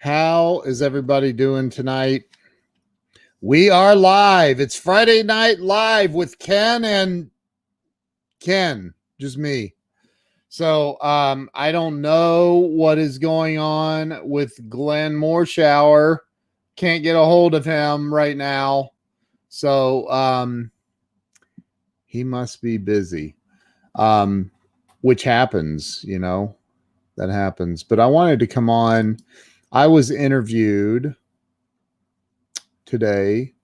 How is everybody doing tonight? We are live. It's Friday Night Live with Ken and Ken, just me. So I don't know what is going on with Glenn Morshower. Can't get a hold of him right now. So he must be busy. Which happens, that happens. But I wanted to come on. I was interviewed today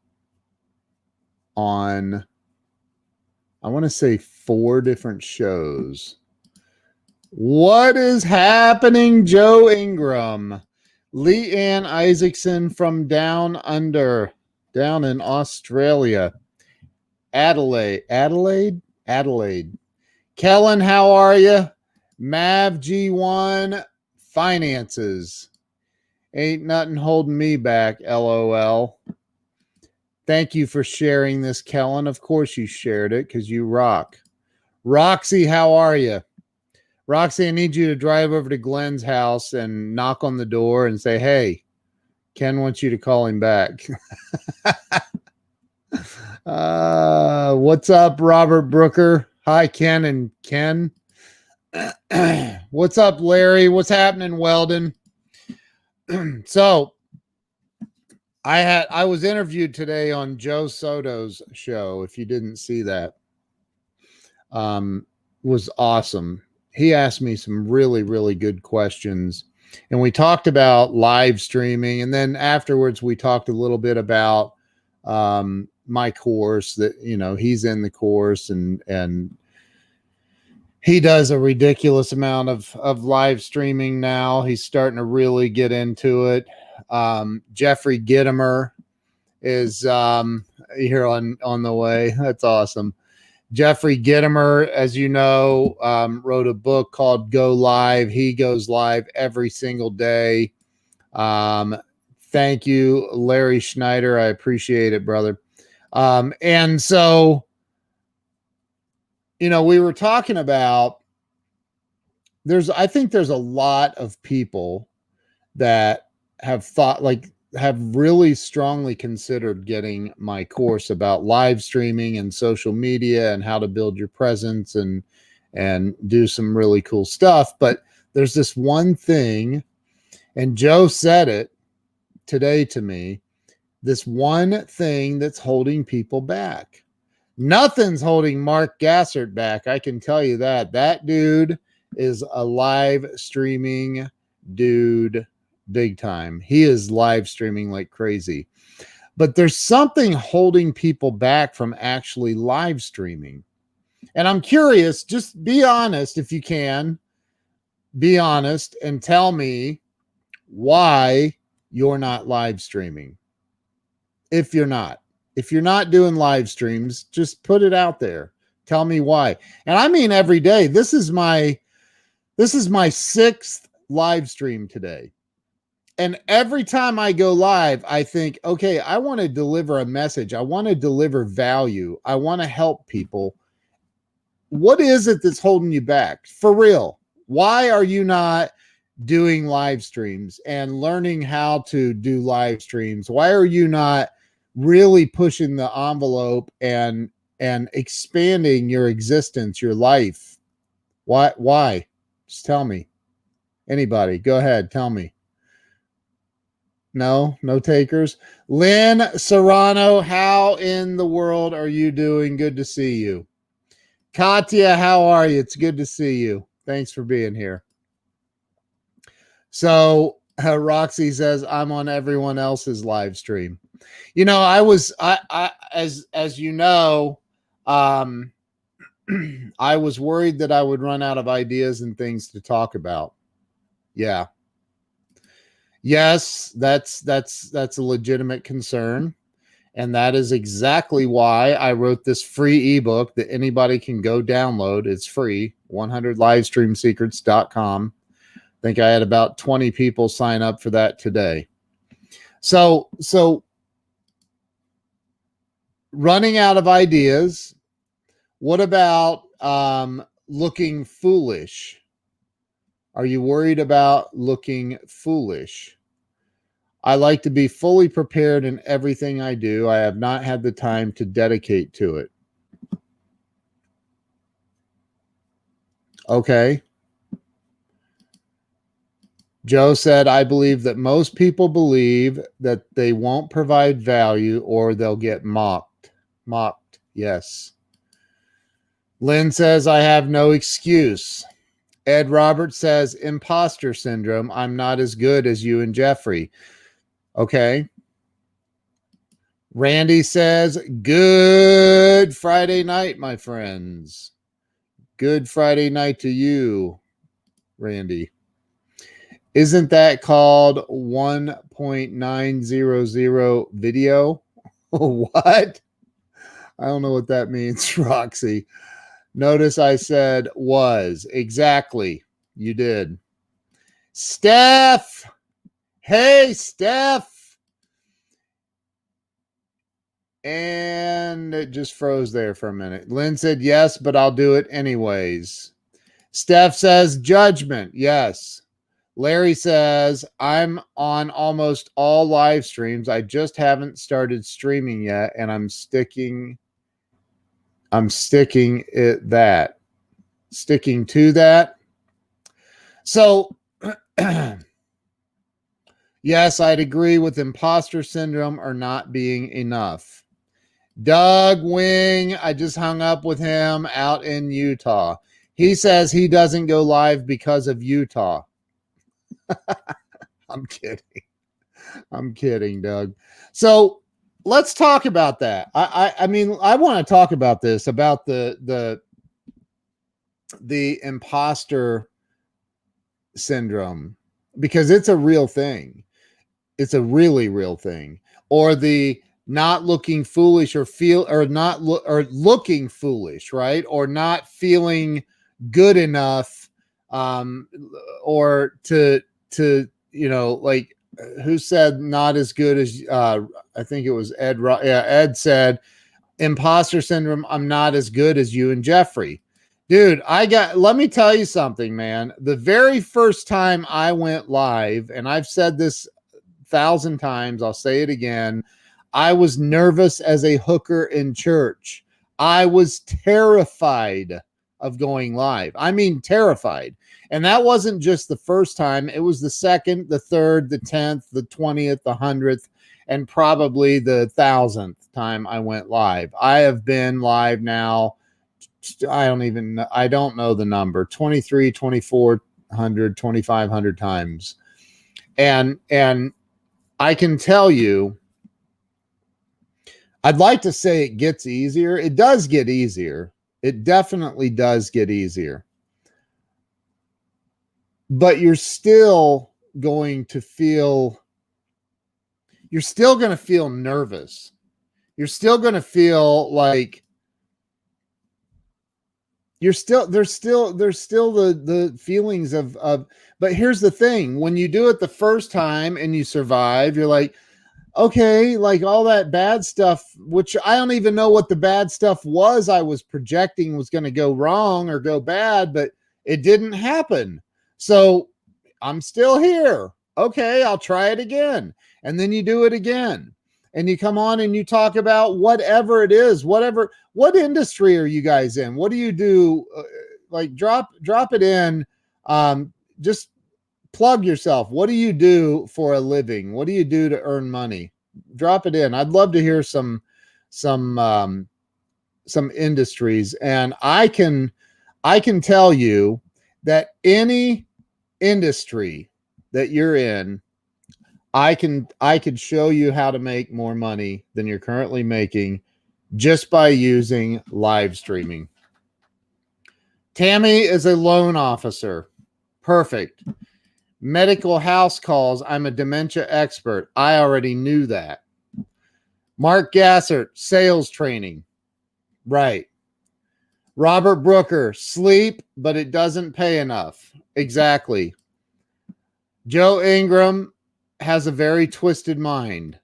on, I want to say 4 different shows. What is happening, Joe Ingram? Lee Ann Isaacson from down under, down in Australia. Adelaide. Kellen, how are you? Mav G1 Finances. Ain't nothing holding me back, LOL. Thank you for sharing this, Kellen. Of course you shared it because you rock. Roxy, how are you? Roxy, I need you to drive over to Glenn's house and knock on the door and say, hey, Ken wants you to call him back. What's up, Robert Brooker? Hi, Ken and Ken. What's up, Larry? What's happening, Weldon? So I was interviewed today on Joe Soto's show. If you didn't see that, was awesome. He asked me some really, really good questions, and we talked about live streaming. And then afterwards, we talked a little bit about my course that, he's in the course and he does a ridiculous amount of live streaming now. He's starting to really get into it. Jeffrey Gitomer is here on the way. That's awesome. Jeffrey Gitomer, as you know, wrote a book called Go Live. He goes live every single day. Thank you, Larry Schneider. I appreciate it, brother. And so, we were talking about, I think there's a lot of people that have really strongly considered getting my course about live streaming and social media and how to build your presence and do some really cool stuff. But there's this one thing, and Joe said it today to me, this one thing that's holding people back. Nothing's holding Mark Gassert back. I can tell you that. That dude is a live streaming dude big time. He is live streaming like crazy. But there's something holding people back from actually live streaming. And I'm curious, just be honest if you can. Be honest and tell me why you're not live streaming. If you're not doing live streams, just put it out there. Tell me why. And I mean every day. This is my 6th live stream today. And every time I go live, I think, okay, I want to deliver a message. I want to deliver value. I want to help people. What is it that's holding you back? For real. Why are you not doing live streams and learning how to do live streams? Why are you not really pushing the envelope and expanding your existence, your life? Why? Just tell me. Anybody, go ahead, tell me. No takers. Lynn Serrano, how in the world are you doing? Good to see you. Katya, how are you? It's good to see you. Thanks for being here. So Roxy says, I'm on everyone else's live stream. I as you know, I was worried that I would run out of ideas and things to talk about. Yeah. Yes, that's a legitimate concern. And that is exactly why I wrote this free ebook that anybody can go download. It's free, 100livestreamsecrets.com. I think I had about 20 people sign up for that today. So running out of ideas. What about looking foolish? Are you worried about looking foolish? I like to be fully prepared in everything I do. I have not had the time to dedicate to it. Okay. Joe said, I believe that most people believe that they won't provide value or they'll get mocked. Mocked, yes. Lynn says, I have no excuse. Ed Roberts says, imposter syndrome. I'm not as good as you and Jeffrey. Okay. Randy says, good Friday night, my friends. Good Friday night to you, Randy. Isn't that called 1.900 video? What? I don't know what that means, Roxy. Notice I said was. Exactly. You did. Steph. Hey, Steph. And it just froze there for a minute. Lynn said yes, but I'll do it anyways. Steph says judgment. Yes. Larry says, I'm on almost all live streams. I just haven't started streaming yet, and I'm sticking sticking to that. So yes, I'd agree with imposter syndrome or not being enough. Doug Wing, I just hung up with him out in Utah. He says he doesn't go live because of Utah. I'm kidding, Doug. So let's talk about that. I mean, I want to talk about this, about the imposter syndrome, because it's a real thing. It's a really real thing. Or the not looking foolish or looking foolish, right? Or not feeling good enough, or to like, who said not as good as, I think it was Ed. Yeah, Ed said, imposter syndrome. I'm not as good as you and Jeffrey. Dude, let me tell you something, man. The very first time I went live, and I've said this 1,000 times, I'll say it again, I was nervous as a hooker in church. I was terrified of going live. I mean, terrified. And that wasn't just the first time. It was the second, the third, the 10th, the 20th, the 100th, and probably the 1,000th time I went live. I have been live now, I don't know the number, 23, 2,400, 2,500 times. And I can tell you, I'd like to say it gets easier. It does get easier. It definitely does get easier. But you're still going to feel nervous. You're still going to feel like there's still the feelings of, but here's the thing. When you do it the first time and you survive, you're like, okay, like all that bad stuff, which I don't even know what the bad stuff was I was projecting was going to go wrong or go bad, but it didn't happen. So I'm still here. Okay, I'll try it again. And then you do it again. And you come on and you talk about whatever it is, what industry are you guys in? What do you do? Like drop it in. Just plug yourself. What do you do for a living? What do you do to earn money? Drop it in. I'd love to hear some industries. And I can tell you that any industry that you're in, I could show you how to make more money than you're currently making just by using live streaming. Tammy is a loan officer. Perfect. Medical house calls. I'm a dementia expert. I already knew that. Mark Gassert, sales training. Right. Robert Brooker, sleep, but it doesn't pay enough. Exactly. Joe Ingram has a very twisted mind.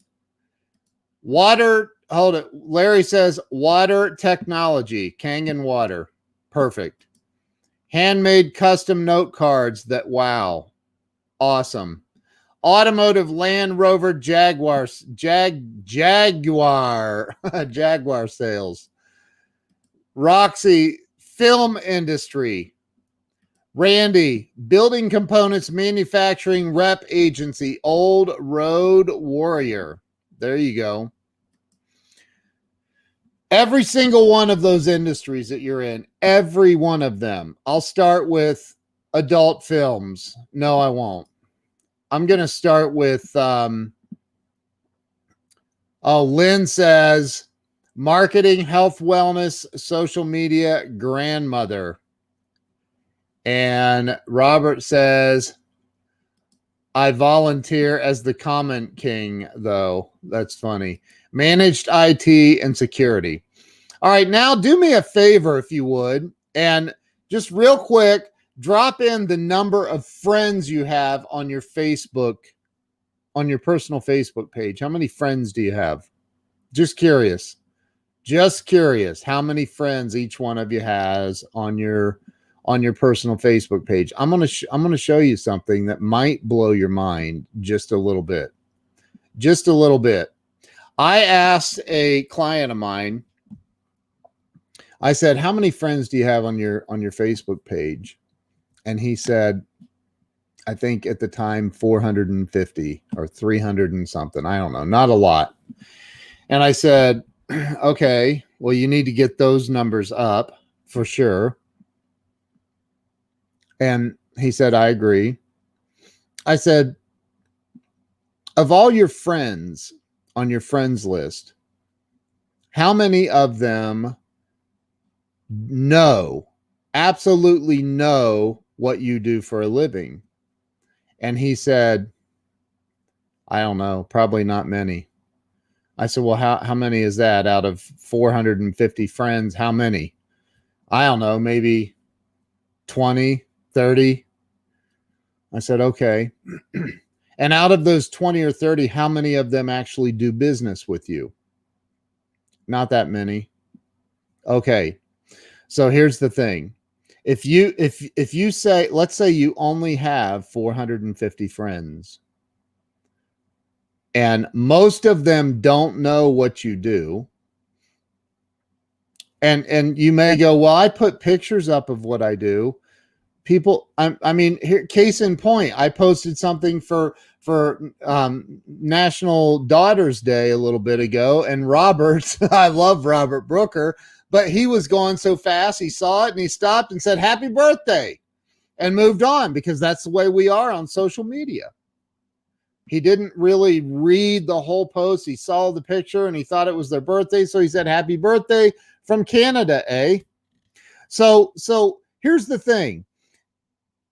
Water, hold it. Larry says water technology, Kangen water. Perfect. Handmade custom note cards that wow. Awesome. Automotive, Land Rover, Jaguar Jaguar sales. Roxy, film industry. Randy, building components manufacturing rep agency, Old Road Warrior. There you go. Every single one of those industries that you're in, every one of them. I'll start with adult films. No, I won't. I'm going to start with, Lynn says, marketing, health, wellness, social media, grandmother. And Robert says, I volunteer as the comment king, though. That's funny. Managed IT and security. All right, now do me a favor, if you would, and just real quick, drop in the number of friends you have on your Facebook, on your personal Facebook page. How many friends do you have? Just curious. Just curious how many friends each one of you has on your personal Facebook page. I'm going to show you something that might blow your mind just a little bit. Just a little bit. I asked a client of mine, I said, how many friends do you have on your Facebook page? And he said, I think at the time 450 or 300 and something. I don't know, not a lot. And I said, okay, well, you need to get those numbers up for sure. And he said, I agree. I said, of all your friends on your friends list, how many of them absolutely know what you do for a living? And he said, I don't know, probably not many. I said, well, how many is that out of 450 friends? How many? I don't know, maybe 20, 30. I said, okay. And out of those 20 or 30, how many of them actually do business with you? Not that many. Okay. So here's the thing. If you say, let's say you only have 450 friends and most of them don't know what you do, and you may go, well, I put pictures up of what I do. People, I mean, here, case in point, I posted something for National Daughters Day a little bit ago, and Robert, I love Robert Brooker, but he was going so fast, he saw it and he stopped and said, happy birthday, and moved on, because that's the way we are on social media. He didn't really read the whole post. He saw the picture and he thought it was their birthday. So he said, happy birthday from Canada, eh? So here's the thing.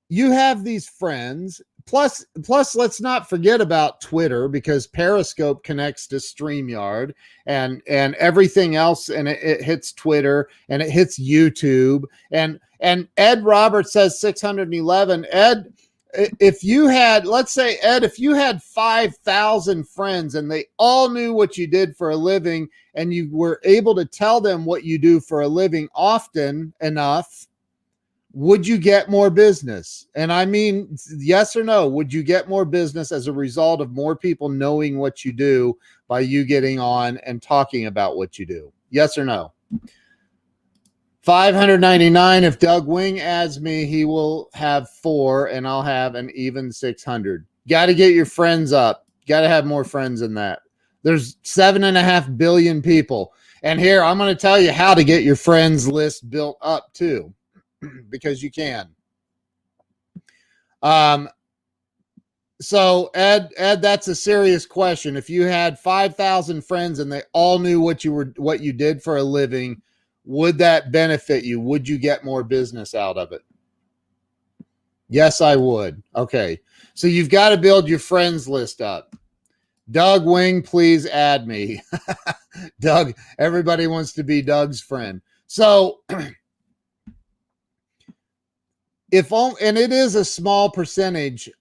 You have these friends, plus let's not forget about Twitter, because Periscope connects to StreamYard and everything else, and it hits Twitter and it hits YouTube. And Ed Roberts says 611. Ed, if you had, let's say, Ed, if you had 5,000 friends and they all knew what you did for a living and you were able to tell them what you do for a living often enough, would you get more business? And I mean, yes or no, would you get more business as a result of more people knowing what you do by you getting on and talking about what you do? Yes or no? 599. If Doug Wing adds me, he will have 4 and I'll have an even 600. Got to get your friends up. Got to have more friends than that. There's 7.5 billion people. And here, I'm going to tell you how to get your friends list built up too, because you can. So Ed, that's a serious question. If you had 5,000 friends and they all knew what you did for a living, would that benefit you? Would you get more business out of it? Yes, I would. Okay. So you've got to build your friends list up. Doug Wing, please add me. Doug, everybody wants to be Doug's friend. So and it is a small percentage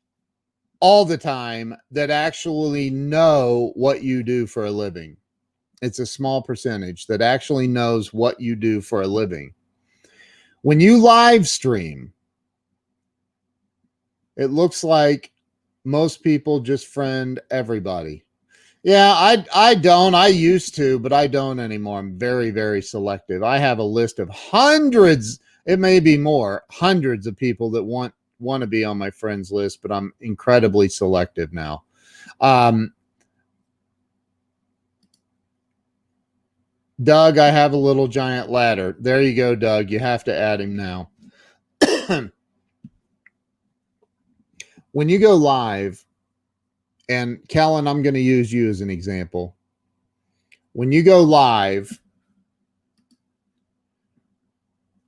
all the time that actually know what you do for a living. It's a small percentage that actually knows what you do for a living. When you live stream, it looks like Most people just friend everybody. Yeah, I don't. I used to, but I don't anymore. I'm very, very selective. I have a list of hundreds, it may be more, hundreds of people that want to be on my friends list, but I'm incredibly selective now. Doug, I have a little giant ladder. There you go, Doug. You have to add him now. When you go live, and Kellen, I'm going to use you as an example. When you go live,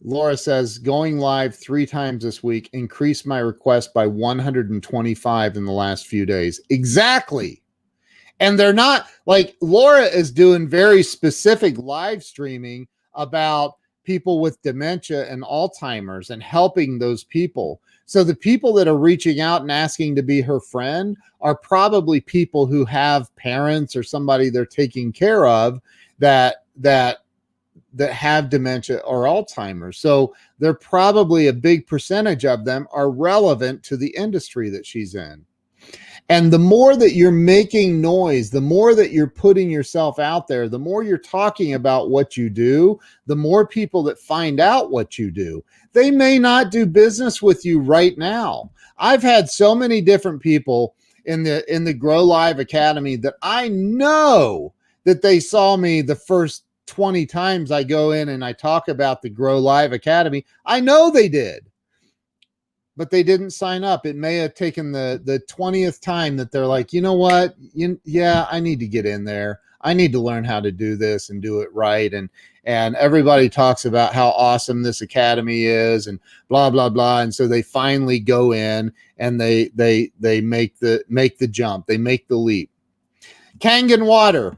Laura says, going live 3 times this week increased my request by 125 in the last few days. Exactly. And they're not like Laura is doing very specific live streaming about people with dementia and Alzheimer's and helping those people. So the people that are reaching out and asking to be her friend are probably people who have parents or somebody they're taking care of that have dementia or Alzheimer's. So they're probably a big percentage of them are relevant to the industry that she's in. And the more that you're making noise, the more that you're putting yourself out there, the more you're talking about what you do, the more people that find out what you do. They may not do business with you right now. I've had so many different people in the Grow Live Academy that I know that they saw me the first 20 times I go in and I talk about the Grow Live Academy. I know they did, but they didn't sign up. It may have taken the 20th time that they're like, you know what? Yeah, I need to get in there. I need to learn how to do this and do it right. And everybody talks about how awesome this academy is and blah, blah, blah. And so they finally go in and they make the jump. They make the leap. Kangen water.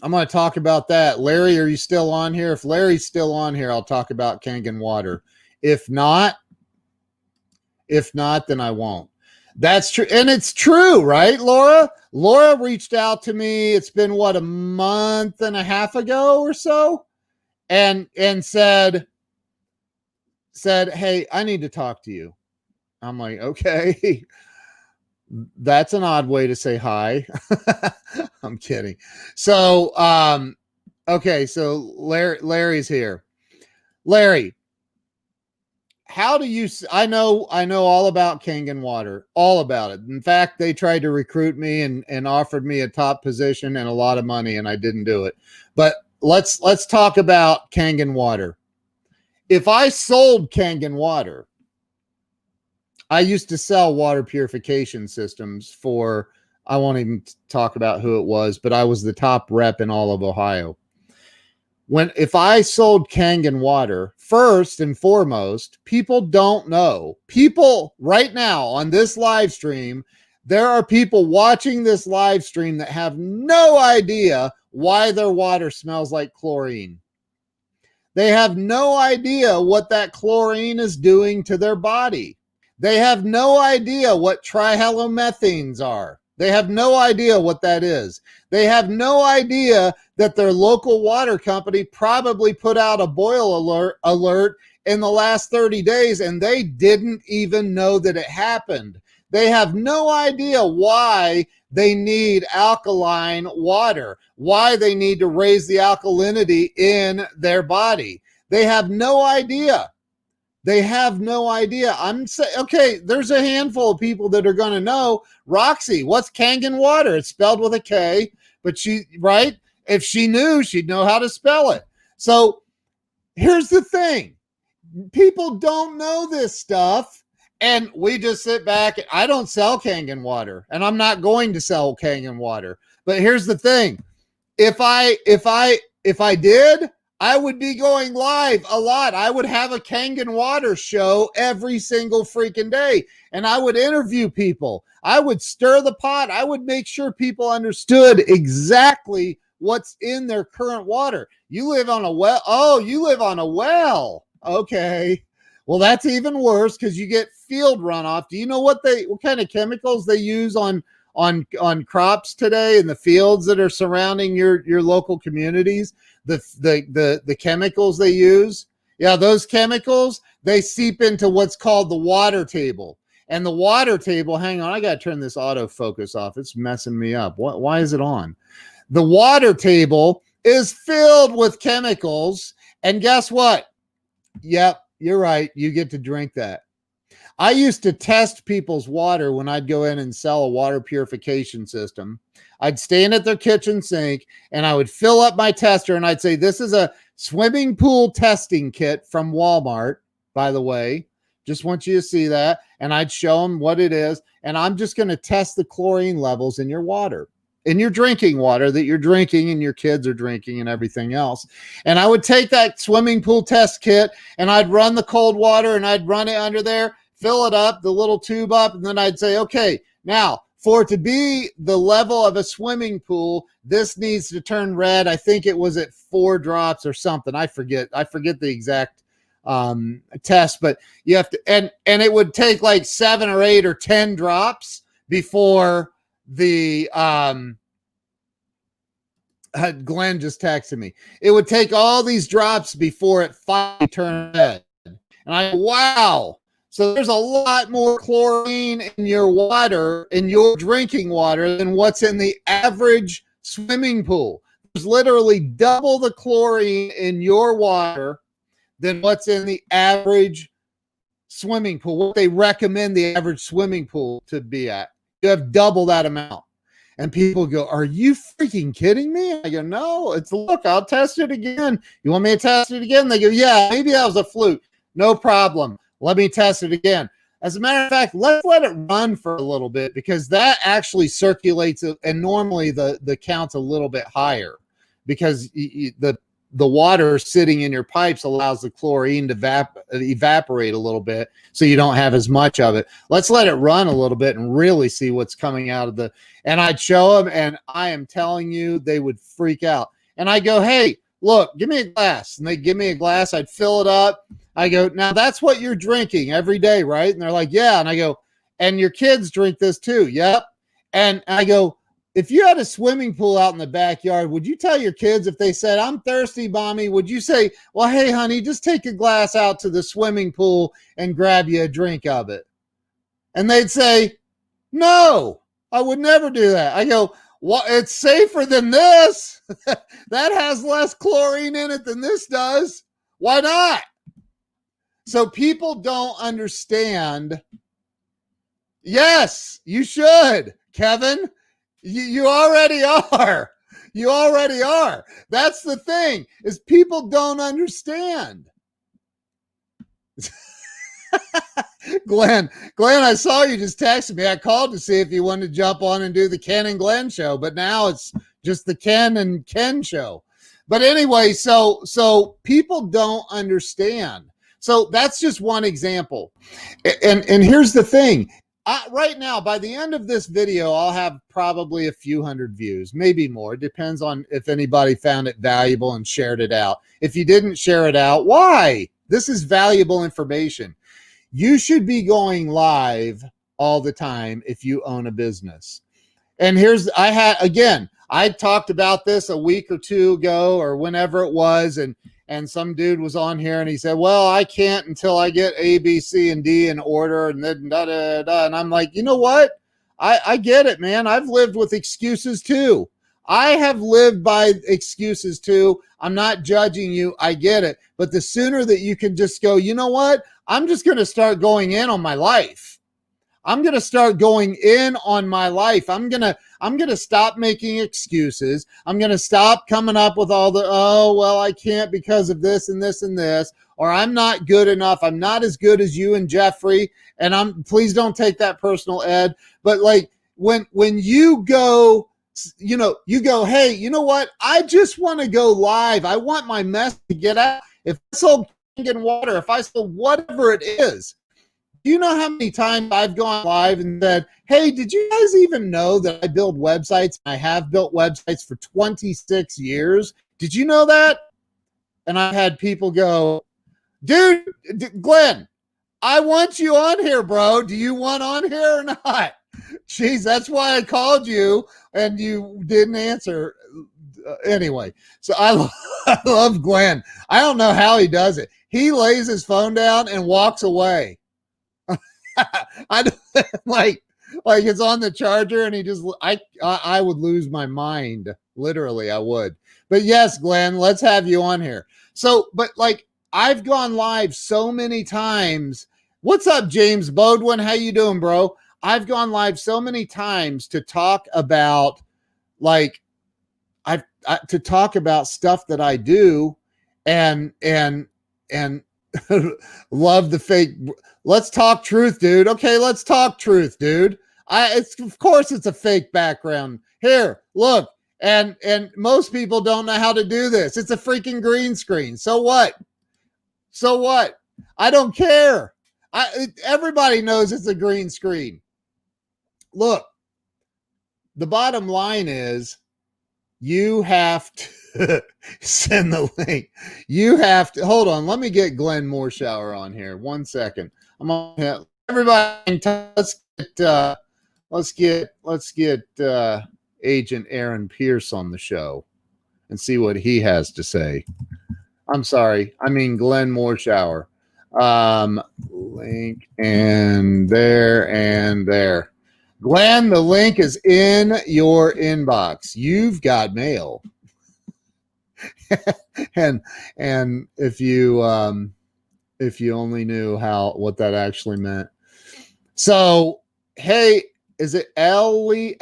I'm going to talk about that. Larry, are you still on here? If Larry's still on here, I'll talk about Kangen water. If not, then I won't. That's true. And it's true, right, Laura? Laura reached out to me. It's been a month and a half ago or so. And said, hey, I need to talk to you. I'm like, okay. That's an odd way to say hi. I'm kidding. So, okay. So Larry's here. Larry, how do you, I know all about Kangen water, all about it. In fact, they tried to recruit me and offered me a top position and a lot of money, and I didn't do it. But let's talk about Kangen water. If I sold Kangen water, I used to sell water purification systems for, I won't even talk about who it was, but I was the top rep in all of Ohio. If I sold Kangen water, first and foremost, people don't know. People right now on this live stream, there are people watching this live stream that have no idea why their water smells like chlorine. They have no idea what that chlorine is doing to their body. They have no idea what trihalomethanes are. They have no idea what that is. They have no idea that their local water company probably put out a boil alert in the last 30 days and they didn't even know that it happened. They have no idea why they need alkaline water, why they need to raise the alkalinity in their body. They have no idea. They have no idea. I'm saying, okay, there's a handful of people that are going to know. Roxy, what's Kangen water? It's spelled with a K, but right? If she knew, she'd know how to spell it. So here's the thing. People don't know this stuff, and we just sit back. I don't sell Kangen water, and I'm not going to sell Kangen water. But here's the thing. If I did, I would be going live a lot. I would have a Kangen water show every single freaking day. And I would interview people. I would stir the pot. I would make sure people understood exactly what's in their current water. You live on a well. Oh, you live on a well. Okay. Well, that's even worse because you get field runoff. Do you know what kind of chemicals they use on crops today in the fields that are surrounding your local communities? The chemicals they use, yeah, those chemicals, they seep into what's called the water table. And the water table, hang on, I got to turn this autofocus off. It's messing me up. Why is it on? The water table is filled with chemicals. And guess what? Yep, you're right. You get to drink that. I used to test people's water when I'd go in and sell a water purification system. I'd stand at their kitchen sink and I would fill up my tester and I'd say, this is a swimming pool testing kit from Walmart, by the way. Just want you to see that. And I'd show them what it is. And I'm just going to test the chlorine levels in your water, in your drinking water that you're drinking and your kids are drinking and everything else. And I would take that swimming pool test kit and I'd run the cold water and I'd run it under there, fill it up, the little tube up, and then I'd say, okay, now for it to be the level of a swimming pool, this needs to turn red. I think it was at 4 drops or something. I forget the exact test, but you have to, and it would take like 7 or 8 or 10 drops before the Glenn just texted me. It would take all these drops before it finally turned red. And I, wow. So there's a lot more chlorine in your water, in your drinking water, than what's in the average swimming pool. There's literally double the chlorine in your water than what's in the average swimming pool, what they recommend the average swimming pool to be at. You have double that amount. And people go, are you freaking kidding me? I go, no, look, I'll test it again. You want me to test it again? They go, yeah, maybe that was a fluke. No problem. Let me test it again. As a matter of fact, let's let it run for a little bit because that actually circulates, and normally the count's a little bit higher because the water sitting in your pipes allows the chlorine to evaporate a little bit so you don't have as much of it. Let's let it run a little bit and really see what's coming out of and I'd show them, and I am telling you, they would freak out. And I go, hey, look, give me a glass. And they give me a glass. I'd fill it up. I go, now that's what you're drinking every day, right? And they're like, yeah. And I go, and your kids drink this too. Yep. And I go, if you had a swimming pool out in the backyard, would you tell your kids if they said, I'm thirsty, mommy, would you say, well, hey, honey, just take a glass out to the swimming pool and grab you a drink of it? And they'd say, no, I would never do that. I go, well, it's safer than this. That has less chlorine in it than this does. Why not? So people don't understand. Yes, you should, Kevin. You already are. You already are. That's the thing, is people don't understand. Glenn, I saw you just texted me. I called to see if you wanted to jump on and do the Ken and Glenn show, but now it's just the Ken and Ken show. But anyway, so people don't understand. So that's just one example. And here's the thing. Right now, by the end of this video, I'll have probably a few hundred views, maybe more. It depends on if anybody found it valuable and shared it out. If you didn't share it out, why? This is valuable information. You should be going live all the time if you own a business. And I talked about this a week or two ago or whenever it was, and some dude was on here and he said, well, I can't until I get A, B, C, and D in order, and then da, da, da. And I'm like, you know what? I get it, man. I've lived with excuses too. I have lived by excuses too. I'm not judging you. I get it. But the sooner that you can just go, you know what? I'm just going to start going in on my life. I'm going to start going in on my life. I'm going to stop making excuses. I'm going to stop coming up with all the, oh, well, I can't because of this and this and this, or I'm not good enough. I'm not as good as you and Jeffrey. And please don't take that personal, Ed. But like when you go, you go, hey, you know what? I just want to go live. I want my message to get out. If I sold Kangen water, if I sold whatever it is, do you know how many times I've gone live and said, hey, did you guys even know that I build websites? I have built websites for 26 years. Did you know that? And I had people go, dude, Glenn, I want you on here, bro. Do you want on here or not? Jeez, that's why I called you and you didn't answer. Anyway, so I love Glenn. I don't know how he does it. He lays his phone down and walks away. I like it's on the charger and he just I would lose my mind. Literally, I would. But yes, Glenn, let's have you on here. So, but like I've gone live so many times. What's up, James Bodwin? How you doing, bro? I've gone live so many times to talk about like to talk about stuff that I do and love the fake. Let's talk truth, dude. Okay, let's talk truth, dude. It's of course it's a fake background. Here, look, and most people don't know how to do this. It's a freaking green screen. So what? So what? I don't care. Everybody knows it's a green screen. Look, the bottom line is you have to send the link. You have to hold on. Let me get Glenn Morshower on here. 1 second. I'm on everybody. Let's get Agent Aaron Pierce on the show and see what he has to say. I'm sorry. I mean Glenn Morshower. Link and there. Glenn, the link is in your inbox. You've got mail. and if you only knew what that actually meant. So, hey, is it Ellie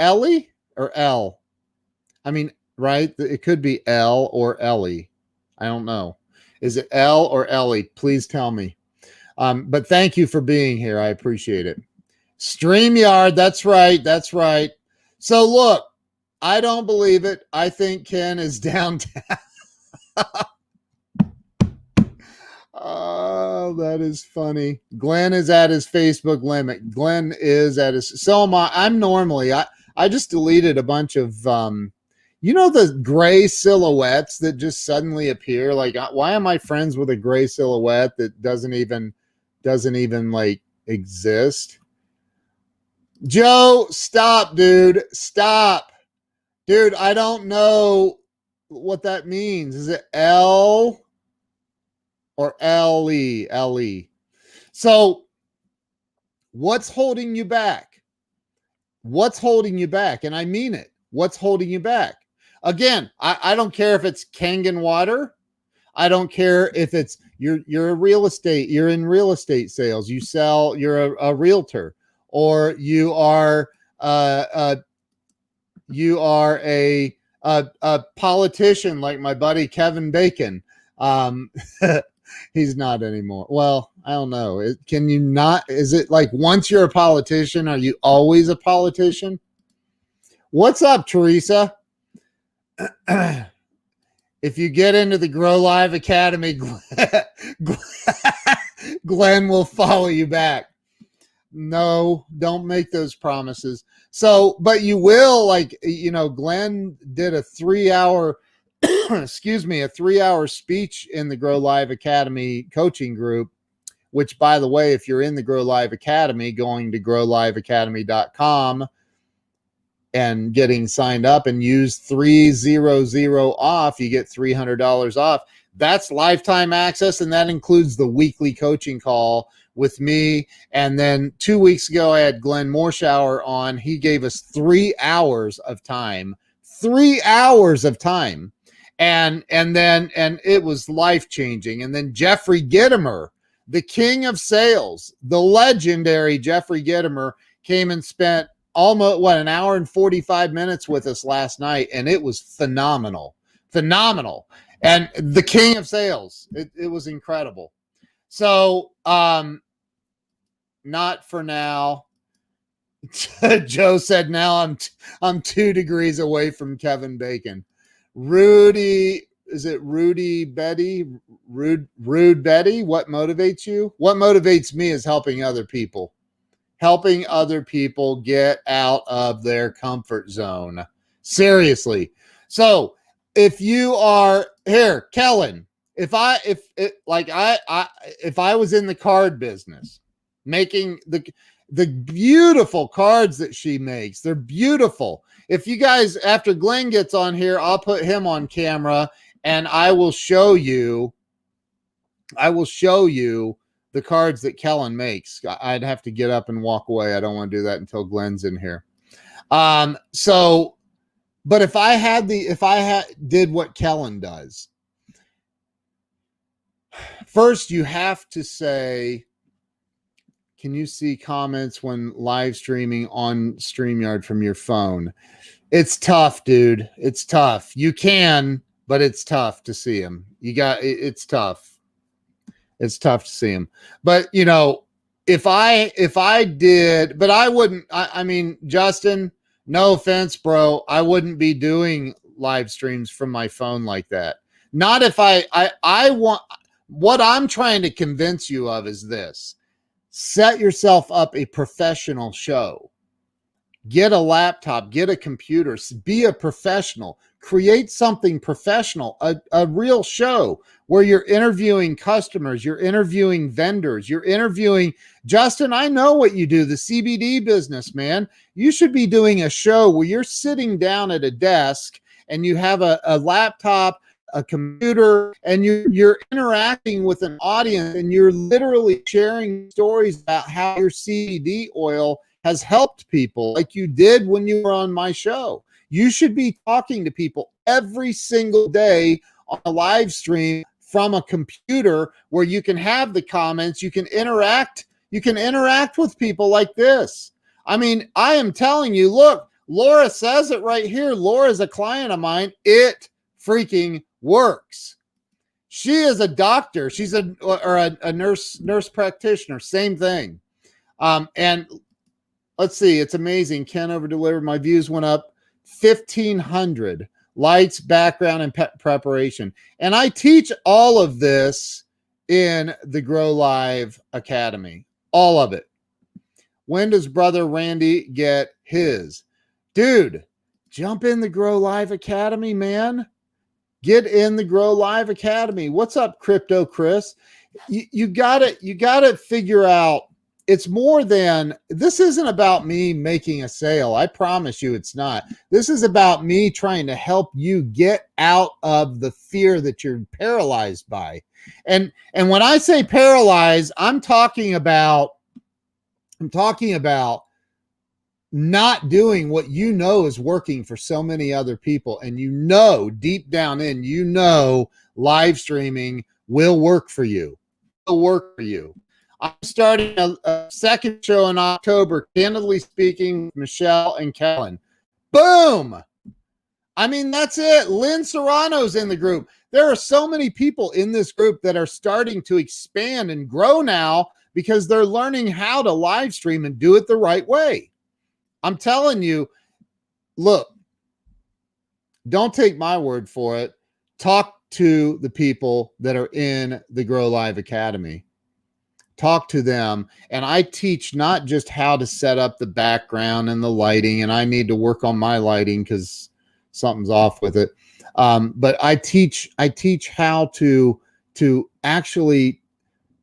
or L? I mean, right? It could be L or Ellie. I don't know. Is it L or Ellie? Please tell me. But thank you for being here. I appreciate it. StreamYard, that's right. That's right. So look, I don't believe it. I think Ken is downtown. Oh, that is funny. Glenn is at his Facebook limit. Glenn is at his. So am I. I'm normally. I just deleted a bunch of the gray silhouettes that just suddenly appear. Like, why am I friends with a gray silhouette that doesn't even like exist? Joe, stop, dude. Stop. Dude, I don't know what that means. Is it L or LE? LE. So, what's holding you back? What's holding you back? And I mean it. What's holding you back? Again, I don't care if it's Kangen water. I don't care if it's you're a real estate. You're in real estate sales. You sell. You're a realtor. Or you are a politician like my buddy Kevin Bacon. He's not anymore. Well, I don't know. Can you not? Is it like once you're a politician, are you always a politician? What's up, Teresa? If you get into the Grow Live Academy, Glenn will follow you back. No, don't make those promises. So, but you will, Glenn did a 3-hour, a 3-hour speech in the Grow Live Academy coaching group, which, by the way, if you're in the Grow Live Academy, going to growliveacademy.com and getting signed up and use 300 off, you get $300 off. That's lifetime access, and that includes the weekly coaching call with me. And then 2 weeks ago, I had Glenn Morshower on. He gave us 3 hours of time, 3 hours of time. And it was life-changing. And then Jeffrey Gitomer, the king of sales, the legendary Jeffrey Gitomer, came and spent almost an hour and 45 minutes with us last night. And it was phenomenal. And the king of sales, it was incredible. So, not for now. Joe said, now I'm 2 degrees away from Kevin Bacon. Rudy, is it Rudy Betty? Rude Betty? What motivates you? What motivates me is helping other people. Helping other people get out of their comfort zone. Seriously. So, if you are here, Kellen, if I was in the card business, making the beautiful cards that she makes, they're beautiful. If you guys, after Glenn gets on here, I'll put him on camera and I will show you the cards that Kellen makes. I'd have to get up and walk away. I don't want to do that until Glenn's in here. So, but if I did what Kellen does, first you have to say, can you see comments when live streaming on StreamYard from your phone? It's tough, dude. It's tough. You can, but it's tough to see them. It's tough. It's tough to see them. But you know, if I did, but I wouldn't, I mean, Justin, no offense, bro, I wouldn't be doing live streams from my phone like that. Not if I want, what I'm trying to convince you of is this: set yourself up a professional show. Get a laptop, get a computer, be a professional, create something professional, a real show where you're interviewing customers, you're interviewing vendors, you're interviewing, Justin, I know what you do, the CBD business, man. You should be doing a show where you're sitting down at a desk and you have a laptop, a computer, and you're interacting with an audience and you're literally sharing stories about how your CBD oil has helped people like you did when you were on my show. You should be talking to people every single day on a live stream from a computer where you can have the comments, you can interact with people like this. I mean, I am telling you, look, Laura says it right here. Laura's a client of mine. It freaking works. She is a doctor. She's a nurse practitioner. Same thing. And let's see. It's amazing. Ken over delivered. My views went up 1,500. Lights, background, and preparation. And I teach all of this in the Grow Live Academy. All of it. When does brother Randy get his? Dude, jump in the Grow Live Academy, man. Get in the Grow Live Academy. What's up, Crypto Chris? You gotta figure out, it's more than, this isn't about me making a sale. I promise you it's not. This is about me trying to help you get out of the fear that you're paralyzed by. And when I say paralyzed, I'm talking about not doing what you know is working for so many other people. And you know, deep down in, you know, live streaming will work for you. Will work for you. I'm starting a second show in October, Candidly Speaking, Michelle and Kellen. Boom. I mean, that's it. Lynn Serrano's in the group. There are so many people in this group that are starting to expand and grow now because they're learning how to live stream and do it the right way. I'm telling you, look, don't take my word for it. Talk to the people that are in the Grow Live Academy. Talk to them. And I teach not just how to set up the background and the lighting, and I need to work on my lighting because something's off with it. But I teach how to actually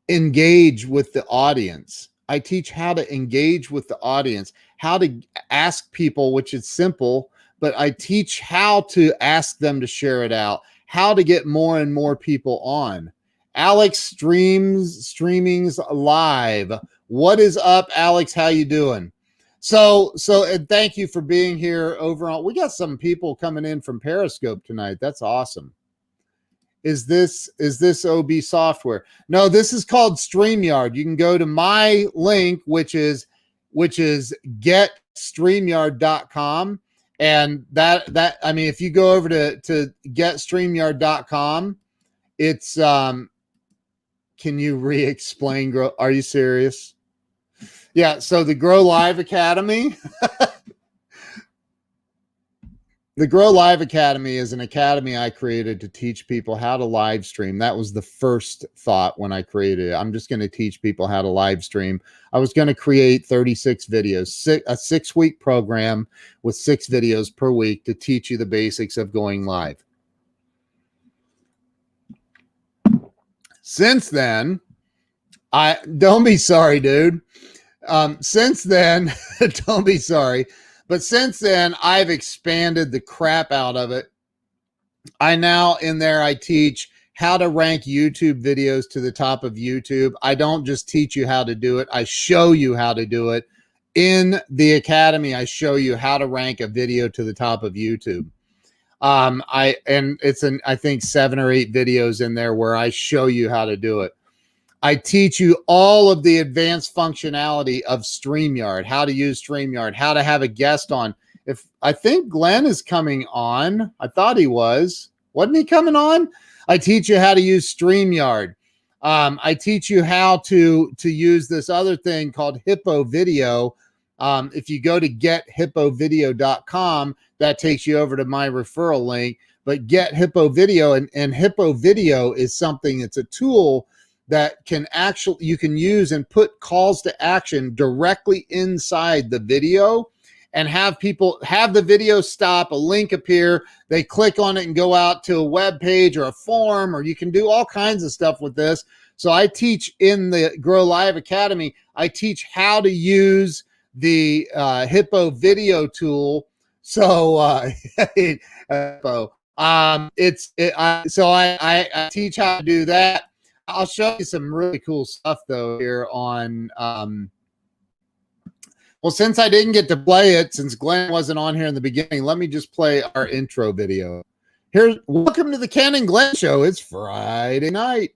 engage with the audience. I teach how to engage with the audience, how to ask people, which is simple, but I teach how to ask them to share it out, how to get more and more people on. Alex streamings live. What is up, Alex? How you doing? So and thank you for being here over on. We got some people coming in from Periscope tonight. That's awesome. Is this OB software? No, this is called StreamYard. You can go to my link, which is getstreamyard.com. And that I mean, if you go over to getstreamyard.com, it's can you re-explain Grow? Are you serious? Yeah, so the Grow Live Academy. The Grow Live Academy is an academy I created to teach people how to live stream. That was the first thought when I created it. I'm just going to teach people how to live stream. I was going to create 36 videos, a 6-week program with 6 videos per week to teach you the basics of going live. Since then, don't be sorry, dude. Since then, don't be sorry. But since then, I've expanded the crap out of it. I teach how to rank YouTube videos to the top of YouTube. I don't just teach you how to do it. I show you how to do it. In the academy, I show you how to rank a video to the top of YouTube. I think 7 or 8 videos in there where I show you how to do it. I teach you all of the advanced functionality of StreamYard, how to use StreamYard, how to have a guest on. If I think Glenn is coming on, I thought he was. Wasn't he coming on? I teach you how to use StreamYard. I teach you how to use this other thing called Hippo Video. If you go to gethippovideo.com, that takes you over to my referral link. But Get Hippo Video, and Hippo Video is something, it's a tool that can actually, you can use and put calls to action directly inside the video and have people have the video stop, a link appear, they click on it and go out to a web page or a form, or you can do all kinds of stuff with this. So I teach in the Grow Live Academy, I teach how to use the Hippo Video tool. So I teach how to do that. I'll show you some really cool stuff though here on well, since I didn't get to play it, since Glenn wasn't on here in the beginning, let me just play our intro video. Here's welcome to the Ken and Glenn show. It's Friday night.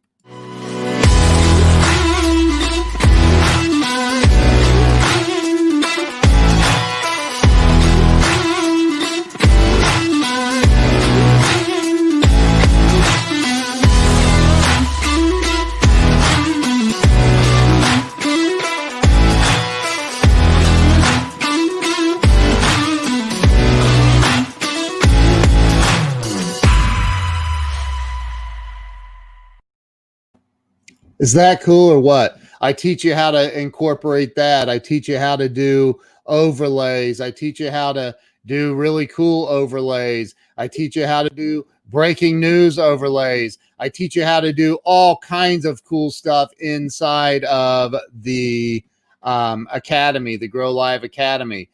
Is that cool or what? I teach you how to incorporate that. I teach you how to do overlays. I teach you how to do really cool overlays. I teach you how to do breaking news overlays. I teach you how to do all kinds of cool stuff inside of the Academy, the Grow Live Academy.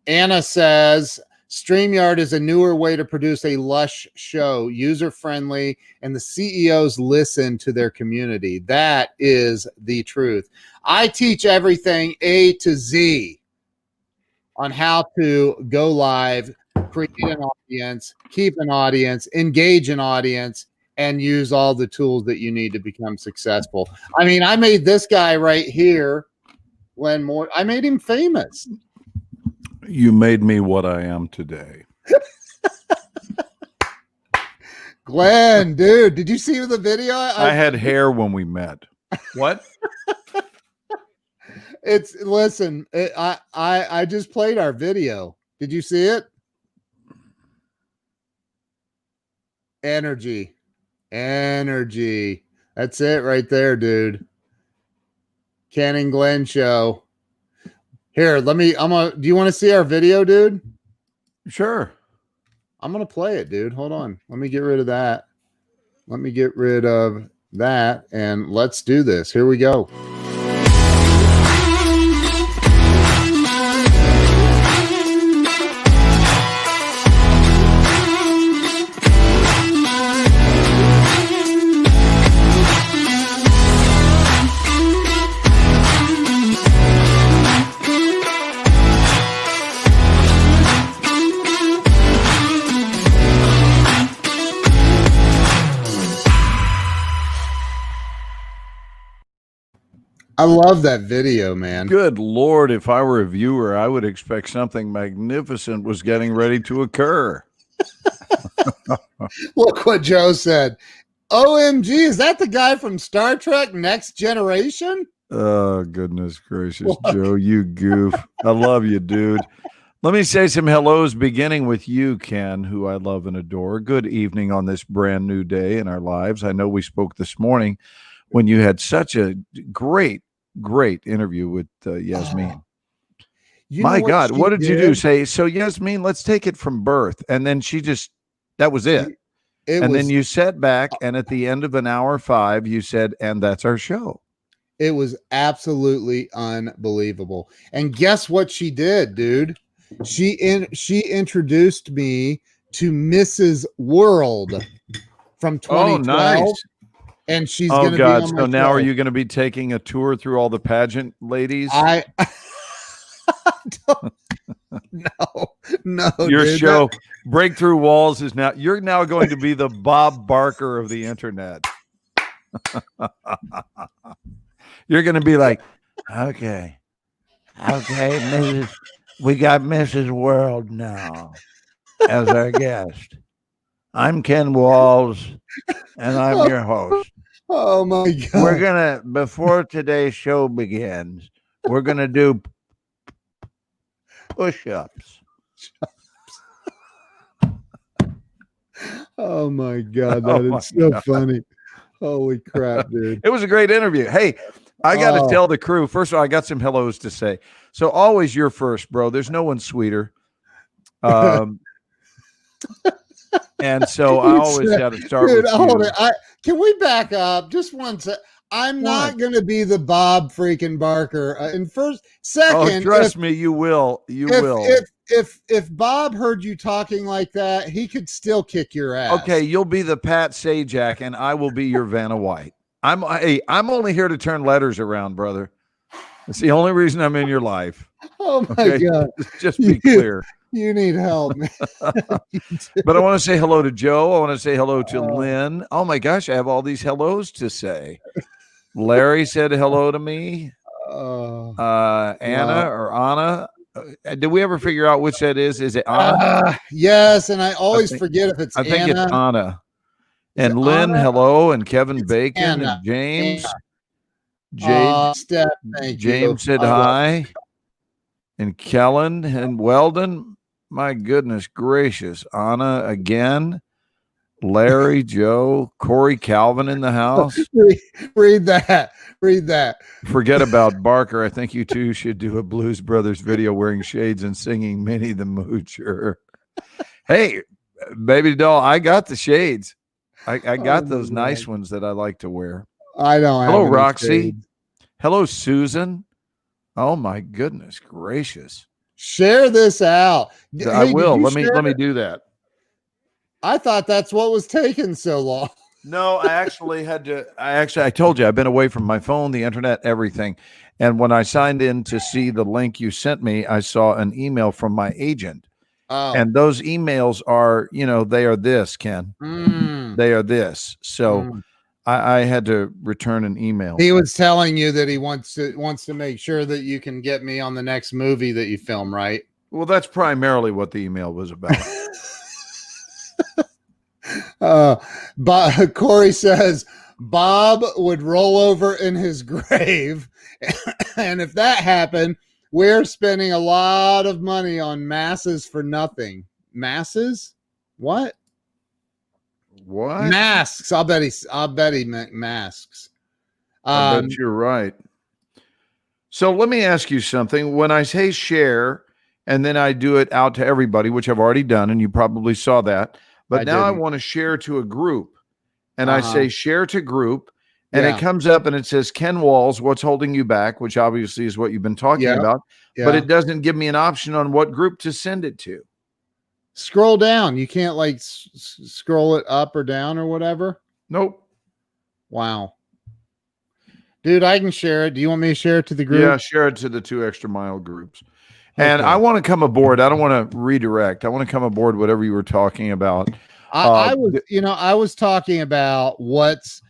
Anna says, StreamYard is a newer way to produce a lush show, user-friendly, and the CEOs listen to their community. That is the truth. I teach everything A to Z on how to go live, create an audience, keep an audience, engage an audience, and use all the tools that you need to become successful. I mean, I made this guy right here, Glenn Moore, I made him famous. You made me what I am today. Glenn, dude, did you see the video? I had hair when we met. What? I just played our video. Did you see it? Energy. That's it right there, dude. Ken and Glenn show. Here, do you want to see our video, dude? Sure. I'm going to play it, dude. Hold on. Let me get rid of that. Let me get rid of that and let's do this. Here we go. I love that video, man. Good Lord, if I were a viewer, I would expect something magnificent was getting ready to occur. Look what Joe said. OMG, is that the guy from Star Trek Next Generation? Oh, goodness gracious, what? Joe, you goof. I love you, dude. Let me say some hellos, beginning with you, Ken, who I love and adore. Good evening on this brand new day in our lives. I know we spoke this morning when you had such a great interview with Yasmin. My God, what did you do? Say, so Yasmin, let's take it from birth. And then that was it. Then you sat back, and at the end of an hour 5, you said, and that's our show. It was absolutely unbelievable. And guess what she did, dude? She introduced me to Mrs. World from Oh, 2012, nice. and she's Oh going to be God! on my So now, show. are you going to be taking a tour through all the pageant ladies? No, Your dude, show, Breakthrough Walls, is now. You're now going to be the Bob Barker of the internet. You're going to be like, okay, Mrs. We got Mrs. World now as our guest. I'm Ken Walls, and I'm your host. Oh my God! We're gonna, before today's show begins, we're gonna do push-ups. Oh my God, Oh that my is so God. funny. Holy crap, dude. It was a great interview. Hey, I got to tell the crew, first of all, I got some hellos to say. So always you're first, bro. There's no one sweeter. And so I always got to start with hold you. it. Can we back up just one second? I'm not going to be the Bob freaking Barker. And second, trust me, you will. You will. If Bob heard you talking like that, he could still kick your ass. Okay, you'll be the Pat Sajak, and I will be your Vanna White. I'm only here to turn letters around, brother. It's the only reason I'm in your life. Oh my God! Just be clear. You need help, man. But I want to say hello to Joe. I want to say hello to Lynn. Oh my gosh, I have all these hellos to say. Larry said hello to me. Anna or Anna. Did we ever figure out which that is? Is it Anna? Yes, and I always forget if it's Anna. I think it's Anna. And Lynn, Anna? hello, and Kevin Bacon Anna. and James. Steph, thank you. James said hi. And Kellen and Weldon. My goodness gracious. Anna again. Larry, Joe, Corey Calvin in the house. Read that. Forget about Barker. I think you two should do a Blues Brothers video wearing shades and singing Minnie the Moocher. Hey, baby doll, I got the shades. I got those nice ones that I like to wear. I don't have Hello, any Roxy. shades. Hello, Susan. Oh my goodness gracious. Share this out. I Hey, will. Let me do that. I thought that's what was taking so long. No, I told you I've been away from my phone, the internet, everything. And when I signed in to see the link you sent me, I saw an email from my agent. Oh. And those emails are, they are this, Ken. They are this. So I had to return an email. He was telling you that he wants to make sure that you can get me on the next movie that you film, right? Well, that's primarily what the email was about. But Corey says Bob would roll over in his grave, and if that happened, we're spending a lot of money on masses for nothing. Masses? What? Masks? I'll bet he meant masks. I bet you're right. So let me ask you something. When I say share, and then I do it out to everybody, which I've already done, and you probably saw that. But now I want to share to a group, and I say share to group, and it comes up and it says Ken Walls, what's holding you back, which obviously is what you've been talking about, but it doesn't give me an option on what group to send it to. Scroll down. You can't like scroll it up or down or whatever. Nope. Wow. Dude, I can share it. Do you want me to share it to the group? Yeah, share it to the 2 Extra Mile groups. And I want to come aboard. I don't want to redirect. I want to come aboard whatever you were talking about. I was talking about what's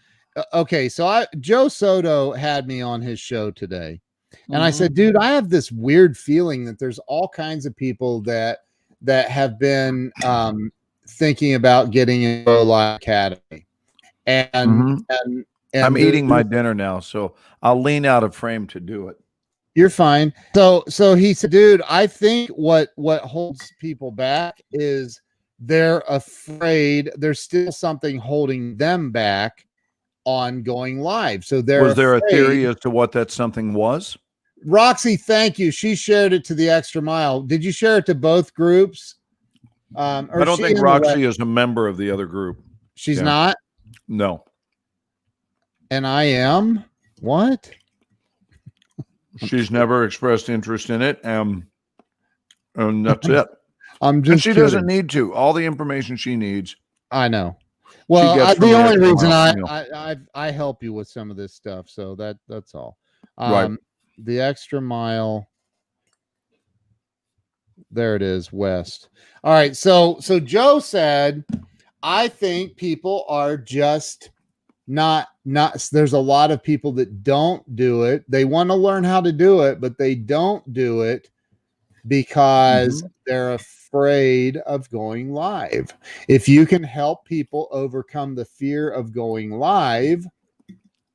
okay. So Joe Soto had me on his show today, and I said, dude, I have this weird feeling that there's all kinds of people that have been thinking about getting in Pro Life Academy, and I'm eating my dinner now, so I'll lean out of frame to do it. You're fine. So he said, dude, I think what holds people back is they're afraid there's still something holding them back on going live. So was there a theory as to what that something was? Roxy, thank you. She shared it to the Extra Mile. Did you share it to both groups? I don't think Roxy is a member of the other group. She's not? No. And I am? What? She's never expressed interest in it. And that's it. I'm just she doesn't need to. All the information she needs. I know. Well, gets from the the only Extra reason Mile meal. I help you with some of this stuff, so that's all. Right. The Extra Mile. There it is, West. All right, so Joe said, I think people are just not. There's a lot of people that don't do it. They want to learn how to do it, but they don't do it because they're afraid of going live. If you can help people overcome the fear of going live,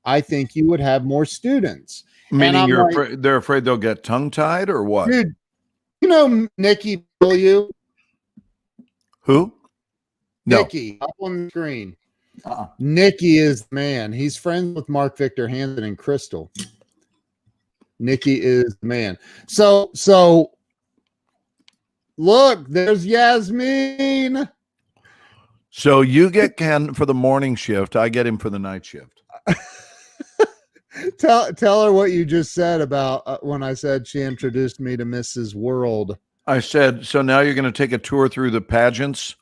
I think you would have more students. Meaning they're afraid they'll get tongue-tied or what? Dude, you know Nikki Bilyeu? Who? No. Nikki, up on the screen. Nikki is the man. He's friends with Mark Victor Hansen and Crystal. Nikki is the man. So look, there's Yasmin. So you get Ken for the morning shift. I get him for the night shift. Tell her what you just said about when I said she introduced me to Mrs. World. I said, so now you're going to take a tour through the pageants,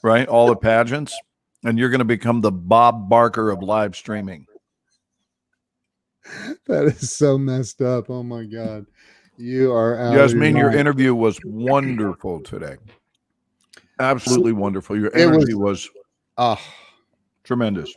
right? All the pageants, and you're going to become the Bob Barker of live streaming. That is so messed up. Oh my God. You are out. Yasmin, your interview was wonderful today. Absolutely wonderful. Your energy was tremendous.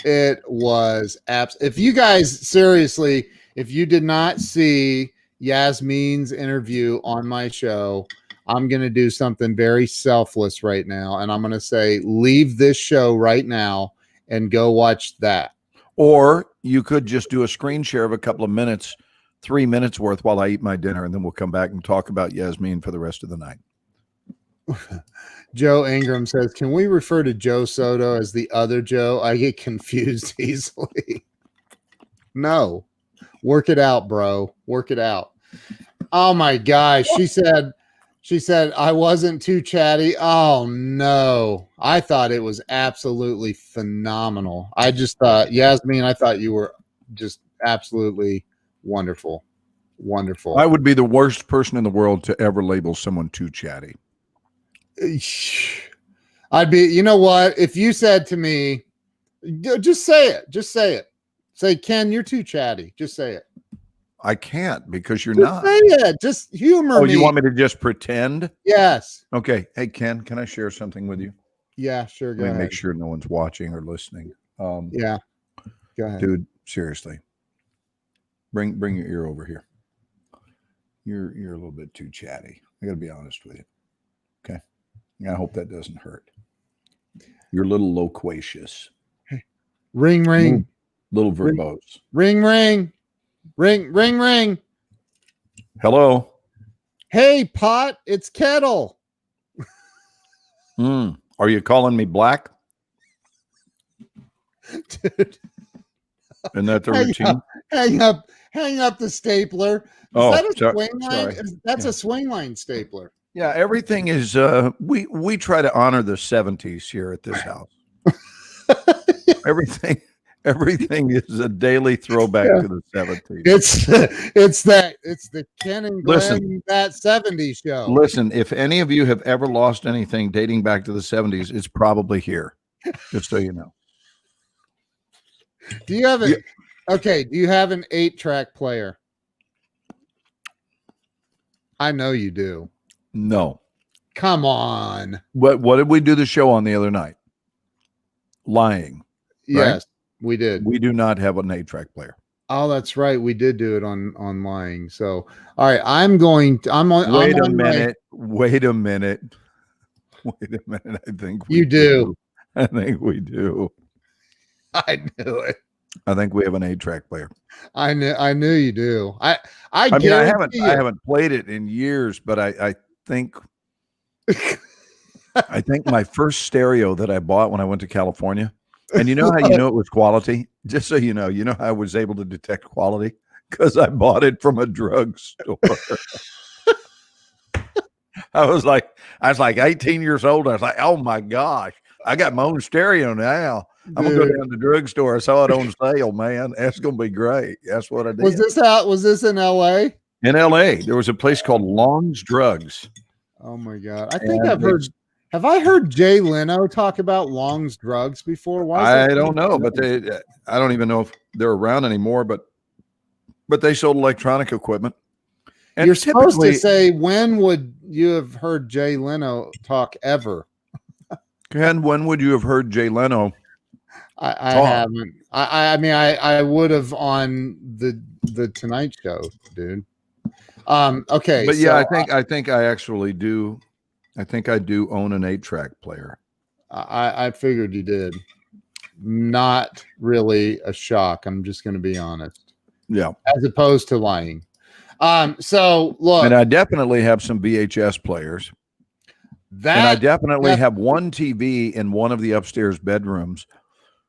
It was if you guys seriously, if you did not see Yasmin's interview on my show, I'm going to do something very selfless right now. And I'm going to say, leave this show right now and go watch that. Or you could just do a screen share of a couple of minutes, 3 minutes worth while I eat my dinner. And then we'll come back and talk about Yasmin for the rest of the night. Joe Ingram says, can we refer to Joe Soto as the other Joe? I get confused easily. No. Work it out, bro. Work it out. Oh my gosh. She said I wasn't too chatty. Oh no. I thought it was absolutely phenomenal. I just thought, Yasmin, I thought you were just absolutely wonderful. Wonderful. I would be the worst person in the world to ever label someone too chatty. I'd be, you know what? If you said to me, just say it. Just say it. Say, Ken, you're too chatty. Just say it. I can't because you're just not. Say it. Just humor me. You want me to just pretend? Yes. Okay. Hey, Ken, can I share something with you? Yeah, sure. Go ahead. Make sure no one's watching or listening. Yeah. Go ahead. Dude, seriously. Bring your ear over here. You're a little bit too chatty. I got to be honest with you. Okay. I hope that doesn't hurt. You're a little loquacious. Ring, ring. Little verbose. Ring, ring. Ring, ring, ring. Hello. Hey, Pot, it's Kettle. Are you calling me black? Dude. Isn't that the routine? Hang up the stapler. That's a swing line stapler. Yeah, everything is we try to honor the 70s here at this house. Everything is a daily throwback to the 70s. It's the Ken and Glenn that 70s show. Listen, if any of you have ever lost anything dating back to the 70s, it's probably here. Just so you know. Do you have do you have an 8-track player? I know you do. No. Come on. What did we do the show on the other night? Lying. Yes, right? We did. We do not have an 8-track player. Oh, that's right. We did do it on lying. So, all right, Wait a minute. I think we do. I think we do. I knew it. I think we have an 8-track player. I knew you do. I haven't played it in years, but I think I think my first stereo that I bought when I went to California, and you know how you know it was quality? Just so you know how I was able to detect quality? Because I bought it from a drugstore. I was like 18 years old. I was like, oh my gosh, I got my own stereo now. I'm gonna go down to the drugstore. I saw it on sale, man. That's gonna be great. That's what I did. Was this in LA? In LA, there was a place called Long's Drugs. Oh my God. I think have Have I heard Jay Leno talk about Long's drugs before? Why is I that don't know, but I don't even know if they're around anymore, but they sold electronic equipment. And you're supposed to say, when would you have heard Jay Leno talk ever? Ken, when would you have heard Jay Leno? I haven't. I mean, I would have on the Tonight Show, dude. Okay, but yeah, I think I actually do. I think I do own an 8-track player. I figured you did. Not really a shock. I'm just going to be honest. Yeah. As opposed to lying. So look, and I definitely have some VHS players. And I definitely have one TV in one of the upstairs bedrooms.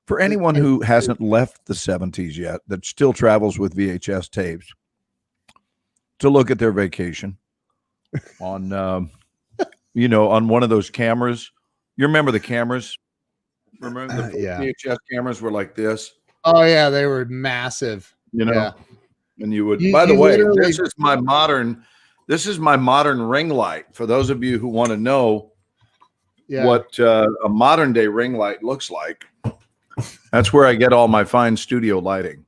For anyone who hasn't left the 70s yet, that still travels with VHS tapes to look at their vacation on, on one of those cameras. You remember the cameras? Remember the VHS cameras were like this? Oh yeah, they were massive. And you would. By the way, this is my modern ring light. For those of you who want to know what a modern day ring light looks like, that's where I get all my fine studio lighting.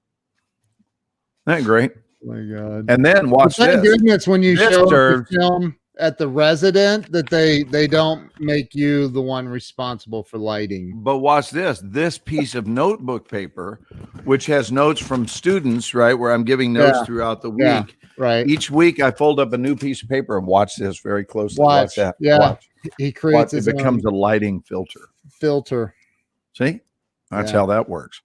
Isn't that great? Oh my God. And then watch this. Thank goodness when you show the film at the Resident that they don't make you the one responsible for lighting. But watch this. This piece of notebook paper, which has notes from students, right, where I'm giving notes throughout the week. Yeah, right. Each week I fold up a new piece of paper and watch this very closely. Watch that. Yeah. Watch. He creates it becomes a lighting filter. See? That's how that works.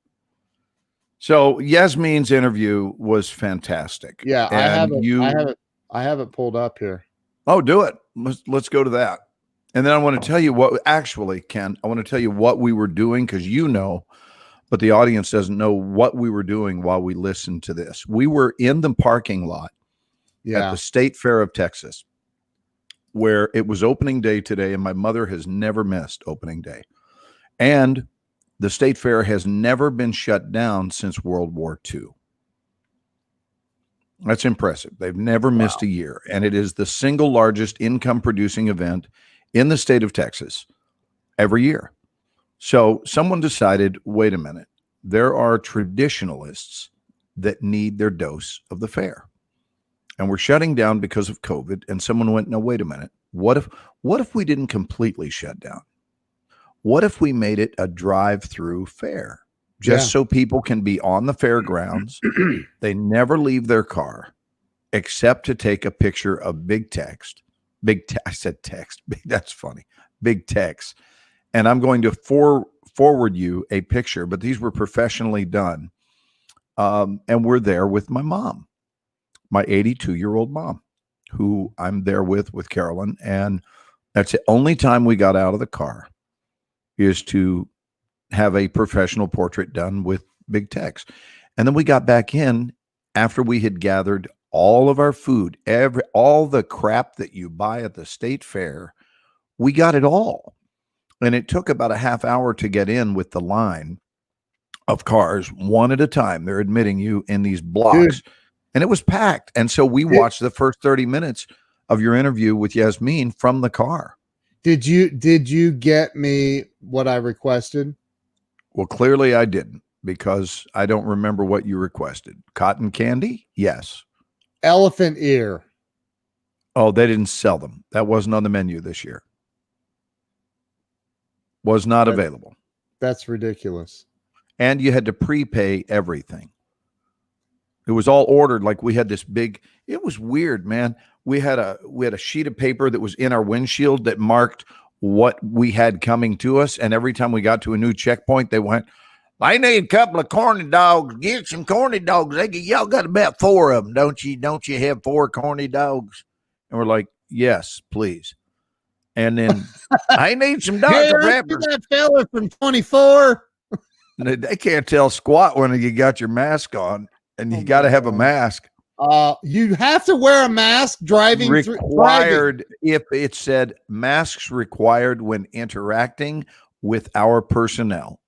So Yasmin's interview was fantastic. Yeah, I have it pulled up here. Oh, do it. Let's go to that. And then I want to tell you Ken, I want to tell you what we were doing, because but the audience doesn't know what we were doing while we listened to this. We were in the parking lot at the State Fair of Texas, where it was opening day today, and my mother has never missed opening day. And the State Fair has never been shut down since World War II. That's impressive. They've never missed a year. And it is the single largest income producing event in the state of Texas every year. So someone decided, wait a minute, there are traditionalists that need their dose of the fair. And we're shutting down because of COVID. And someone went, no, wait a minute. What if we didn't completely shut down? What if we made it a drive-through fair? Just so people can be on the fairgrounds. They never leave their car except to take a picture of Big Tex. I said text. That's funny. Big Tex. And I'm going to forward you a picture, but these were professionally done. And we're there with my mom, my 82-year-old mom, who I'm there with Carolyn. And that's the only time we got out of the car, is to have a professional portrait done with Big Tex. And then we got back in after we had gathered all of our food, all the crap that you buy at the state fair. We got it all. And it took about a half hour to get in with the line of cars, one at a time. They're admitting you in these blocks. And it was packed. And so we watched the first 30 minutes of your interview with Yasmin from the car. Did you get me what I requested? Well, clearly I didn't, because I don't remember what you requested. Cotton candy? Yes. Elephant ear. Oh, they didn't sell them. That wasn't on the menu this year. Was not available. That's ridiculous. And you had to prepay everything. It was all ordered. Like we had this big, it was weird, man. We had a sheet of paper that was in our windshield that marked what we had coming to us. And every time we got to a new checkpoint, they went, I need a couple of corny dogs. Get some corny dogs. Y'all got about 4 of them, don't you? Don't you have 4 corny dogs? And we're like, yes, please. And then I need some Dr. Pepper. That fella from 24. They can't tell squat when you got your mask on, and you got to have a mask. You have to wear a mask driving. Required if it said masks required when interacting with our personnel,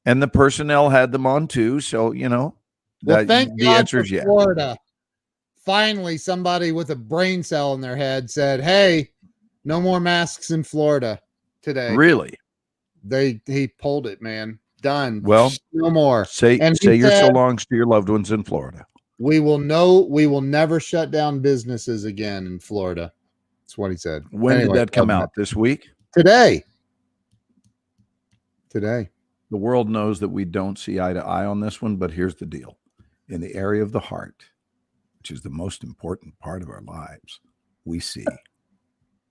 and the personnel had them on too. So thank the God answer is yes. Florida. Finally, somebody with a brain cell in their head said, "Hey, no more masks in Florida." today. Really? He pulled it, man. Done. Well, no more. Say And say he your so said, longs to your loved ones in Florida. we will never shut down businesses again in Florida. That's what he said. When Anyway, did that come out? This week? Today. The world knows that we don't see eye to eye on this one, but here's the deal. In the area of the heart, which is the most important part of our lives, we see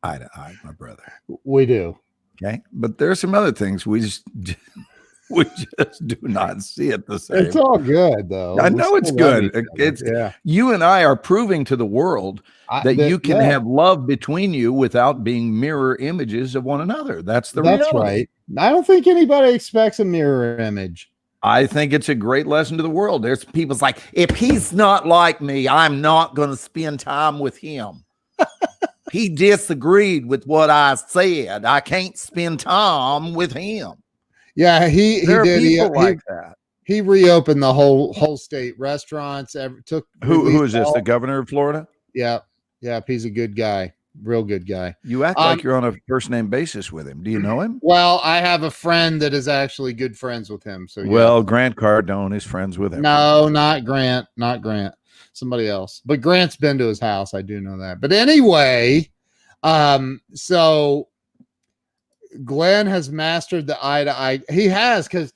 eye to eye, my brother. We do. Okay. But there are some other things we just do not see it the same. It's all good though. I know it's good. It's you and I are proving to the world that you can have love between you without being mirror images of one another. That's reality. Right. I don't think anybody expects a mirror image. I think it's a great lesson to the world. There's people's like, if he's not like me, I'm not going to spend time with him. He disagreed with what I said. I can't spend time with him. Yeah, he there did. Are people like that. He reopened the whole state restaurants. Who is this? The governor of Florida? Yeah, he's a good guy, real good guy. You act like you're on a first name basis with him. Do you know him? Well, I have a friend that is actually good friends with him. So well, Grant Cardone is friends with him. No, not Grant. Somebody else. But Grant's been to his house. I do know that. But anyway, so Glenn has mastered the eye to eye. He has, because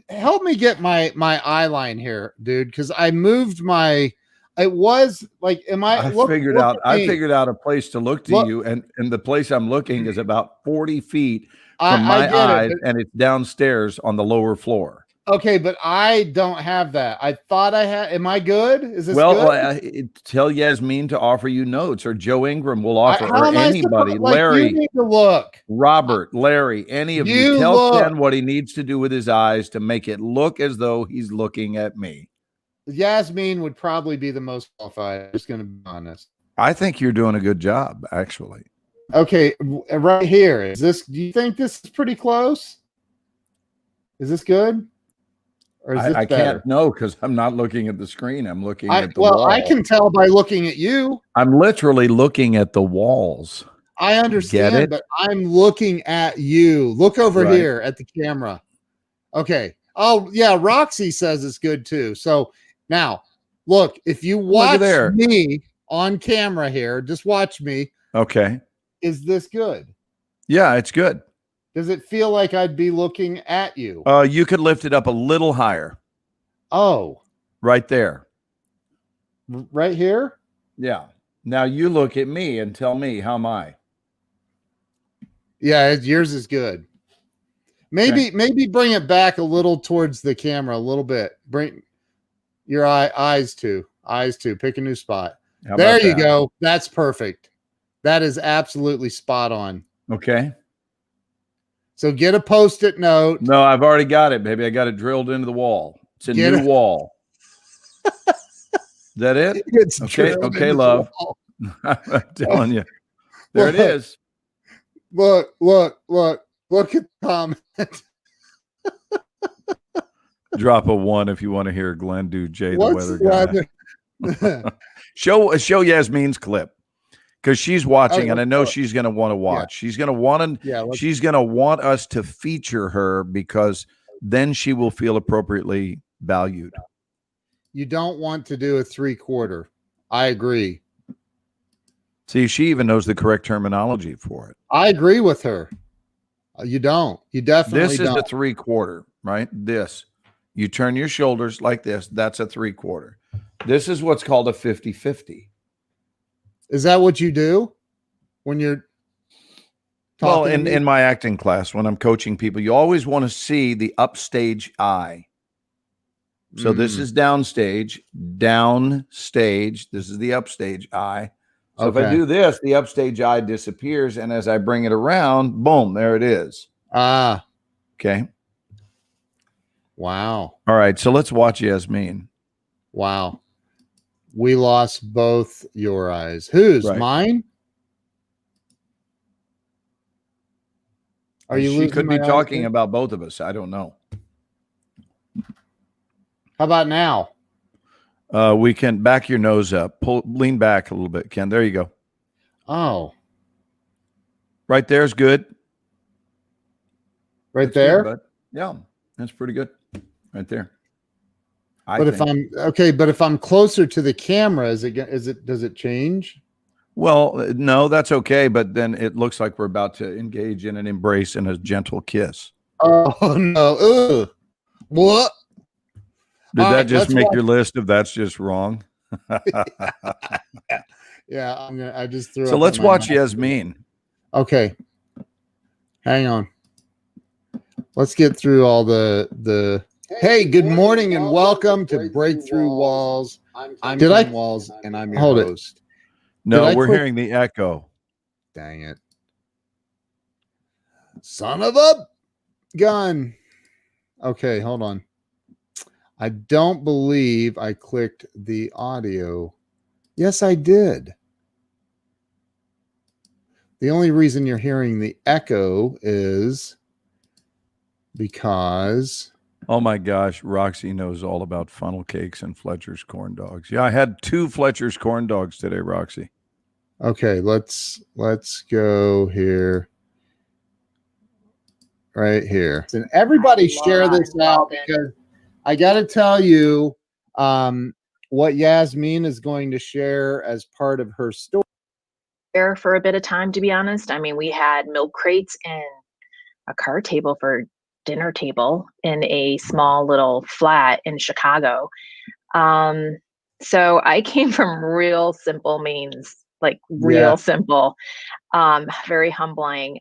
help me get my eye line here, dude. Because I moved it was like, I figured out a place to look to you, and the place I'm looking is about 40 feet from my eyes, and it's downstairs on the lower floor. Okay, but I don't have that. I thought I had. Am I good? Is this good? Tell Yasmin to offer you notes, or Joe Ingram will offer, or anybody. Larry, you need to look. Robert, Larry, any of you. Tell Ken what he needs to do with his eyes to make it look as though he's looking at me. Yasmin would probably be the most qualified. I'm just going to be honest. I think you're doing a good job, actually. Okay, right here. Is this? Do you think this is pretty close? Is this good? Or is I can't know because I'm not looking at the screen. I'm looking at the wall. I can tell by looking at you. I'm literally looking at the walls. I understand, but I'm looking at you. Look over here at the camera. Okay. Oh, yeah. Roxy says it's good too. So now, look, if you watch me on camera here, just watch me. Okay. Is this good? Yeah, it's good. Does it feel like I'd be looking at you? You could lift it up a little higher. Oh. Right there. Right here? Yeah. Now you look at me and tell me, how am I? Yeah, yours is good. Maybe bring it back a little towards the camera a little bit. Bring your eyes to. Pick a new spot. There you go. That's perfect. That is absolutely spot on. Okay. So get a Post-it note. No, I've already got it, baby. I got it drilled into the wall. It's a new wall. Is that it? It's okay, love. I'm telling you. There it is. Look at the comment. Drop a 1 if you want to hear Glenn do Jay the weather guy. Show Yasmin's clip. Because she's watching, and I know she's going to want to watch. Yeah. She's going to want us to feature her, because then she will feel appropriately valued. You don't want to do a 3/4. I agree. See, she even knows the correct terminology for it. I agree with her. You don't. You definitely don't. This is a 3/4, right? This. You turn your shoulders like this. That's a 3/4. This is what's called a 50-50. Is that what you do when you're talking? Well, in my acting class, when I'm coaching people, you always want to see the upstage eye. So this is downstage. This is the upstage eye. So if I do this, the upstage eye disappears, and as I bring it around, boom, there it is. Ah. Okay. Wow. All right, so let's watch Yasmin. Wow. We lost both your eyes. Whose? Mine? Are you? She could be talking about both of us. I don't know. How about now? We can back your nose up. Lean back a little bit, Ken. There you go. Oh. Right there's good. Right That's there. good, bud. Yeah, that's pretty good right there. But if I'm closer to the camera, does it change? Well, no, that's okay. But then it looks like we're about to engage in an embrace and a gentle kiss. Oh no! Ugh. What? Did All that right, just let's make watch. your list of that's just wrong? Yeah, I just threw So up let's in my watch mouth. Yasmin. Okay, hang on. Let's get through all the. Hey, good morning and welcome to Breakthrough Walls. I'm Ken Walls and I'm your host. No, Did I we're click- hearing the echo. Dang it. Son of a gun. Okay, hold on. I don't believe I clicked the audio. Yes, I did. The only reason you're hearing the echo is because Oh my gosh, Roxy knows all about funnel cakes and Fletcher's corn dogs. Yeah, I had 2 Fletcher's corn dogs today, Roxy. okay, let's go here. Right here. And everybody share this out because I got to tell you what Yasmin is going to share as part of her story. For a bit of time, to be honest. I mean, we had milk crates and a card table for dinner table in a small little flat in Chicago. So I came from real simple means, like real simple, very humbling.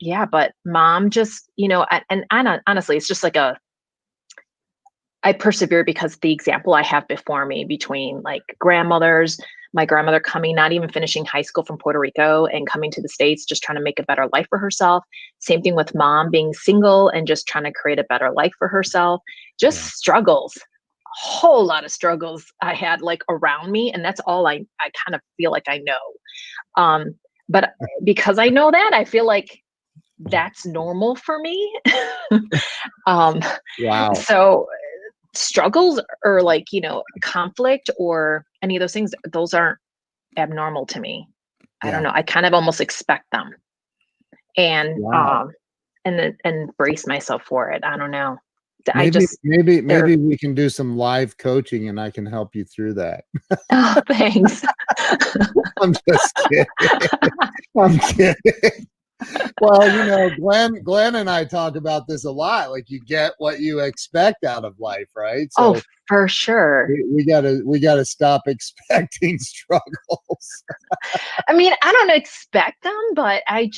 Yeah, but mom just, and honestly, it's just like I persevere because the example I have before me between like grandmothers, my grandmother coming, not even finishing high school from Puerto Rico and coming to the States, just trying to make a better life for herself. Same thing with mom being single and just trying to create a better life for herself. Just struggles, a whole lot of struggles I had like around me. And that's all I kind of feel like I know. But because I know that, I feel like that's normal for me. Wow. So struggles or like, conflict or any of those things, those aren't abnormal to me. I don't know. I kind of almost expect them and, and then embrace myself for it. I don't know. Maybe we can do some live coaching and I can help you through that. Oh, thanks. I'm just kidding. I'm kidding. Well, Glenn and I talk about this a lot. Like you get what you expect out of life, right? So for sure. We gotta stop expecting struggles. I mean, I don't expect them, but I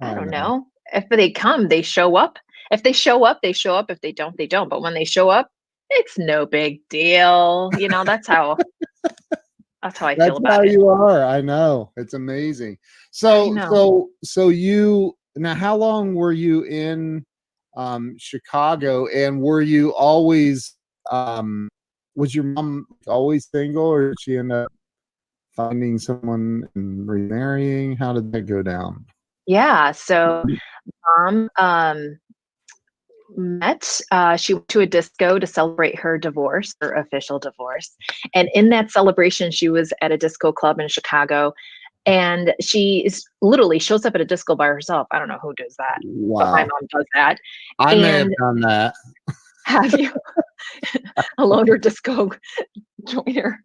don't know. If they come, they show up. If they show up, they show up. If they don't, they don't. But when they show up, it's no big deal. That's how I feel about it. That's how you are. I know. It's amazing. So you now, how long were you in Chicago, and were you always was your mom always single, or did she end up finding someone and remarrying? How did that go down? Yeah, so mom she went to a disco to celebrate her divorce, her official divorce. And in that celebration, she was at a disco club in Chicago. And she literally shows up at a disco by herself. I don't know who does that, but my mom does that. I may have done that. Have you? A loner disco joiner.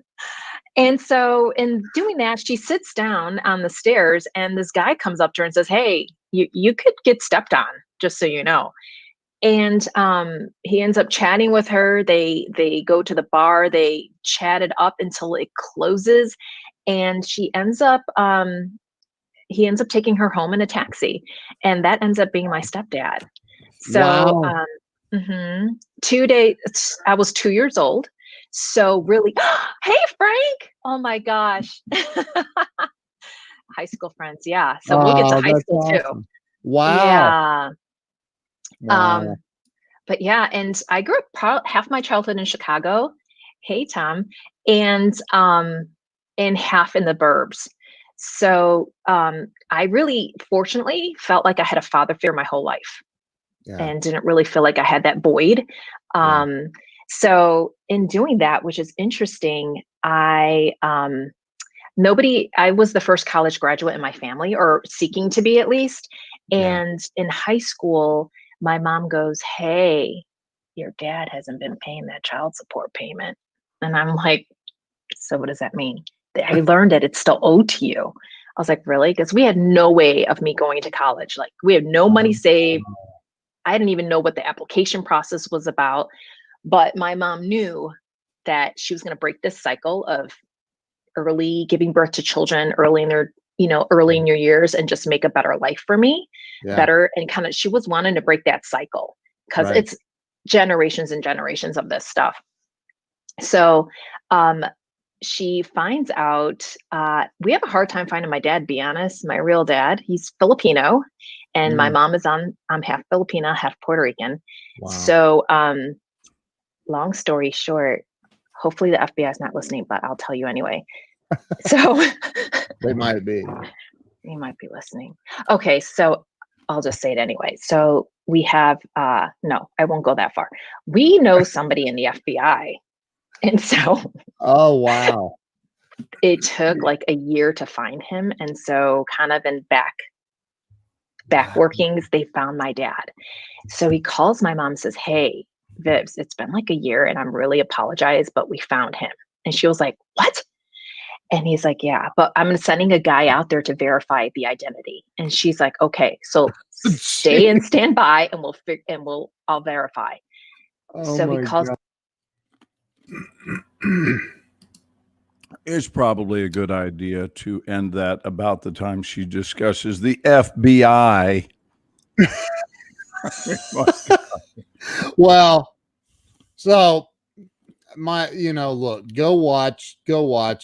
And so in doing that, she sits down on the stairs and this guy comes up to her and says, "Hey, you could get stepped on, just so you know." And he ends up chatting with her. They go to the bar. They chatted up until it closes, and he ends up taking her home in a taxi, and that ends up being my stepdad. So 2 days. I was 2 years old. So really, hey Frank! Oh my gosh, high school friends. Yeah. So we'll get to high school too. Wow. Yeah. Wow. But yeah, and I grew up half my childhood in Chicago. Hey, Tom, and half in the burbs. So I really, fortunately, felt like I had a father figure my whole life, and didn't really feel like I had that void. So in doing that, which is interesting, I was the first college graduate in my family, or seeking to be at least. Yeah. And in high school, my mom goes, "Hey, your dad hasn't been paying that child support payment." And I'm like, "So what does that mean?" "I learned that it's still owed to you." I was like, "Really?" Because we had no way of me going to college. Like, we had no money saved. I didn't even know what the application process was about. But my mom knew that she was going to break this cycle of early giving birth to children early in their, early in your years, and just make a better life for me, Yeah. better. And kind of, she was wanting to break that cycle because Right. it's generations and generations of this stuff. So, um, she finds out, we have a hard time finding my dad, to be honest, my real dad. He's Filipino, and my Mm. mom is I'm half Filipina, half Puerto Rican. Wow. So, long story short, hopefully the FBI is not listening, but I'll tell you anyway. So They might be. they might be listening. Okay, so I'll just say it anyway. So we have no, I won't go that far. We know somebody in the FBI. And so Oh, wow. it took like a year to find him. And so kind of in back workings, they found my dad. So he calls my mom and says, "Hey, Vibs, it's been like a year and I'm really apologize, but we found him." And she was like, "What?" And he's like, "Yeah, but I'm sending a guy out there to verify the identity." And she's like, "Okay, so stay and stand by and I'll verify." Oh So he my calls. God. It's probably a good idea to end that about the time she discusses the FBI. Well, so look, go watch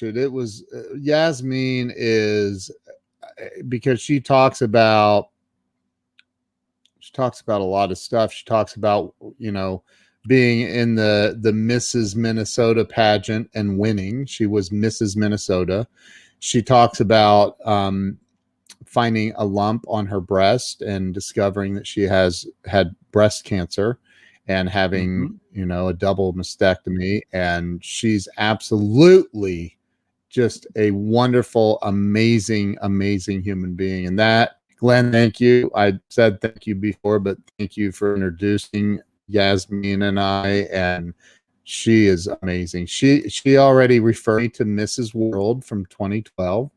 it. It was Yasmin is because she talks about a lot of stuff. She talks about, being in the Mrs. Minnesota pageant and winning. She was Mrs. Minnesota. She talks about finding a lump on her breast and discovering that she has had breast cancer and having, a double mastectomy. And she's absolutely just a wonderful, amazing, amazing human being. And that, Glenn, thank you. I said thank you before, but thank you for introducing Yasmin and I. And she is amazing. She already referred me to Mrs. World from 2012.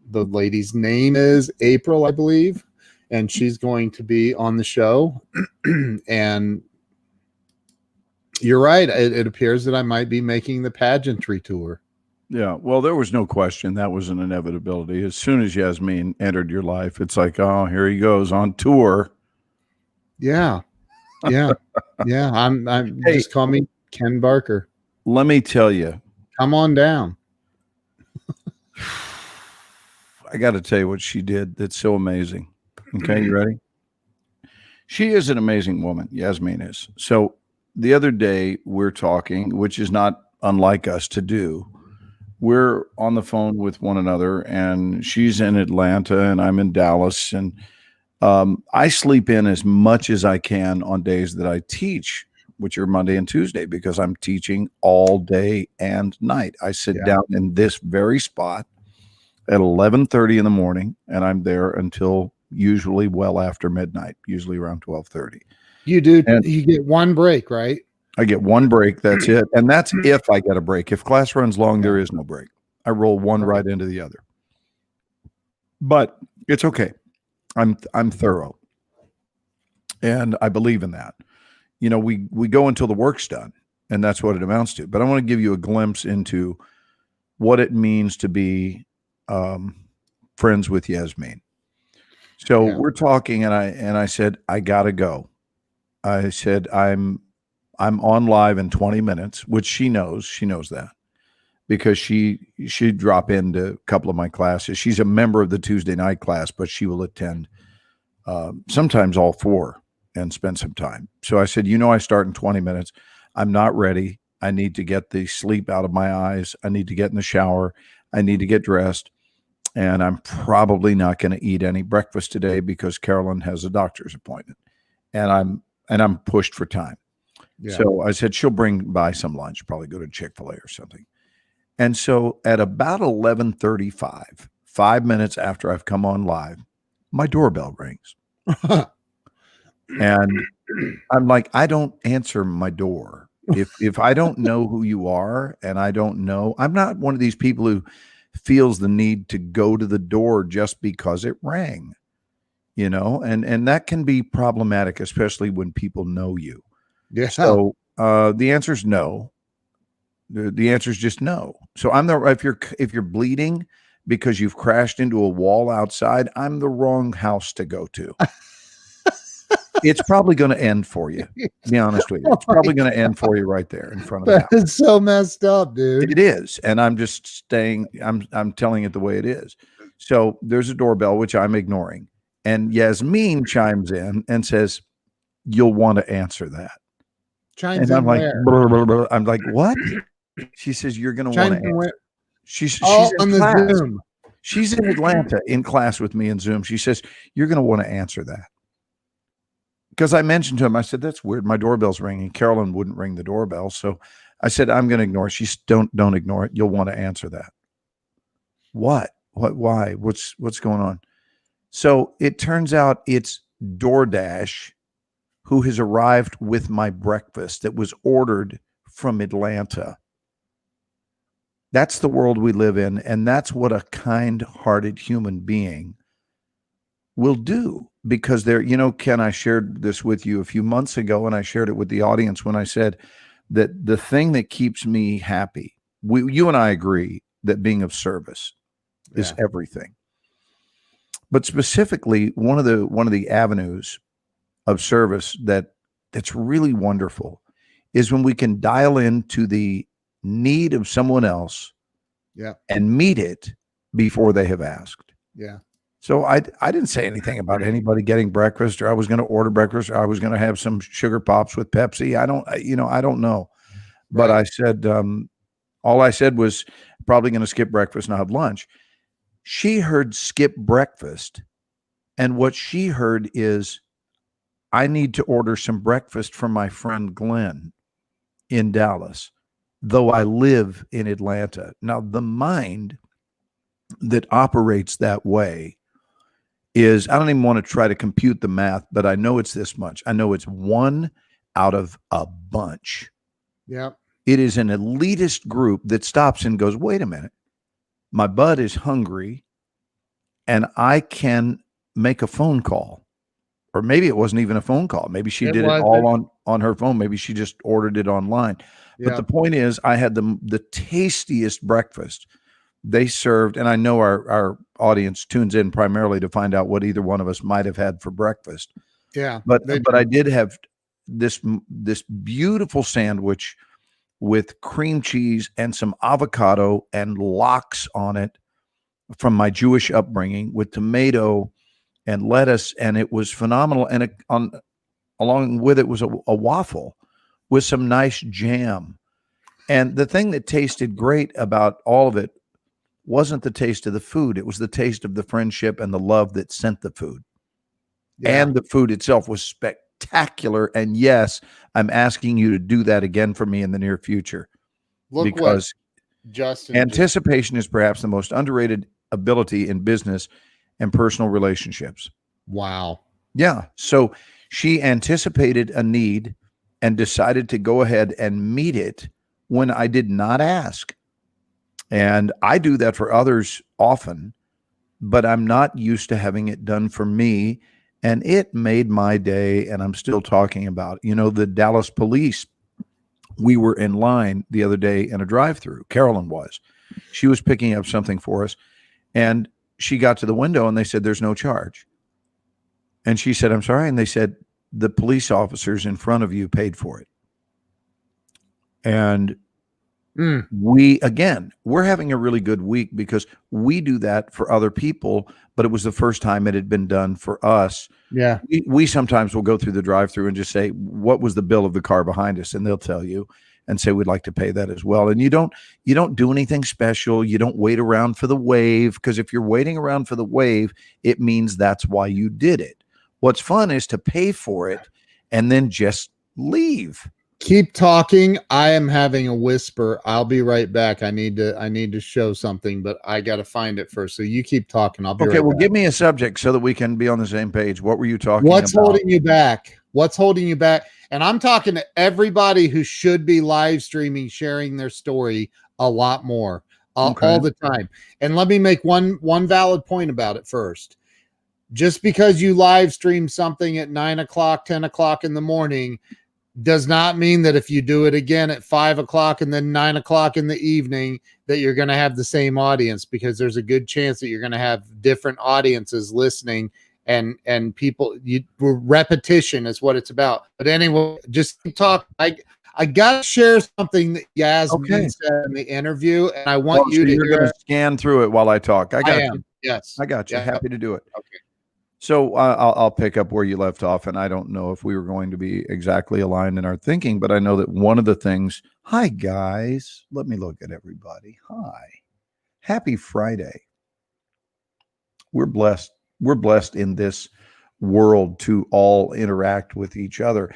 The lady's name is April, I believe, and she's going to be on the show. And you're right. It appears that I might be making the pageantry tour. Yeah, well, there was no question. That was an inevitability. As soon as Yasmin entered your life, it's like, oh, here he goes on tour. Yeah. Yeah. Yeah. I'm Hey, just call me Ken Barker. let me tell you, Come on down. I got to tell you what she did that's so amazing. Okay, you ready? She is an amazing woman. Yasmin is. So the other day we're talking, which is not unlike us to do. We're on the phone with one another, and she's in Atlanta and I'm in Dallas. And I sleep in as much as I can on days that I teach, which are Monday and Tuesday, because I'm teaching all day and night. I sit down in this very spot at 11:30 in the morning, and I'm there until usually well after midnight, usually around 12:30. You do. And you get one break, right? I get one break. That's it. And that's if I get a break. If class runs long, there is no break. I roll one right into the other. But it's okay. I'm thorough. And I believe in that. We go until the work's done, and that's what it amounts to. But I want to give you a glimpse into what it means to be friends with Yasmin. So we're talking, and I said, I gotta go. I said, I'm on live in 20 minutes, which she knows that, because she'd drop into a couple of my classes. She's a member of the Tuesday night class, but she will attend sometimes all four and spend some time. So I said, I start in 20 minutes. I'm not ready. I need to get the sleep out of my eyes. I need to get in the shower. I need to get dressed. And I'm probably not going to eat any breakfast today because Carolyn has a doctor's appointment, and I'm pushed for time. Yeah. So I said, she'll bring by some lunch, probably go to Chick-fil-A or something. And so at about 11:35, 5 minutes after I've come on live, My doorbell rings. And I'm like, I don't answer my door. If I don't know who you are and I don't know, I'm not one of these people who feels the need to go to the door just because it rang, and that can be problematic, especially when people know you. Yeah. So the answer is no. The answer is just no. So if you're bleeding because you've crashed into a wall outside, I'm the wrong house to go to. It's probably going to end for you. To be honest with you, it's probably going to end for you right there in front of the house. That's so messed up, dude. It is, and I'm just staying. I'm telling it the way it is. So there's a doorbell which I'm ignoring, and Yasmin chimes in and says, "You'll want to answer that." Chimes And in I'm like, where? blah, blah, blah. I'm like, what? She says, "You're going to want Chimes to in answer." where? She's Oh, in on the class. Zoom. She's in Atlanta in class with me in Zoom. She says, "You're going to want to answer that." Because I mentioned to him, I said, "That's weird. My doorbell's ringing." Carolyn wouldn't ring the doorbell. So I said, "I'm going to ignore it." She's don't ignore it. You'll want to answer that. What? Why? What's going on? So it turns out it's DoorDash who has arrived with my breakfast that was ordered from Atlanta. That's the world we live in. And that's what a kind-hearted human being will do, because Ken, I shared this with you a few months ago, and I shared it with the audience when I said that the thing that keeps me happy, you and I agree that being of service is everything. But specifically, one of the avenues of service that's really wonderful is when we can dial into the need of someone else and meet it before they have asked. Yeah. So I didn't say anything about anybody getting breakfast, or I was going to order breakfast, or I was going to have some sugar pops with Pepsi. I don't know. But I said, all I said was probably going to skip breakfast and have lunch. She heard skip breakfast. And what she heard is, I need to order some breakfast for my friend Glenn in Dallas, though I live in Atlanta. Now, the mind that operates that way is, I don't even want to try to compute the math, but I know it's this much. I know it's one out of a bunch. Yeah. It is an elitist group that stops and goes, wait a minute, my bud is hungry and I can make a phone call. Or maybe it wasn't even a phone call. Maybe she did it all on her phone. Maybe she just ordered it online. But the point is, I had the tastiest breakfast. They served, and I know our audience tunes in primarily to find out what either one of us might have had for breakfast. Yeah. But I did have this beautiful sandwich with cream cheese and some avocado and lox on it from my Jewish upbringing, with tomato and lettuce, and it was phenomenal. And along with it was a waffle with some nice jam. And the thing that tasted great about all of it wasn't the taste of the food. It was the taste of the friendship and the love that sent the food. Yeah. And the food itself was spectacular. And yes, I'm asking you to do that again for me in the near future. Because Justin, anticipation is perhaps the most underrated ability in business and personal relationships. Wow. Yeah. So she anticipated a need and decided to go ahead and meet it when I did not ask. And I do that for others often, but I'm not used to having it done for me. And it made my day. And I'm still talking about, the Dallas police. We were in line the other day in a drive-through. Carolyn was. She was picking up something for us. And she got to the window and they said, there's no charge. And she said, I'm sorry. And they said, the police officers in front of you paid for it. And we're having a really good week because we do that for other people, but it was the first time it had been done for us. Yeah. We sometimes will go through the drive-through and just say, what was the bill of the car behind us? And they'll tell you and say, we'd like to pay that as well. And you don't do anything special. You don't wait around for the wave, because if you're waiting around for the wave, it means that's why you did it. What's fun is to pay for it and then just leave. Keep talking. I am having a whisper. I'll be right back. I need to show something, but I got to find it first. So you keep talking. I'll be Okay, right well, back. give me a subject so that we can be on the same page. What were you talking What's about? holding you back? What's holding you back? And I'm talking to everybody who should be live streaming, sharing their story a lot more, Okay. all the time. And let me make one valid point about it first. Just because you live stream something at 9 o'clock, 10 o'clock in the morning does not mean that if you do it again at 5 o'clock and then 9 o'clock in the evening, that you're going to have the same audience, because there's a good chance that you're going to have different audiences listening, and people, repetition is what it's about. But anyway, just talk. I got to share something that Yasmin said in the interview, and I want you to you're going hear to scan through it while I talk. I got you. Yes. I got you. Yeah. Happy to do it. Okay. So I'll pick up where you left off, and I don't know if we were going to be exactly aligned in our thinking, but I know that one of the things. Hi guys, let me look at everybody. Hi, happy Friday. We're blessed. We're blessed in this world to all interact with each other.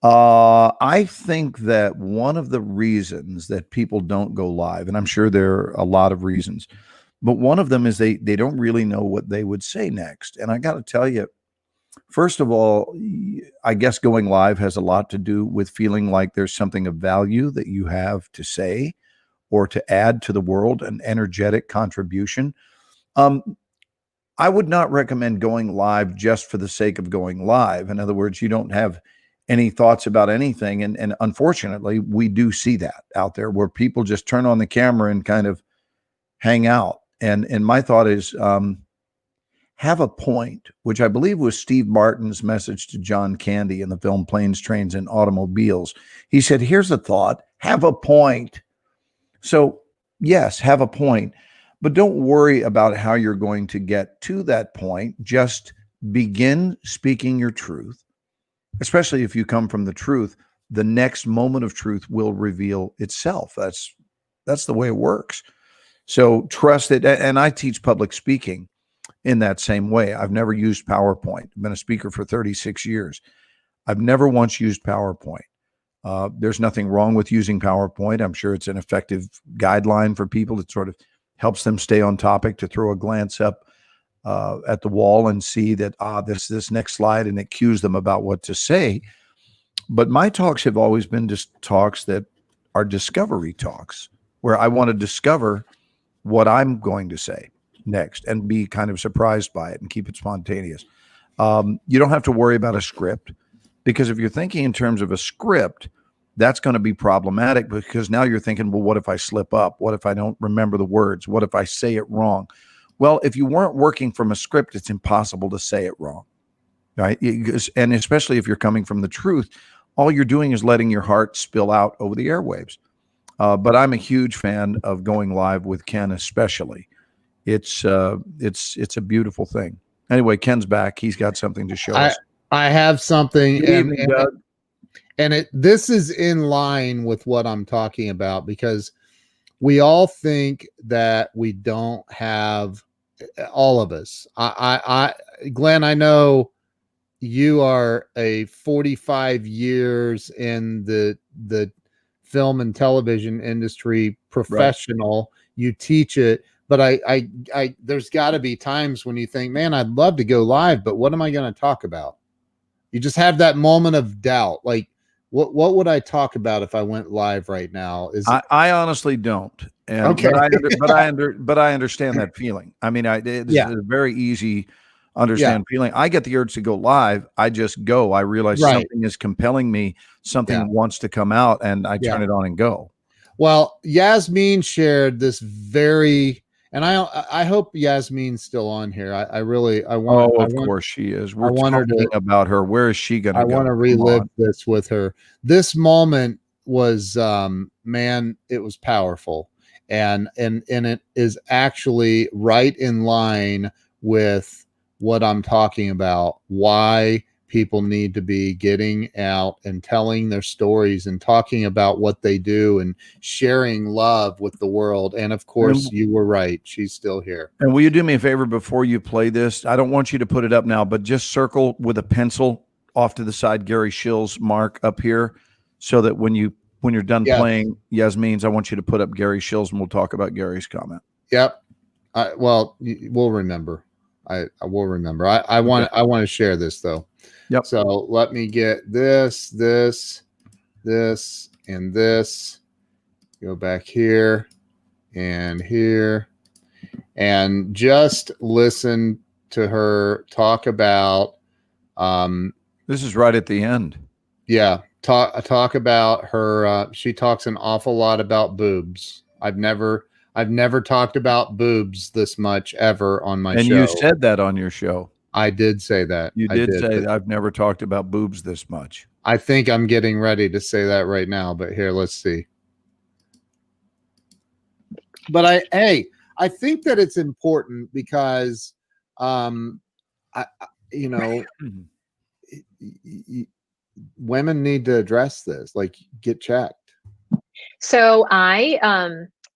I think that one of the reasons that people don't go live, and I'm sure there are a lot of reasons, but one of them is they don't really know what they would say next. And I got to tell you, first of all, I guess going live has a lot to do with feeling like there's something of value that you have to say or to add to the world, an energetic contribution. I would not recommend going live just for the sake of going live. In other words, you don't have any thoughts about anything. And unfortunately, we do see that out there where people just turn on the camera and kind of hang out. And my thought is, have a point, which I believe was Steve Martin's message to John Candy in the film Planes, Trains, and Automobiles. He said, here's a thought, have a point. So yes, have a point, but don't worry about how you're going to get to that point. Just begin speaking your truth, especially if you come from the truth. The next moment of truth will reveal itself. That's the way it works. So trust it. And I teach public speaking in that same way. I've never used PowerPoint. I've been a speaker for 36 years. I've never once used PowerPoint. There's nothing wrong with using PowerPoint. I'm sure it's an effective guideline for people. It sort of helps them stay on topic, to throw a glance up at the wall and see that, this next slide, and it cues them about what to say. But my talks have always been just talks that are discovery talks, where I want to discover what I'm going to say next and be kind of surprised by it and keep it spontaneous. You don't have to worry about a script, because if you're thinking in terms of a script, that's going to be problematic, because now you're thinking, well, what if I slip up? What if I don't remember the words? What if I say it wrong? Well, if you weren't working from a script, it's impossible to say it wrong, right? And especially if you're coming from the truth, all you're doing is letting your heart spill out over the airwaves. But I'm a huge fan of going live with Ken, especially. It's a beautiful thing. Anyway, Ken's back. He's got something to show us. I have something, Good evening, Doug. This is in line with what I'm talking about, because we all think that we don't have, all of us. Glenn, I know you are a 45 years in the film and television industry professional. Right. You teach it, but I there's got to be times when you think, man, I'd love to go live, but what am I going to talk about? You just have that moment of doubt. Like, what would I talk about if I went live right now? I honestly don't. And, okay. but I understand that feeling. I mean, it's a very easy understand feeling. I get the urge to go live. I just go. I realize something is compelling me. Something wants to come out, and I turn it on and go. Well, Yasmin shared this very, and I hope Yasmin's still on here. I want. Of course she is. We're talking about her. Where is she going to go? I want to relive this with her. This moment was, man, it was powerful, and it is actually right in line with what I'm talking about. Why people need to be getting out and telling their stories and talking about what they do and sharing love with the world. And of course, you were right. She's still here. And will you do me a favor before you play this? I don't want you to put it up now, but just circle with a pencil off to the side Gary Schill's mark up here. so that when you're done Yes. playing Yasmin's, I want you to put up Gary Shills and we'll talk about Gary's comment. Yep. Well, we'll remember. I will remember. I want to share this though. Yep. So let me get this, and this. Go back here and here, and just listen to her talk about. This is right at the end. Yeah, talk about her. She talks an awful lot about boobs. I've never talked about boobs this much ever on my show. And you said that on your show. I did say that. You did say that I've never talked about boobs this much. I think I'm getting ready to say that right now, but here, let's see. But I think that it's important because, women need to address this, like get checked. So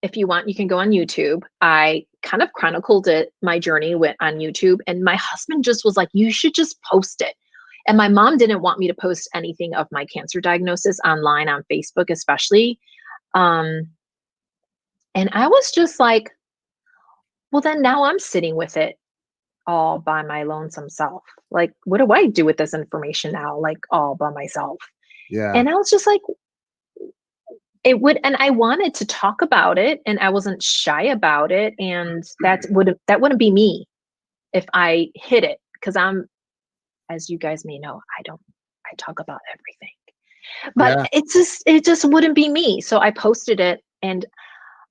if you want, you can go on YouTube. I kind of chronicled my journey on YouTube, and my husband just was like, you should just post it. And my mom didn't want me to post anything of my cancer diagnosis online, on Facebook especially. And I was just like, well, then now I'm sitting with it all by my lonesome self. Like, what do I do with this information now? Like, all by myself. Yeah. And I was just like, and I wanted to talk about it, and I wasn't shy about it. And that wouldn't be me if I hid it, because as you guys may know, I talk about everything, but it just wouldn't be me. So I posted it, and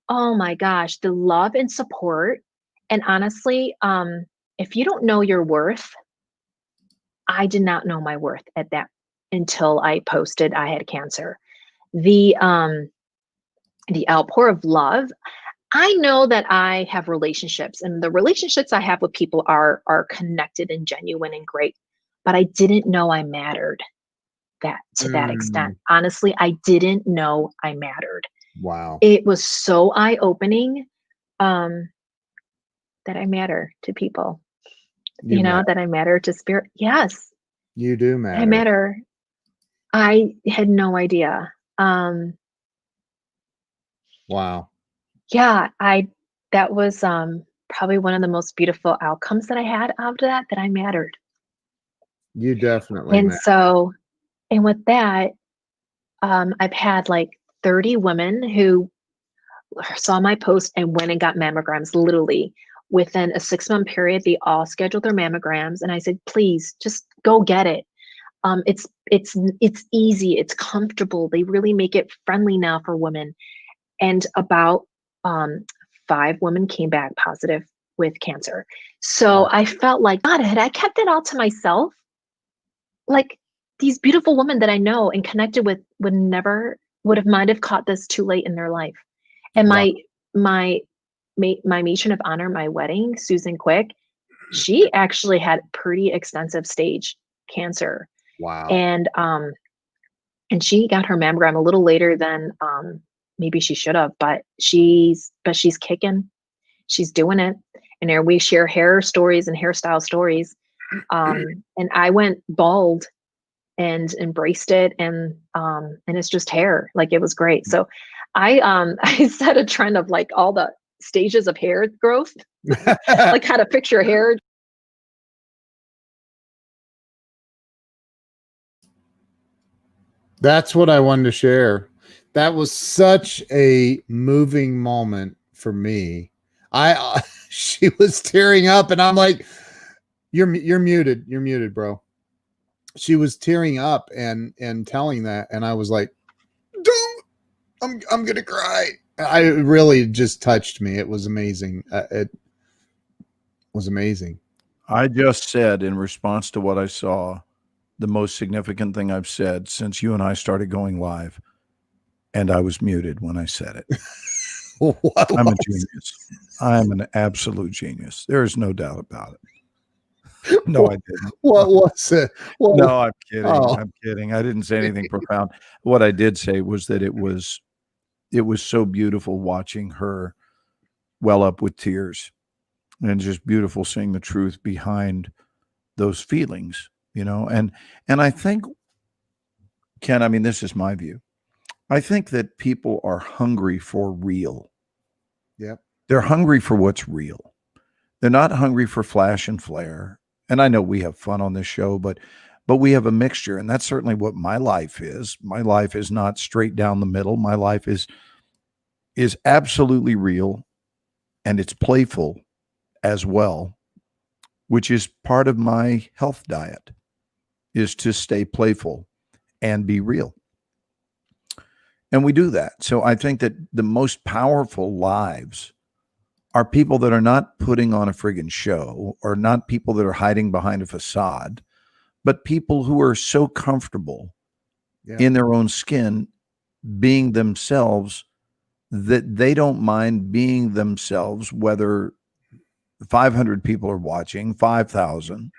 oh my gosh, the love and support. And honestly, if you don't know your worth, I did not know my worth at that until I posted I had cancer. The outpour of love. I know that I have relationships, and the relationships I have with people are connected and genuine and great, but I didn't know I mattered to that extent. Honestly, I didn't know I mattered. Wow. It was so eye-opening that I matter to people. You know, that I matter to spirit. Yes. You do matter. I matter. I had no idea. Wow. Yeah, that was probably one of the most beautiful outcomes that I had after that I mattered. You definitely And matter. so, and with that, I've had like 30 women who saw my post and went and got mammograms. Literally within a 6-month period, they all scheduled their mammograms, and I said, please just go get it. It's easy, it's comfortable. They really make it friendly now for women. And about 5 women came back positive with cancer. So Wow. I felt like, God, had I kept it all to myself, like these beautiful women that I know and connected with might have caught this too late in their life. And Wow. my matron of honor, my wedding, Susan Quick, she actually had pretty extensive stage cancer. Wow. And she got her mammogram a little later than maybe she should have, but she's kicking. She's doing it. And there we share hair stories and hairstyle stories. And I went bald and embraced it, and it's just hair. Like, it was great. So I set a trend of like all the stages of hair growth, like how to fix your hair. That's what I wanted to share. That was such a moving moment for me. She was tearing up, and I'm like, you're muted. You're muted, bro. She was tearing up and telling that, and I was like, don't, I'm gonna cry. I really just touched me. It was amazing. It was amazing. I just said, in response to what I saw, the most significant thing I've said since you and I started going live, and I was muted when I said it. I'm a genius. I'm an absolute genius. There is no doubt about it. No, I didn't. What was it? No, I'm kidding. Oh. I'm kidding. I didn't say anything profound. What I did say was that it was so beautiful watching her well up with tears, and just beautiful seeing the truth behind those feelings, you know. And I think, Ken, I mean, this is my view. I think that people are hungry for real. Yep. They're hungry for what's real. They're not hungry for flash and flare. And I know we have fun on this show, but we have a mixture, and that's certainly what my life is. My life is not straight down the middle. My life is absolutely real, and it's playful as well, which is part of my health diet, is to stay playful and be real. And we do that. So I think that the most powerful lives are people that are not putting on a friggin' show, or not people that are hiding behind a facade, but people who are so comfortable in their own skin being themselves that they don't mind being themselves, whether 500 people are watching, 5,000,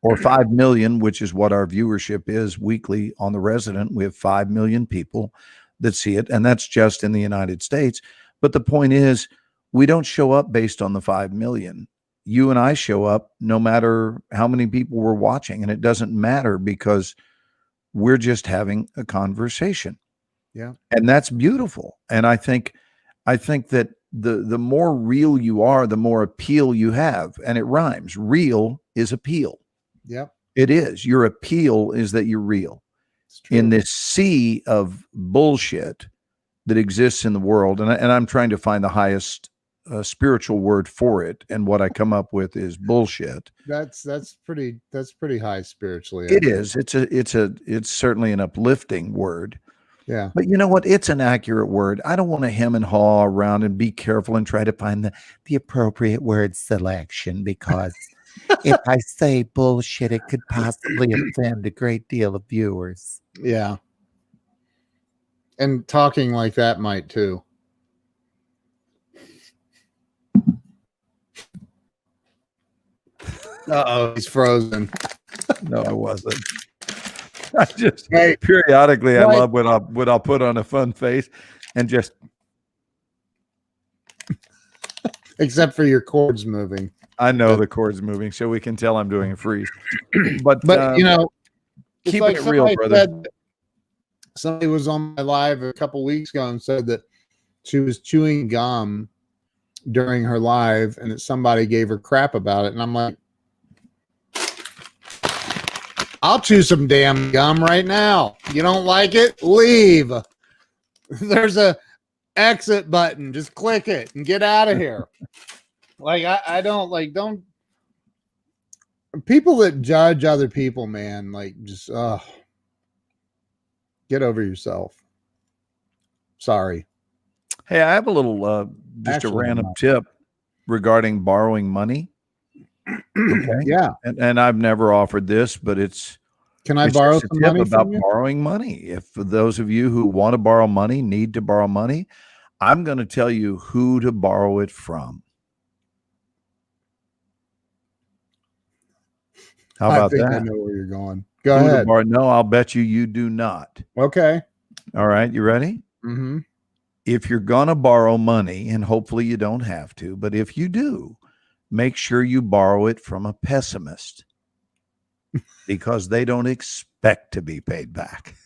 or 5 million, which is what our viewership is weekly on The Resident. We have 5 million people that see it, and that's just in the United States. But the point is, we don't show up based on the 5 million. You and I show up no matter how many people we're watching, and it doesn't matter because we're just having a conversation. Yeah. And that's beautiful. And I think that the more real you are, the more appeal you have. And it rhymes. Real is appeal. Yep. It is. Your appeal is that you're real. In this sea of bullshit that exists in the world. And I'm trying to find the highest spiritual word for it. And what I come up with is bullshit. That's pretty high spiritually. It is. It's certainly an uplifting word. Yeah. But you know what? It's an accurate word. I don't want to hem and haw around and be careful and try to find the appropriate word selection, because if I say bullshit, it could possibly offend a great deal of viewers. Yeah. And talking like that might too. Uh-oh, he's frozen. No, I wasn't. I just periodically I love when I'll put on a fun face and just except for your cords moving. I know the cord's moving, so we can tell I'm doing a freeze. But you know, keep it real, brother. Somebody was on my live a couple weeks ago and said that she was chewing gum during her live, and that somebody gave her crap about it. And I'm like, I'll chew some damn gum right now. You don't like it? Leave. There's a exit button. Just click it and get out of here. Like, I don't people that judge other people, man, like, just get over yourself. Sorry. Hey, a little just a random tip regarding borrowing money. Okay. Yeah. And I've never offered this, but can I borrow some money about from you? borrowing money? If for those of you who want to borrow money, need to borrow money, I'm going to tell you who to borrow it from. How about that? I know where you're going. Go ahead. No, I'll bet you do not. Okay. All right. You ready? Mm-hmm. If you're going to borrow money, and hopefully you don't have to, but if you do, make sure you borrow it from a pessimist, because they don't expect to be paid back.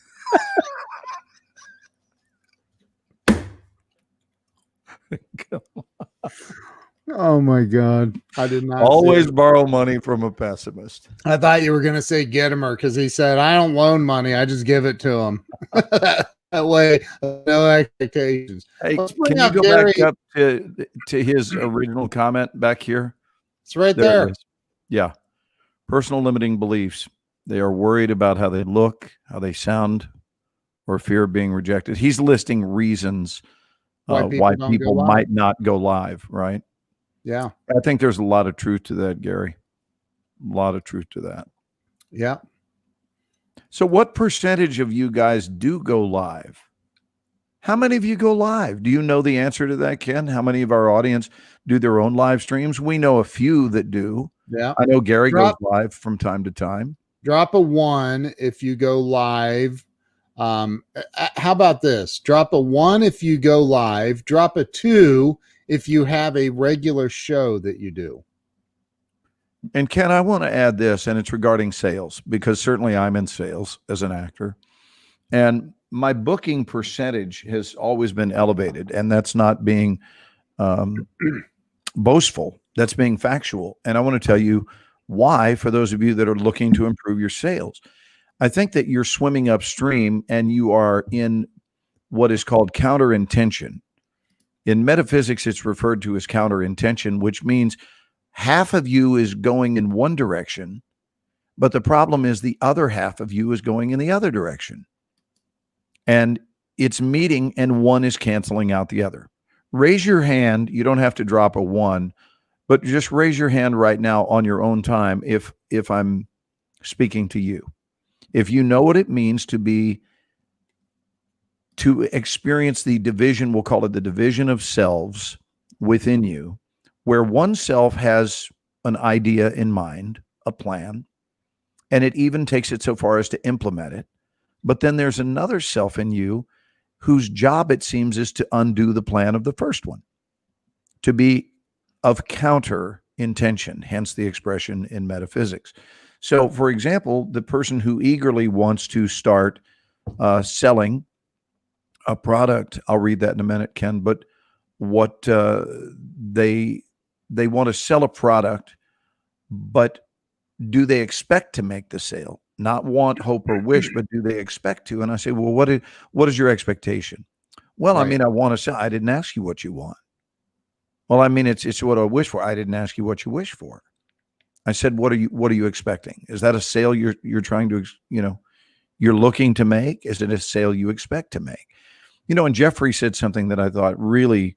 Come on. Oh my God. I did not always borrow money from a pessimist. I thought you were going to say Gittimer, because he said, I don't loan money. I just give it to him. That way, no expectations. Hey, can you go Gary back up to his original comment back here? It's right there. Yeah. Personal limiting beliefs. They are worried about how they look, how they sound, or fear of being rejected. He's listing reasons why people might not go live, right? Yeah. I think there's a lot of truth to that, Gary. A lot of truth to that. Yeah. So what percentage of you guys do go live? How many of you go live? Do you know the answer to that, Ken? How many of our audience do their own live streams? We know a few that do. Yeah. I know Gary goes live from time to time. Drop a 1 if you go live. How about this? Drop a 1 if you go live. Drop a 2 if you have a regular show that you do. And Ken, I want to add this, and it's regarding sales, because certainly I'm in sales as an actor. And my booking percentage has always been elevated, and that's not being boastful. That's being factual. And I want to tell you why, for those of you that are looking to improve your sales. I think that you're swimming upstream and you are in what is called counter intention. In metaphysics, it's referred to as counter intention, which means half of you is going in one direction, but the problem is the other half of you is going in the other direction. And it's meeting and one is canceling out the other. Raise your hand. You don't have to drop a 1, but just raise your hand right now on your own time if I'm speaking to you. If you know what it means to experience the division, we'll call it the division of selves within you, where one self has an idea in mind, a plan, and it even takes it so far as to implement it. But then there's another self in you whose job, it seems, is to undo the plan of the first one, to be of counter intention, hence the expression in metaphysics. So, for example, the person who eagerly wants to start selling a product, I'll read that in a minute, Ken, but what they want to sell a product, but do they expect to make the sale? Not want, hope, or wish, but do they expect to? And I say, well, what is your expectation? Well, Right. I mean, I want to sell. I didn't ask you what you want. Well, I mean, it's what I wish for. I didn't ask you what you wish for. I said, what are you expecting? Is that a sale you're trying to, you're looking to make? Is it a sale you expect to make? And Jeffrey said something that I thought really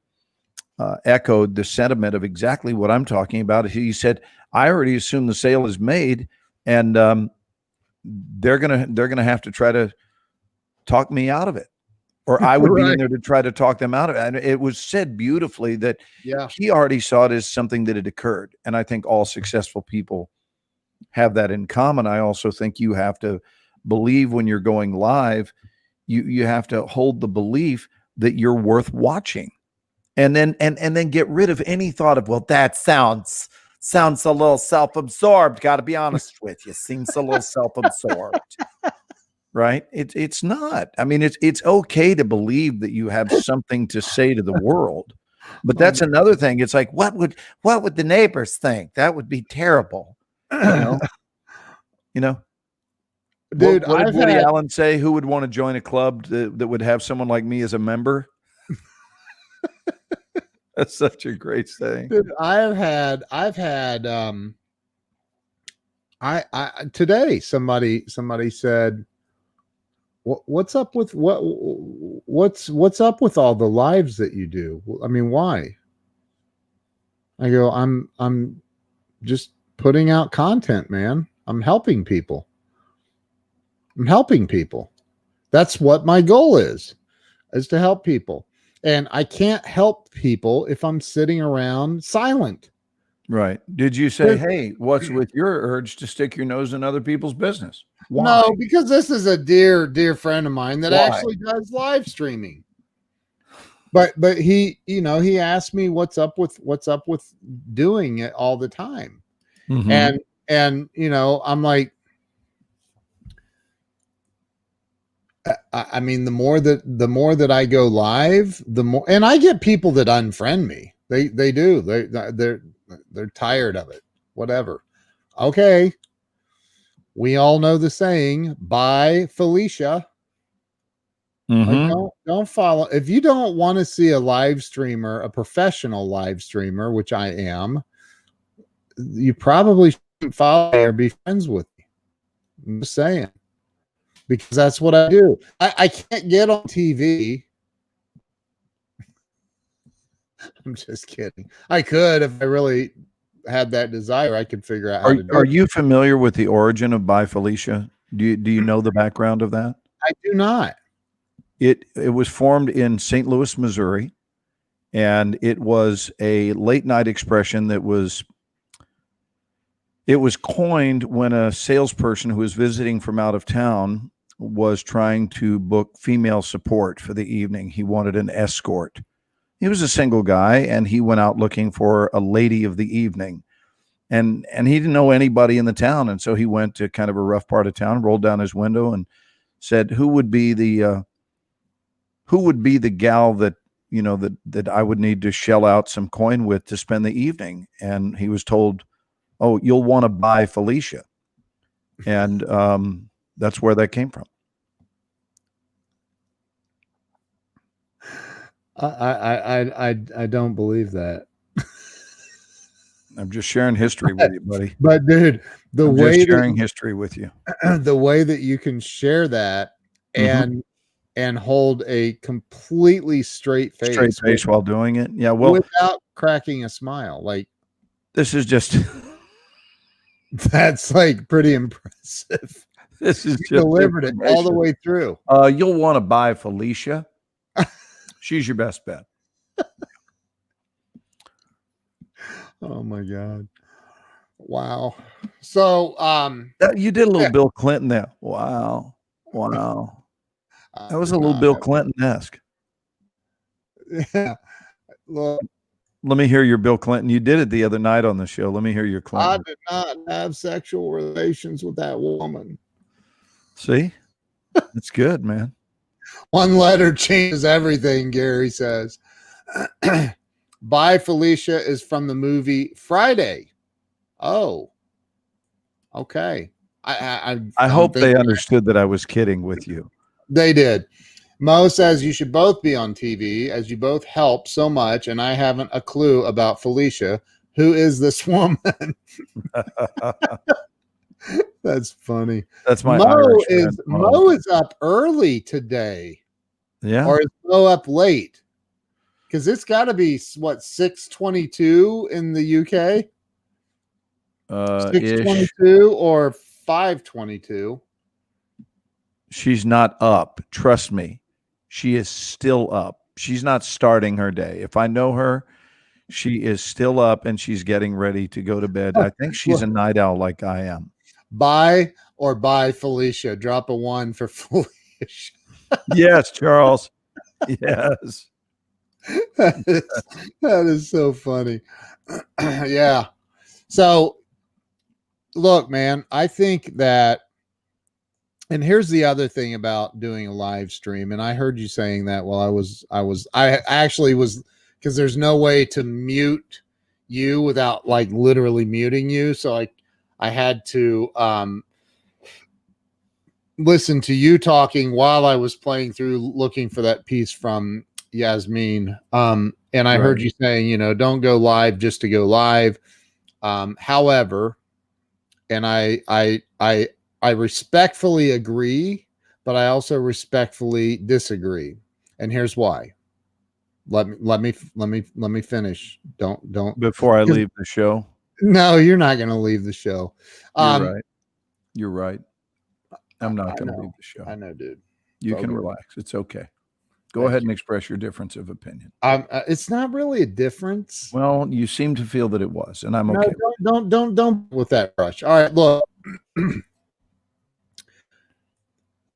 echoed the sentiment of exactly what I'm talking about. He said, I already assume the sale is made, and they're gonna have to try to talk me out of it, or I would be in there to try to talk them out of it. And it was said beautifully that he already saw it as something that had occurred. And I think all successful people have that in common. I also think you have to believe when you're going live, you have to hold the belief that you're worth watching, and then get rid of any thought of, well, that sounds a little self-absorbed. Got to be honest with you. Seems a little self-absorbed. Right? It's not. I mean, it's okay to believe that you have something to say to the world, but that's another thing. It's like, what would the neighbors think? That would be terrible. Dude, what did Woody Allen say? Who would want to join a club that would have someone like me as a member? That's such a great saying. Dude, I've had today somebody said, what's up with what's up with all the lives that you do? I mean, why? I go, I'm just putting out content, man. I'm helping people. That's what my goal is to help people. And I can't help people if I'm sitting around silent. Right. Did you say, hey, what's with your urge to stick your nose in other people's business? Why? No, because this is a dear friend of mine that actually does live streaming. But he asked me what's up with doing it all the time. Mm-hmm. And I'm like, I mean, the more that I go live, the more, and I get people that unfriend me. They do. They're tired of it. Whatever. Okay. We all know the saying, bye, Felicia. Mm-hmm. Like, don't follow. If you don't want to see a live streamer, a professional live streamer, which I am, you probably shouldn't follow or be friends with me. I'm just saying. Because that's what I do. I can't get on TV. I'm just kidding. I could if I really had that desire. I could figure out how to do it. Are you familiar with the origin of Bye Felicia? Do you know the background of that? I do not. It was formed in St. Louis, Missouri, and it was a late night expression that was coined when a salesperson who was visiting from out of town was trying to book female support for the evening. He wanted an escort. He was a single guy, and he went out looking for a lady of the evening. And he didn't know anybody in the town, and so he went to kind of a rough part of town, rolled down his window, and said, who would be the who would be the gal that, that I would need to shell out some coin with to spend the evening. And he was told, oh, you'll want to buy Felicia. And that's where that came from. I don't believe that. I'm just sharing history with you, buddy. But dude, I'm just sharing history with you. The way that you can share that and hold a completely straight face while doing it. Yeah. Well, without cracking a smile. Like, this is just, that's like pretty impressive. This is you delivered it all the way through. You'll want to buy Felicia. She's your best bet. Oh my God. Wow. So you did a little Bill Clinton there. Wow. That was a little Bill Clinton-esque. Yeah. Look, let me hear your Bill Clinton. You did it the other night on the show. Let me hear your Clinton. I did not have sexual relations with that woman. See? That's good, man. One letter changes everything, Gary says. Bye, Felicia is from the movie Friday. Oh, okay. I hope they understood that I was kidding with you. They did. Mo says you should both be on TV as you both help so much, and I haven't a clue about Felicia. Who is this woman? That's funny. That's my Mo is up early today. Yeah. Or is Mo up late? Because it's got to be what, 6:22 in the UK? 6:22 or 5:22. She's not up. Trust me. She is still up. She's not starting her day. If I know her, she is still up and she's getting ready to go to bed. I think she's a night owl like I am. Bye or bye, Felicia. Drop a 1 for Felicia. Yes, Charles. Yes. That is so funny. Yeah. So look, man, I think that, and here's the other thing about doing a live stream. And I heard you saying that while I actually was, because there's no way to mute you without like literally muting you. So I had to listen to you talking while I was playing through looking for that piece from Yasmin. And I heard you saying, don't go live just to go live. However, and I respectfully agree, but I also respectfully disagree. And here's why. Let me finish. Don't before I leave the show. No, you're not going to leave the show. You're right. I'm not going to leave the show. I know, dude. You can relax. It's okay. Go ahead and express your difference of opinion. It's not really a difference. Well, you seem to feel that it was, and I'm okay. Don't with that brush. All right, look.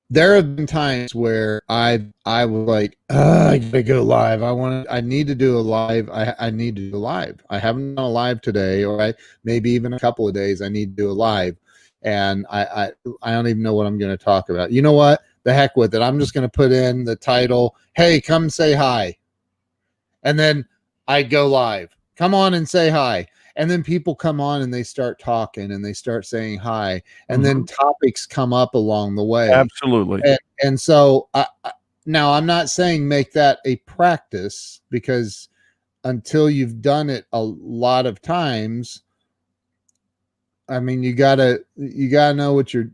There have been times where I was like, I gotta go live. I need to do a live. I need to do a live. I haven't done a live today, or maybe even a couple of days. I need to do a live, and I don't even know what I'm going to talk about. You know what? The heck with it. I'm just going to put in the title. Hey, come say hi, and then I go live. Come on and say hi. And then people come on and they start talking and they start saying hi. And then topics come up along the way. Absolutely. And so now I'm not saying make that a practice, because until you've done it a lot of times, I mean, you gotta know what you're,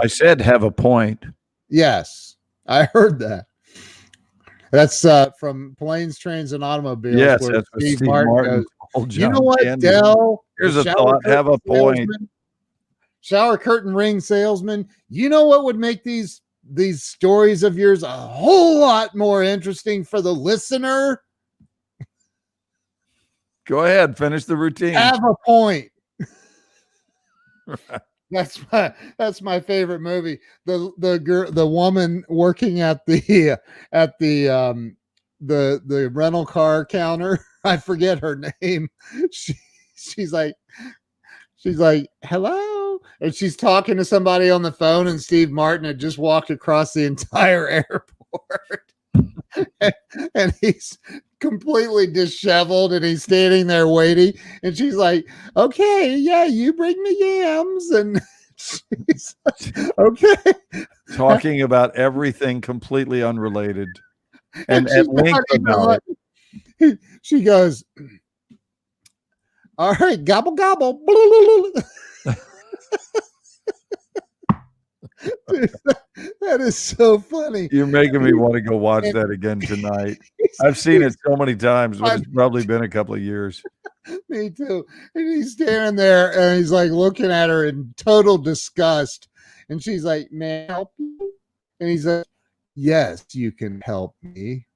I said have a point. Yes, I heard that. That's from Planes, Trains, and Automobiles. Yes, that's what Steve Martin goes, you know what, Dell? Here's a thought. Have a point. Shower curtain ring salesman. You know what would make these stories of yours a whole lot more interesting for the listener? Go ahead, finish the routine. Have a point. That's my favorite movie. The woman working at the rental car counter. I forget her name. She's like, hello, and she's talking to somebody on the phone, and Steve Martin had just walked across the entire airport. and he's completely disheveled and he's standing there waiting. And she's like, okay, yeah, you bring me yams. And she's like, okay. Talking about everything completely unrelated. And she's at length not even about it. she goes, all right, gobble, gobble. Dude, that is so funny. You're making me want to go watch that again tonight. I've seen it so many times, but it's probably been a couple of years. Me too. And he's standing there and he's like looking at her in total disgust. And she's like, may I help you? And he's like, yes, you can help me.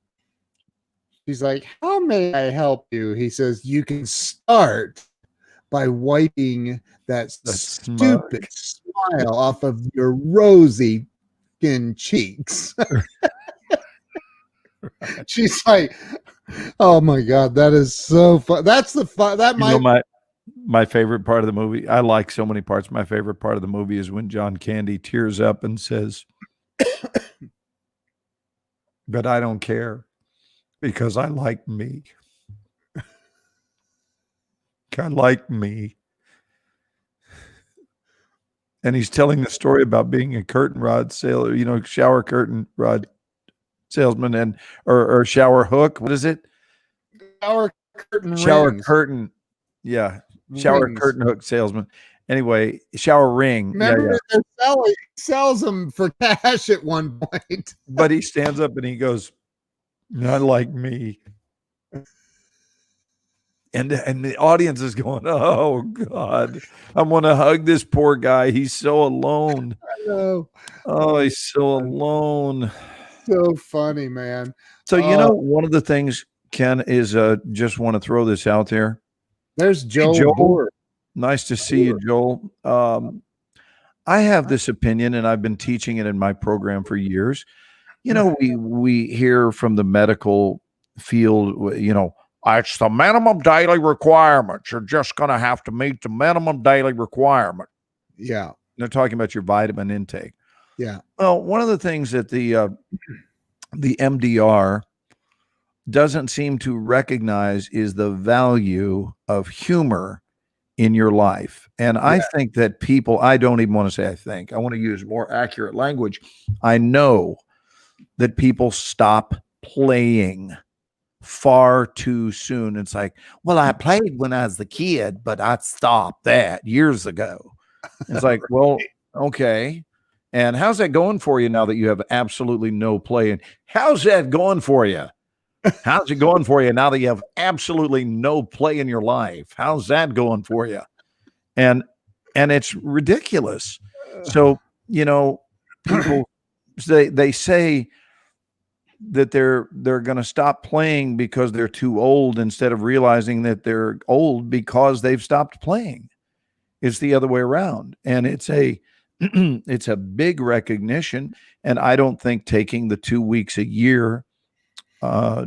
She's like, how may I help you? He says, you can start by wiping that stupid smile off of your rosy skin cheeks. She's like, oh my God, that is so fun. That's the fun. That might my favorite part of the movie. I like so many parts. My favorite part of the movie is when John Candy tears up and says, but I don't care because I like me. I like me. And he's telling the story about being a curtain rod sailor, shower curtain rod salesman and or shower hook. What is it? Shower curtain. Shower rings. curtain. Yeah. Shower Rings. curtain hook salesman. Anyway, shower ring. Remember, he sells them for cash at one point. But he stands up and he goes, not like me. And the audience is going, oh God, I want to hug this poor guy. He's so alone. I know. Oh, he's so alone. So funny, man. So, one of the things, Ken, is just want to throw this out there. There's Joel. Hey, Joel. Nice to see you, Joel. I have this opinion, and I've been teaching it in my program for years. We hear from the medical field, it's the minimum daily requirements. You're just going to have to meet the minimum daily requirement. Yeah. They're talking about your vitamin intake. Yeah. Well, one of the things that the MDR doesn't seem to recognize is the value of humor in your life. And I think that I don't even want to say I think. I want to use more accurate language. I know that people stop playing far too soon. It's like, well, I played when I was a kid, but I stopped that years ago. It's like, well, okay. And how's that going for you now that you have absolutely no play? And how's that going for you? How's it going for you now that you have absolutely no play in your life? How's that going for you? And it's ridiculous. So, people they say that they're going to stop playing because they're too old instead of realizing that they're old because they've stopped playing. It's the other way around. And it's a big recognition. And I don't think taking the 2 weeks a year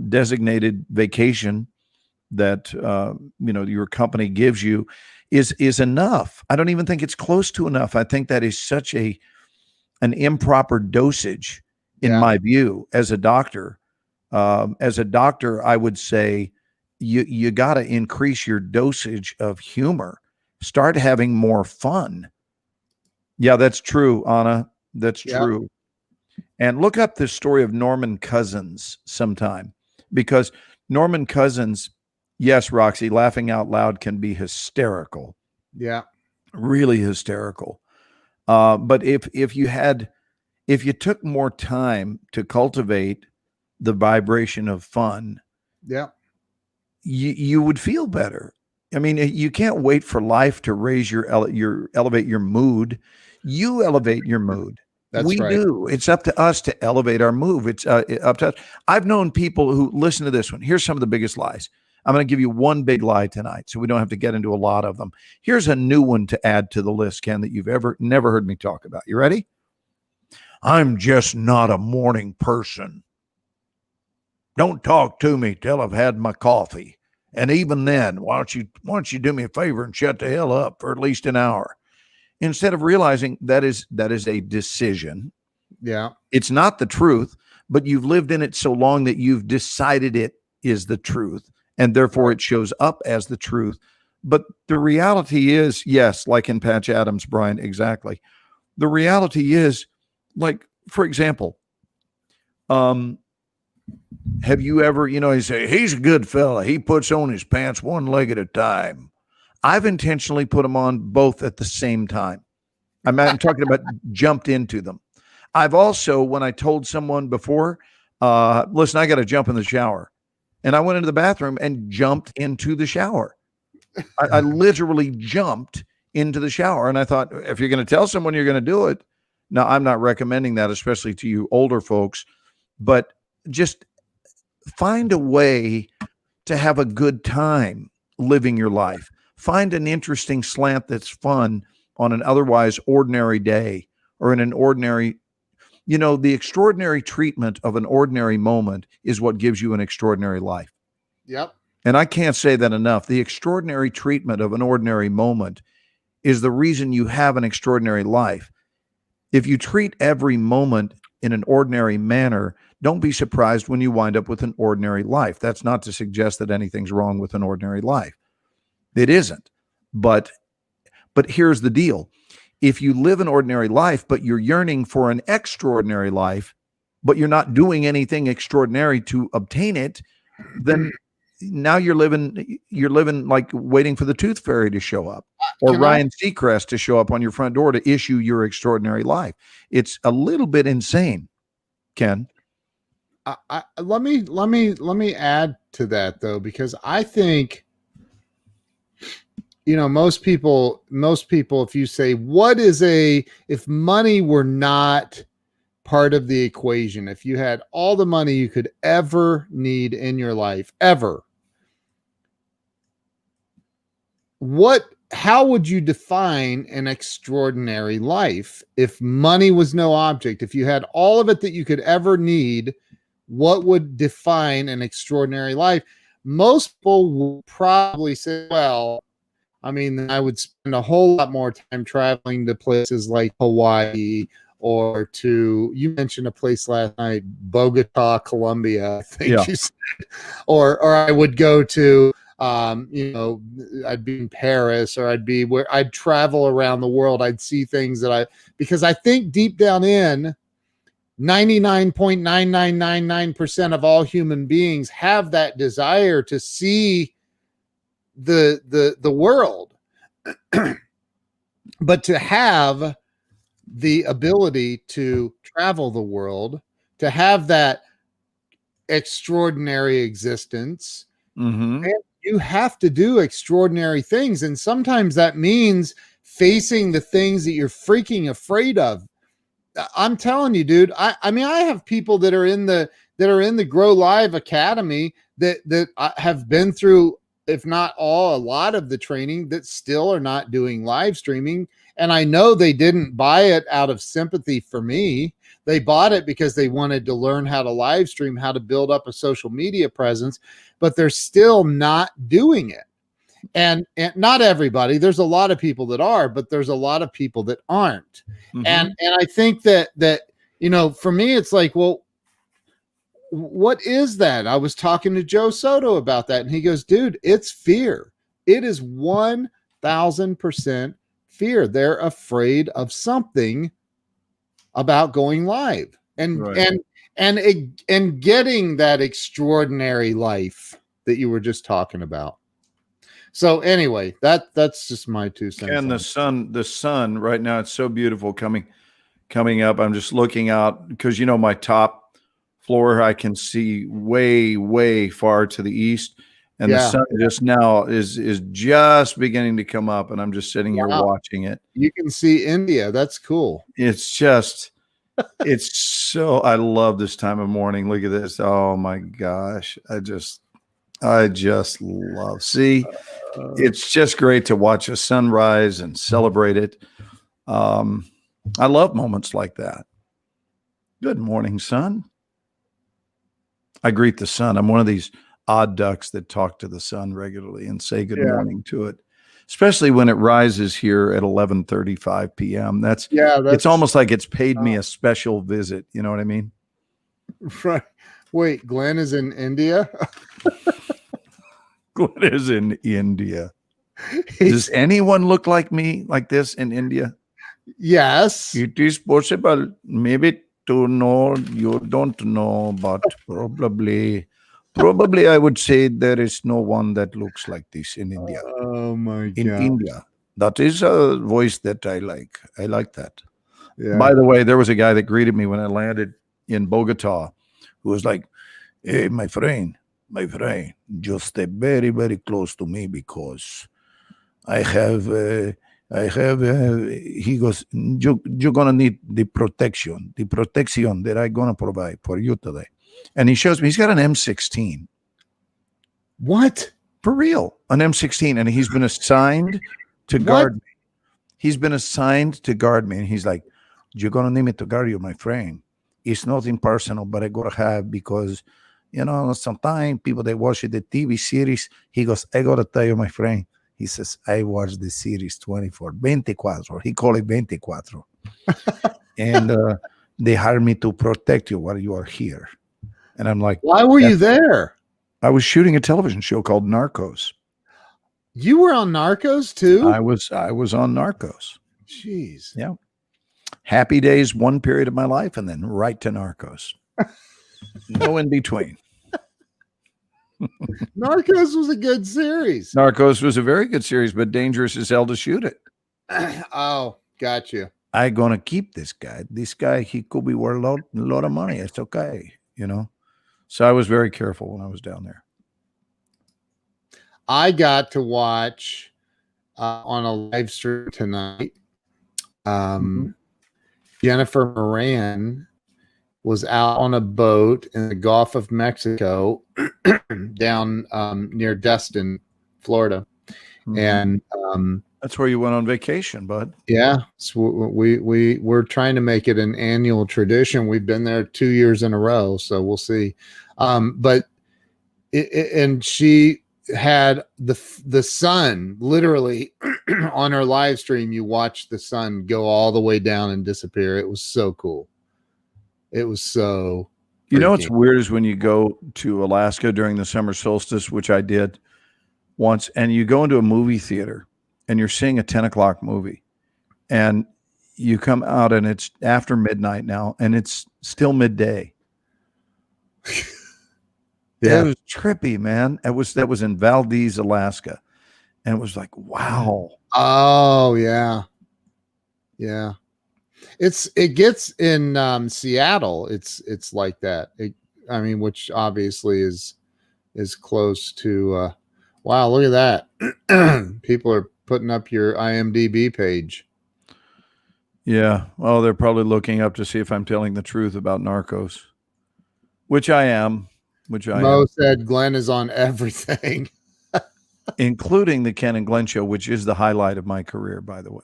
designated vacation that your company gives you is enough. I don't even think it's close to enough. I think that is such an improper dosage in my view as a doctor. I would say you got to increase your dosage of humor. Start having more fun. Yeah, that's true, Anna. That's true. And look up the story of Norman Cousins sometime, because Norman Cousins, yes, Roxy, laughing out loud can be hysterical. Yeah. Really hysterical. But if you took more time to cultivate the vibration of fun, you would feel better. I mean, you can't wait for life to raise elevate your mood. You elevate your mood. We do. It's up to us to elevate our mood. It's up to us. I've known people who listen to this one. Here's some of the biggest lies. I'm going to give you one big lie tonight, so we don't have to get into a lot of them. Here's a new one to add to the list, Ken, that you've never heard me talk about. You ready? I'm just not a morning person. Don't talk to me till I've had my coffee. And even then, why don't you do me a favor and shut the hell up for at least an hour? Instead of realizing that is a decision. Yeah. It's not the truth, but you've lived in it so long that you've decided it is the truth, and therefore it shows up as the truth. But the reality is, yes, like in Patch Adams, Brian, exactly. The reality is, like, for example, have you ever, you say, he's a good fella. He puts on his pants one leg at a time. I've intentionally put them on both at the same time. I'm talking about jumped into them. I've also, when I told someone before, listen, I got to jump in the shower. And I went into the bathroom and jumped into the shower. I literally jumped into the shower. And I thought, if you're going to tell someone you're going to do it, now I'm not recommending that, especially to you older folks, but just find a way to have a good time living your life. Find an interesting slant that's fun on an otherwise ordinary day, or in an ordinary, the extraordinary treatment of an ordinary moment is what gives you an extraordinary life. Yep. And I can't say that enough. The extraordinary treatment of an ordinary moment is the reason you have an extraordinary life. If you treat every moment in an ordinary manner, don't be surprised when you wind up with an ordinary life. That's not to suggest that anything's wrong with an ordinary life. It isn't. But here's the deal. If you live an ordinary life, but you're yearning for an extraordinary life, but you're not doing anything extraordinary to obtain it, then now you're living like waiting for the tooth fairy to show up, or Ryan Seacrest to show up on your front door to issue your extraordinary life. It's a little bit insane, Ken. Let me add to that, though, because I think, most people, if you say, if money were not part of the equation, if you had all the money you could ever need in your life, ever, how would you define an extraordinary life if money was no object? If you had all of it that you could ever need, what would define an extraordinary life? Most people will probably say, well, I would spend a whole lot more time traveling to places like Hawaii, or you mentioned a place last night, Bogota, Colombia, I think you said, or I would go to, I'd be in Paris, or I'd travel around the world. I'd see things because I think deep down in 99.9999% of all human beings have that desire to see the world, but to have the ability to travel the world, to have that extraordinary existence, you have to do extraordinary things. And sometimes that means facing the things that you're freaking afraid of. I'm telling you, dude, I have people that are in the Grow Live Academy that have been through, if not a lot of the training, that still are not doing live streaming. And I know they didn't buy it out of sympathy for me. They bought it because they wanted to learn how to live stream, how to build up a social media presence, but they're still not doing it. And not everybody, there's a lot of people that are, but there's a lot of people that aren't. And I think that, for me, it's like, well, what is that? I was talking to Joe Soto about that, and he goes, dude, it's fear. It is 1000% fear. They're afraid of something about going live and getting that extraordinary life that you were just talking about. So anyway, that's just my 2 cents. And the sun right now, it's so beautiful coming up. I'm just looking out because, my top floor, I can see way, way far to the east. And the sun just now is just beginning to come up, and I'm just sitting here watching it. You can see India. That's cool. It's so, I love this time of morning. Look at this. Oh my gosh. I just love, it's just great to watch a sunrise and celebrate it. I love moments like that. Good morning, sun. I greet the sun. I'm one of these odd ducks that talk to the sun regularly and say good morning to it, especially when it rises here at 11:35 p.m. It's almost like it's paid me a special visit. You know what I mean? Right. Wait, Glenn is in India. Glenn is in India. He's- Does anyone look like me like this in India? yes. It is possible, maybe to know, you don't know, but probably I would say there is no one that looks like this in India. Oh my In god. India. That is a voice that I like. I like that. Yeah. By the way, there was a guy that greeted me when I landed in Bogota who was like, hey, my friend, just stay very, very close to me because I have, he goes, you're going to need the protection that I'm going to provide for you today. And he shows me, he's got an M16. What? For real, an M16. And he's been assigned to guard me. He's been assigned to guard me. And he's like, you're going to need me to guard you, my friend. It's nothing personal, but I got to have because, you know, sometimes people, they watch the TV series. He goes, I got to tell you, my friend. He says, I watched the series 24. He called it 24. And they hired me to protect you while you are here. And I'm like, why were you there? I was shooting a television show called Narcos. You were on Narcos too? I was on Narcos. Jeez. Yeah. Happy Days, one period of my life, and then right to Narcos. No in between. Narcos was a good series. Narcos was a very good series, but dangerous as hell to shoot it. Oh, got you. I gonna keep this guy. This guy, he could be worth a lot of money. It's okay, you know. So I was very careful when I was down there. I got to watch on a live stream tonight. Jennifer Moran was out on a boat in the Gulf of Mexico down near Destin, Florida. And that's where you went on vacation, bud. yeah, so we're trying to make it an annual tradition. We've been there 2 years in a row, so we'll see. But and she had the sun literally on her live stream. You watch the sun go all the way down and disappear. It was so cool. It was so. You know what's weird is when you go to Alaska during the summer solstice, which I did once, and you go into a movie theater and you're seeing a 10 o'clock movie and you come out and it's after midnight now and it's still midday. Yeah. It was trippy, man. That was in Valdez, Alaska. And it was like, wow. Oh yeah. Yeah. It gets in Seattle. It's like that. I mean, which obviously is close to wow, look at that. People are putting up your IMDb page. Yeah. Well, they're probably looking up to see if I'm telling the truth about Narcos, which I am. Mo said Glenn is on everything, including the Ken and Glenn show, which is the highlight of my career, by the way.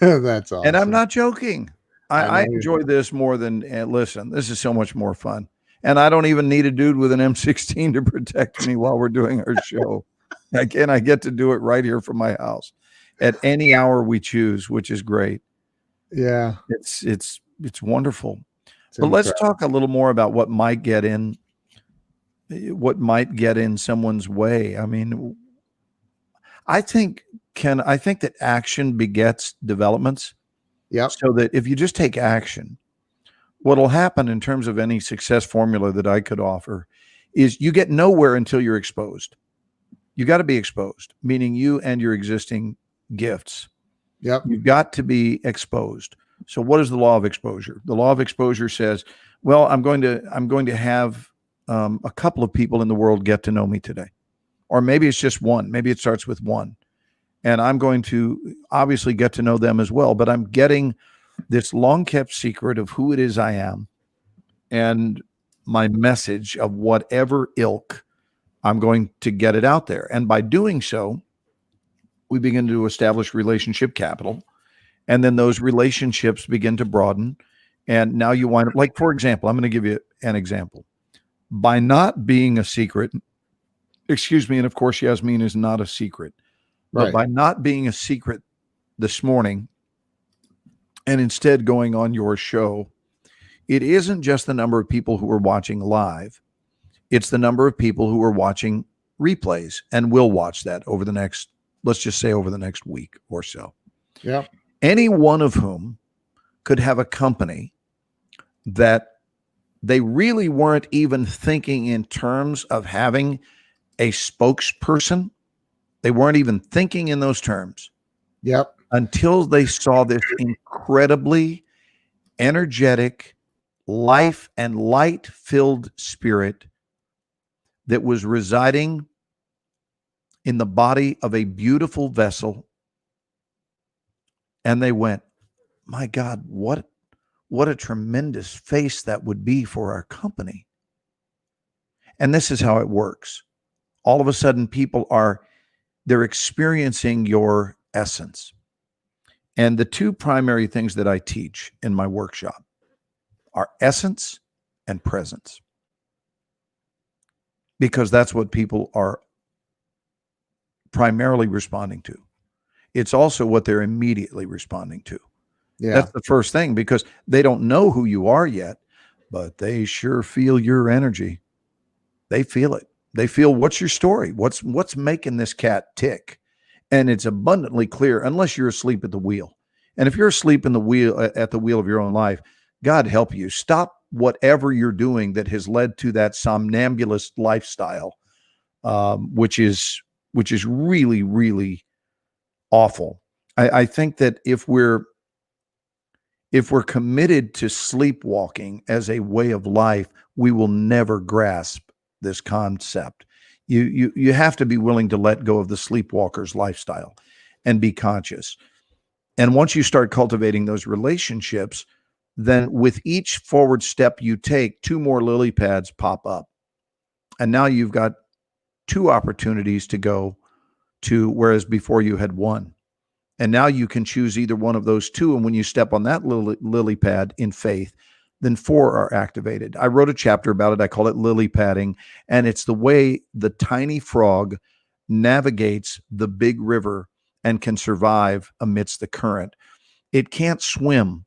That's awesome. And I'm not joking. I enjoy this more than listen. This is so much more fun. And I don't even need a dude with an M16 to protect me while we're doing our show. Again, I get to do it right here from my house at any hour we choose, which is great. Yeah. It's wonderful. But let's talk a little more about what might get in someone's way. I mean, I think that action begets developments. Yeah. So that if you just take action, what'll happen in terms of any success formula that I could offer is you get nowhere until you're exposed. You got to be exposed, meaning you and your existing gifts. Yep. You've got to be exposed. So what is the law of exposure? The law of exposure says, well, I'm going to have a couple of people in the world get to know me today. Or maybe it's just one. Maybe it starts with one. And I'm going to obviously get to know them as well. But I'm getting this long-kept secret of who it is I am and my message of whatever ilk. I'm going to get it out there. And by doing so, we begin to establish relationship capital. And then those relationships begin to broaden. And now you wind up, like, for example, I'm going to give you an example. By not being a secret, and of course, Yasmin is not a secret. But by not being a secret this morning and instead going on your show, it isn't just the number of people who are watching live. It's the number of people who are watching replays and will watch that over the next, let's just say over the next week or so. Yep. Any one of whom could have a company that they really weren't even thinking in terms of having a spokesperson. They weren't even thinking in those terms. Yep. Until they saw this incredibly energetic, life and light-filled spirit that was residing in the body of a beautiful vessel. And they went, my God, what a tremendous face that would be for our company. And this is how it works. All of a sudden, they're experiencing your essence. And the two primary things that I teach in my workshop are essence and presence. Because that's what people are primarily responding to. It's also what they're immediately responding to. Yeah. That's the first thing, because they don't know who you are yet, but they sure feel your energy. They feel it. They feel, what's your story? What's making this cat tick? And it's abundantly clear, unless you're asleep at the wheel. And if you're asleep at the wheel of your own life, God help you. Stop whatever you're doing that has led to that somnambulist lifestyle, which is really, really awful. I think that if we're committed to sleepwalking as a way of life, we will never grasp this concept. You have to be willing to let go of the sleepwalker's lifestyle and be conscious. And once you start cultivating those relationships, then with each forward step you take, 2 more lily pads pop up. And now you've got 2 opportunities to go to, whereas before you had 1. And now you can choose either one of those 2. And when you step on that lily pad in faith, then 4 are activated. I wrote a chapter about it. I call it lily padding. And it's the way the tiny frog navigates the big river and can survive amidst the current. It can't swim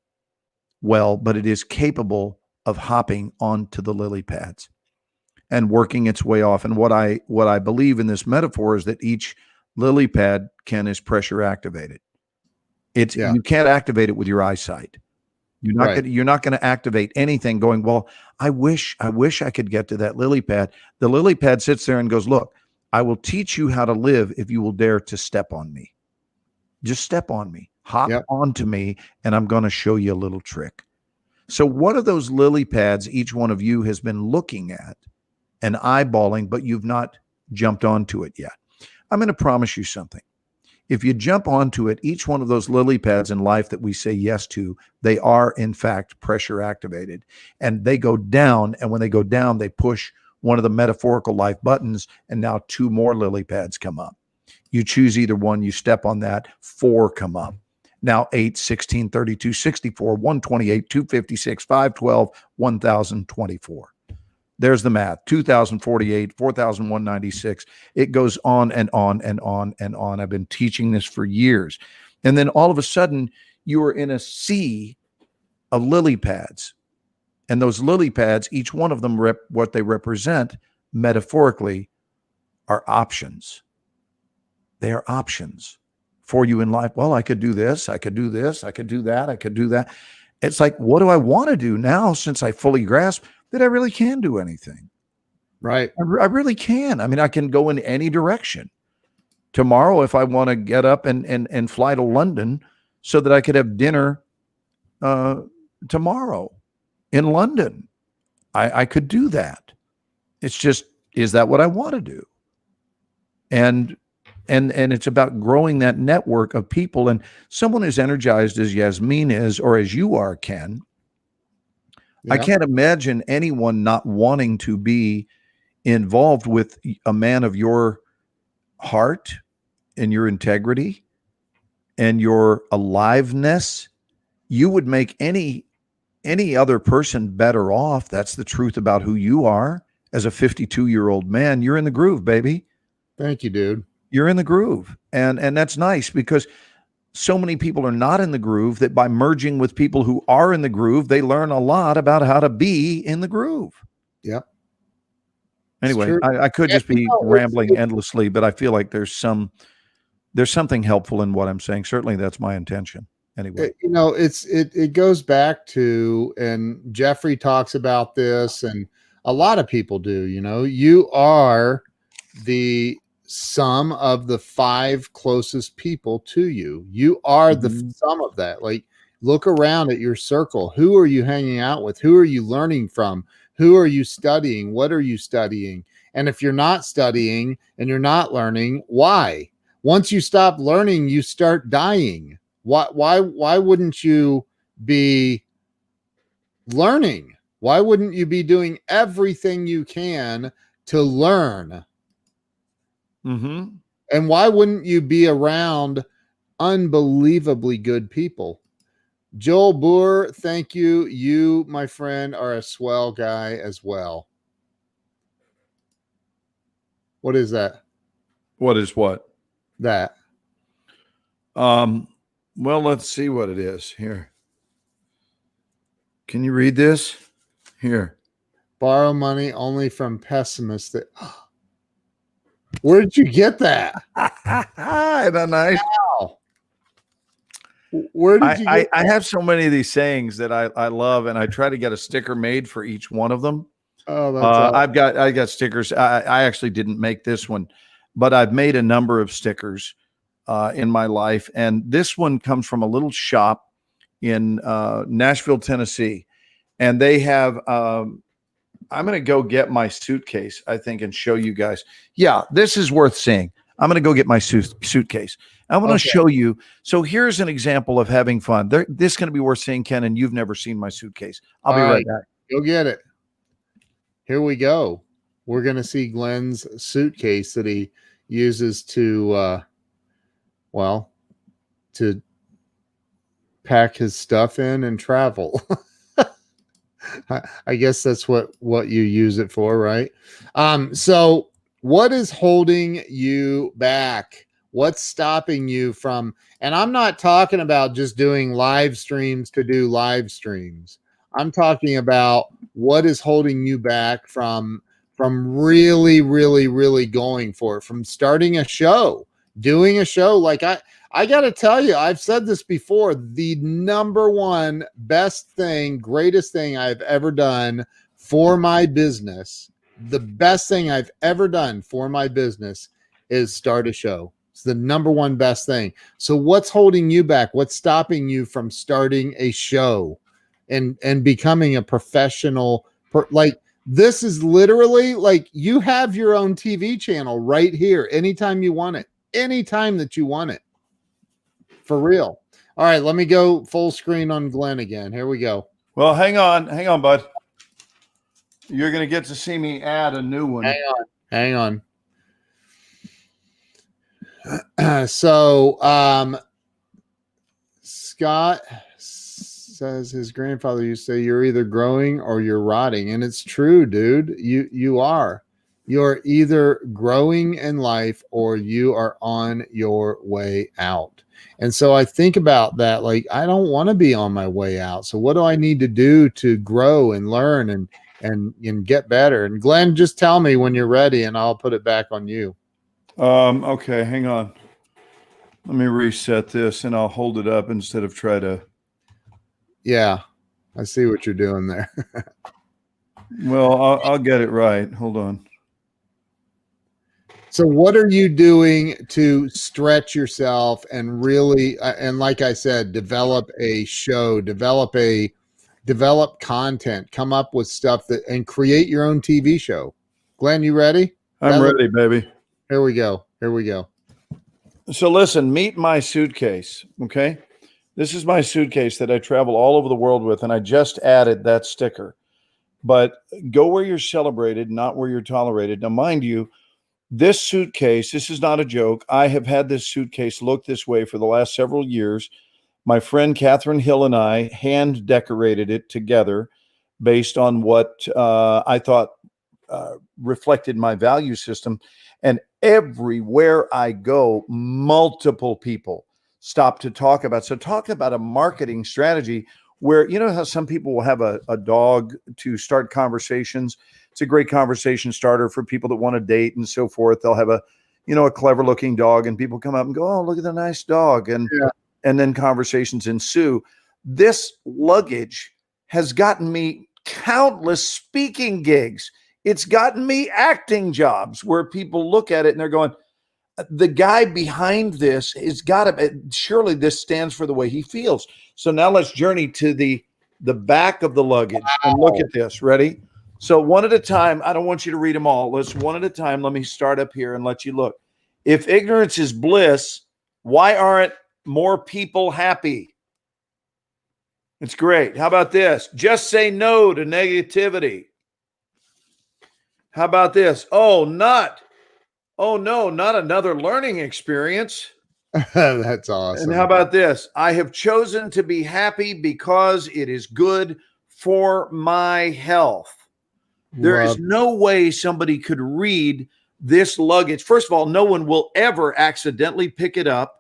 well, but it is capable of hopping onto the lily pads and working its way off. And what I believe in this metaphor is that each lily pad, Ken, is pressure activated. You can't activate it with your eyesight. You're not going to activate anything going, well, I wish I could get to that lily pad. The lily pad sits there and goes, look, I will teach you how to live if you will dare to step on me. Just step on me, hop onto me, and I'm going to show you a little trick. So what are those lily pads each one of you has been looking at and eyeballing, but you've not jumped onto it yet? I'm going to promise you something. If you jump onto it, each one of those lily pads in life that we say yes to, they are in fact pressure activated, and they go down. And when they go down, they push one of the metaphorical life buttons, and now 2 more lily pads come up. You choose either one, you step on that, 4 come up. Now 8, 16, 32, 64, 128, 256, 512, 1024. There's the math. 2048, 4196. It goes on and on and on and on. I've been teaching this for years. And then all of a sudden, you are in a sea of lily pads. And those lily pads, each one of them, what they represent metaphorically are options. They are options for you in life. Well, I could do this. I could do this. I could do that. I could do that. It's like, what do I want to do now, since I fully grasp that I really can do anything? Right. I really can. I mean, I can go in any direction. Tomorrow, if I want to get up and fly to London so that I could have dinner tomorrow in London, I could do that. It's just, is that what I want to do? And it's about growing that network of people. And someone as energized as Yasmin is, or as you are, Ken, I can't imagine anyone not wanting to be involved with a man of your heart and your integrity and your aliveness. You would make any other person better off. That's the truth about who you are as a 52-year-old man. You're in the groove, baby. Thank you, dude. You're in the groove. And that's nice, because so many people are not in the groove that by merging with people who are in the groove, they learn a lot about how to be in the groove. Yep. Anyway, I could just be rambling endlessly, but I feel like there's something helpful in what I'm saying. Certainly that's my intention. Anyway, it goes back to, and Jeffrey talks about this, and a lot of people do, you are the sum of the 5 closest people to you. You are the sum of that. Like, look around at your circle. Who are you hanging out with? Who are you learning from? Who are you studying? What are you studying? And if you're not studying and you're not learning, why? Once you stop learning, you start dying. Why wouldn't you be learning? Why wouldn't you be doing everything you can to learn? And why wouldn't you be around unbelievably good people? Joel Boer, thank you. You, my friend, are a swell guy as well. What is that? What is what? That. Well, let's see what it is here. Can you read this? Here. Borrow money only from pessimists. Where did you get that? Isn't that nice? Wow. Where did you get I have so many of these sayings that I love, and I try to get a sticker made for each one of them. Oh, that's awesome. I got stickers. I actually didn't make this one, but I've made a number of stickers in my life. And this one comes from a little shop in Nashville, Tennessee. And they have, I'm going to go get my suitcase, I think, and show you guys. Yeah, this is worth seeing. I'm going to go get my suitcase. I want to show you. So here's an example of having fun. This is going to be worth seeing, Ken, and you've never seen my suitcase. I'll be right back. Go get it. Here we go. We're going to see Glenn's suitcase that he uses to, to pack his stuff in and travel. I guess that's what you use it for, right? So what is holding you back? What's stopping you from, and I'm not talking about just doing live streams to do live streams. I'm talking about what is holding you back from really, really, really going for it, from starting a show, doing a show. Like I got to tell you, I've said this before, the number one best thing, greatest thing I've ever done for my business, the best thing I've ever done for my business is start a show. It's the number one best thing. So what's holding you back? What's stopping you from starting a show and becoming a professional? Like, this is literally like you have your own TV channel right here anytime you want it, anytime that you want it. For real. All right, let me go full screen on Glenn again. Here we go. Well, hang on, bud. You're going to get to see me add a new one. Hang on. So, Scott says his grandfather used to say, you're either growing or you're rotting. And it's true, dude. You are. You're either growing in life or you are on your way out. And so I think about that. Like, I don't want to be on my way out. So what do I need to do to grow and learn and get better? And Glenn, just tell me when you're ready and I'll put it back on you. Okay, hang on. Let me reset this and I'll hold it up instead of try to. Yeah, I see what you're doing there. Well, I'll get it right. Hold on. So what are you doing to stretch yourself and really, and like I said, develop a show, develop content, come up with stuff and create your own TV show? Glenn, you ready? I'm ready, baby. Here we go. So listen, meet my suitcase. Okay. This is my suitcase that I travel all over the world with. And I just added that sticker, but go where you're celebrated, not where you're tolerated. Now, mind you, this suitcase, this is not a joke. I have had this suitcase look this way for the last several years. My friend Catherine Hill and I hand decorated it together based on what I thought reflected my value system. And everywhere I go, multiple people stop to talk about. So talk about a marketing strategy where, you know how some people will have a dog to start conversations. It's a great conversation starter for people that want to date and so forth. They'll have a clever looking dog and people come up and go, oh, look at the nice dog. And then conversations ensue. This luggage has gotten me countless speaking gigs. It's gotten me acting jobs where people look at it and they're going, the guy behind this has got to, surely this stands for the way he feels. So now let's journey to the back of the luggage and look at this. Ready? So one at a time. I don't want you to read them all. Let's one at a time. Let me start up here and let you look. If ignorance is bliss, why aren't more people happy? It's great. How about this? Just say no to negativity. How about this? Oh no, not another learning experience. That's awesome. And how about this? I have chosen to be happy because it is good for my health. There is no way somebody could read this luggage. First of all, no one will ever accidentally pick it up.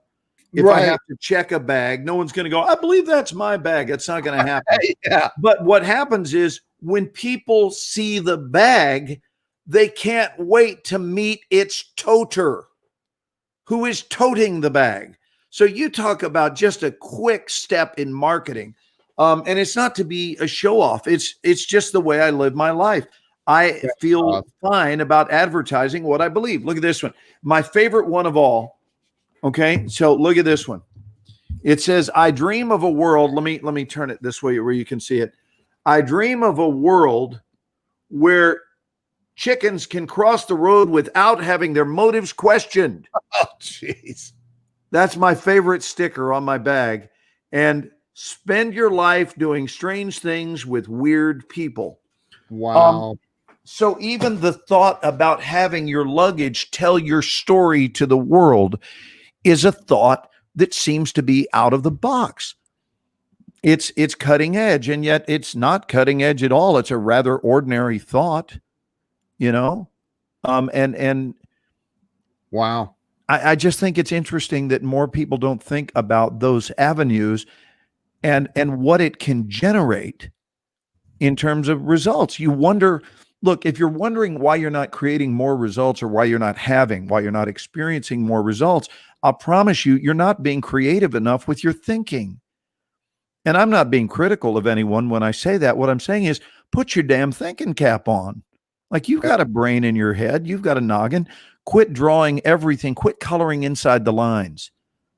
If I have to check a bag, no one's going to go, I believe that's my bag. That's not going to happen. But what happens is when people see the bag, they can't wait to meet its toter, who is toting the bag. So you talk about just a quick step in marketing. And it's not to be a show off. It's just the way I live my life. I feel fine about advertising what I believe. Look at this one. My favorite one of all. Okay. So look at this one. It says, I dream of a world. Let me turn it this way where you can see it. I dream of a world where chickens can cross the road without having their motives questioned. Oh, jeez. That's my favorite sticker on my bag. And spend your life doing strange things with weird people. Wow. So even the thought about having your luggage tell your story to the world is a thought that seems to be out of the box. It's cutting edge, and yet it's not cutting edge at all. It's a rather ordinary thought, and wow. I just think it's interesting that more people don't think about those avenues and what it can generate in terms of results. You wonder, look, if you're wondering why you're not creating more results or why you're not experiencing more results, I'll promise you, you're not being creative enough with your thinking. And I'm not being critical of anyone when I say that. What I'm saying is put your damn thinking cap on. Like, you've got a brain in your head. You've got a noggin. Quit drawing everything. Quit coloring inside the lines.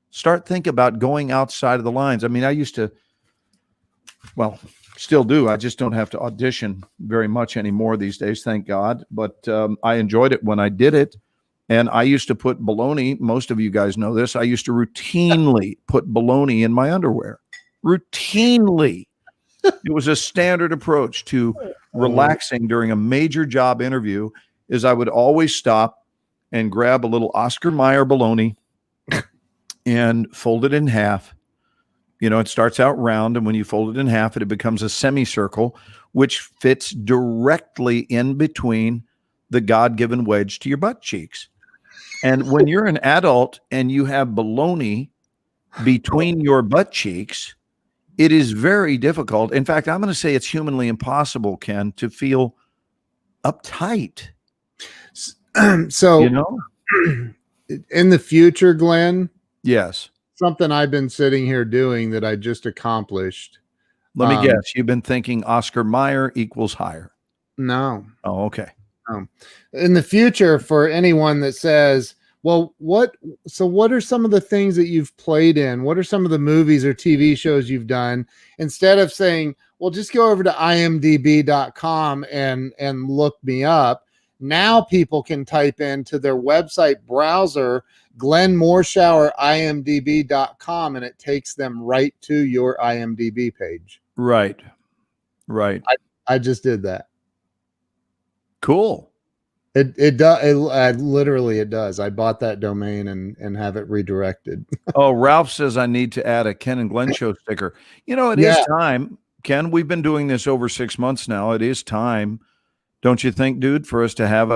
Start thinking about going outside of the lines. I mean, I used to, still do. I just don't have to audition very much anymore these days, thank God. But I enjoyed it when I did it. And I used to put bologna. Most of you guys know this. I used to routinely put bologna in my underwear. Routinely. It was a standard approach to relaxing during a major job interview. Is I would always stop and grab a little Oscar Mayer bologna and fold it in half. It starts out round, and when you fold it in half, it becomes a semicircle, which fits directly in between the God-given wedge to your butt cheeks. And when you're an adult and you have bologna between your butt cheeks, it is very difficult. In fact, I'm going to say it's humanly impossible, Ken, to feel uptight. So, in the future, Glenn. Yes. Something I've been sitting here doing that I just accomplished. Let me guess. You've been thinking Oscar Mayer equals higher. No. Oh, okay. In the future, for anyone that says, well, what are some of the things that you've played in? What are some of the movies or TV shows you've done? Instead of saying, well, just go over to imdb.com and look me up. Now people can type into their website browser, GlennMorshowerIMDb.com, and it takes them right to your IMDb page. Right. I just did that. Cool. It does. Literally, it does. I bought that domain and have it redirected. Oh, Ralph says I need to add a Ken and Glenn show sticker. It is time, Ken. We've been doing this over 6 months now. It is time, don't you think, dude, for us to have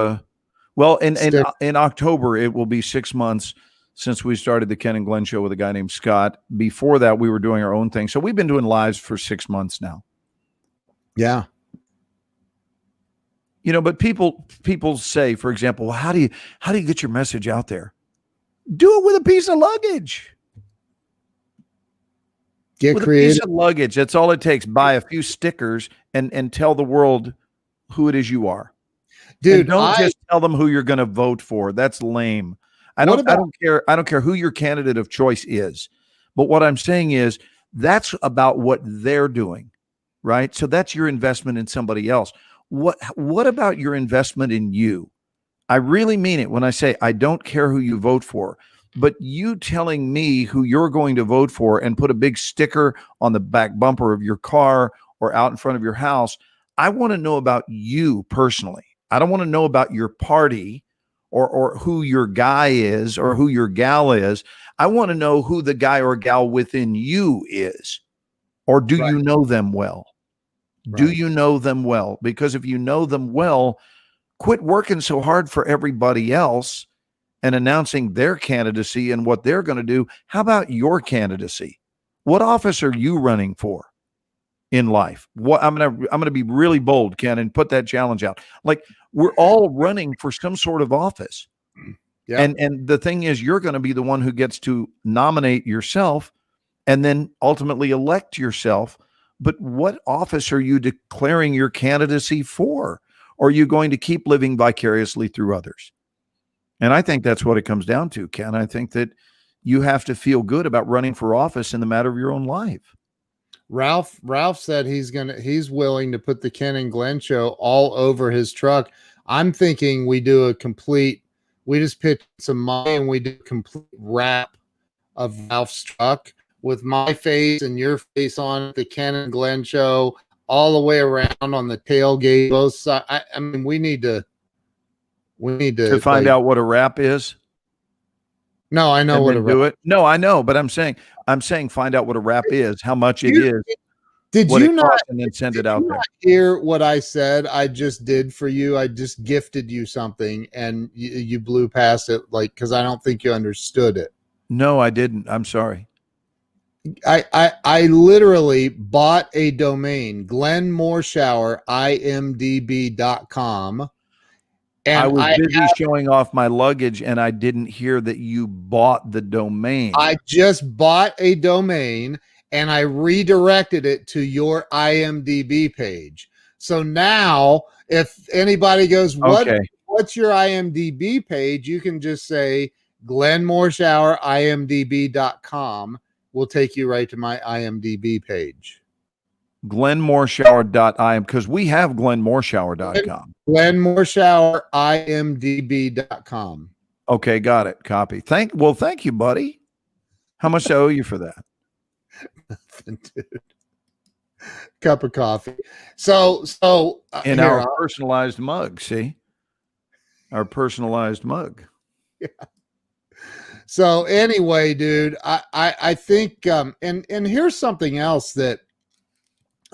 in October, it will be 6 months since we started the Ken and Glenn show with a guy named Scott. Before that, we were doing our own thing. So we've been doing lives for 6 months now. Yeah. You know, but people say, for example, well, how do you get your message out there? Do it with a piece of luggage. Get With creative. a piece of luggage. That's all it takes. Buy a few stickers and tell the world who it is you are. Dude, and don't just tell them who you're going to vote for. That's lame. I don't care who your candidate of choice is. But what I'm saying is that's about what they're doing, right? So that's your investment in somebody else. What about your investment in you? I really mean it when I say I don't care who you vote for, but you telling me who you're going to vote for and put a big sticker on the back bumper of your car or out in front of your house. I want to know about you personally. I don't want to know about your party or who your guy is or who your gal is. I want to know who the guy or gal within you is. Or do you know them well? Right. Do you know them well? Because if you know them well, quit working so hard for everybody else and announcing their candidacy and what they're going to do. How about your candidacy? What office are you running for in life? What I'm going to be really bold, Ken, and put that challenge out. Like, we're all running for some sort of office. Yeah. And the thing is, you're going to be the one who gets to nominate yourself and then ultimately elect yourself. But what office are you declaring your candidacy for? Or are you going to keep living vicariously through others? And I think that's what it comes down to, Ken. I think that you have to feel good about running for office in the matter of your own life. Ralph said he's willing to put the Ken and Glenn show all over his truck. I'm thinking we just pitch some money and we do a complete wrap of Ralph's truck with my face and your face on it, the Ken and Glenn show all the way around on the tailgate, both sides. I mean, we need to find out what a wrap is. No, I know what a wrap. Do it. No, I know, but I'm saying find out what a wrap is, how much it is. Did you not and then send it out there? Hear what I said? I just did for you. I just gifted you something, and you blew past it, like, because I don't think you understood it. No, I didn't. I'm sorry. I literally bought a domain, GlennMorshowerIMDB.com. And I was busy showing off my luggage, and I didn't hear that you bought the domain. I just bought a domain, and I redirected it to your IMDb page. So now, if anybody goes, what's your IMDb page? You can just say GlennMorshowerIMDB.com. Will take you right to my IMDb page. GlennMorshower.im, because we have GlennMorshower.com. GlennMorshowerIMDB.com. Okay, got it. Copy. Thank you, buddy. How much do I owe you for that? Nothing, dude. Cup of coffee. So in our personalized mug, see? Our personalized mug. Yeah. So anyway, dude, I think and here's something else that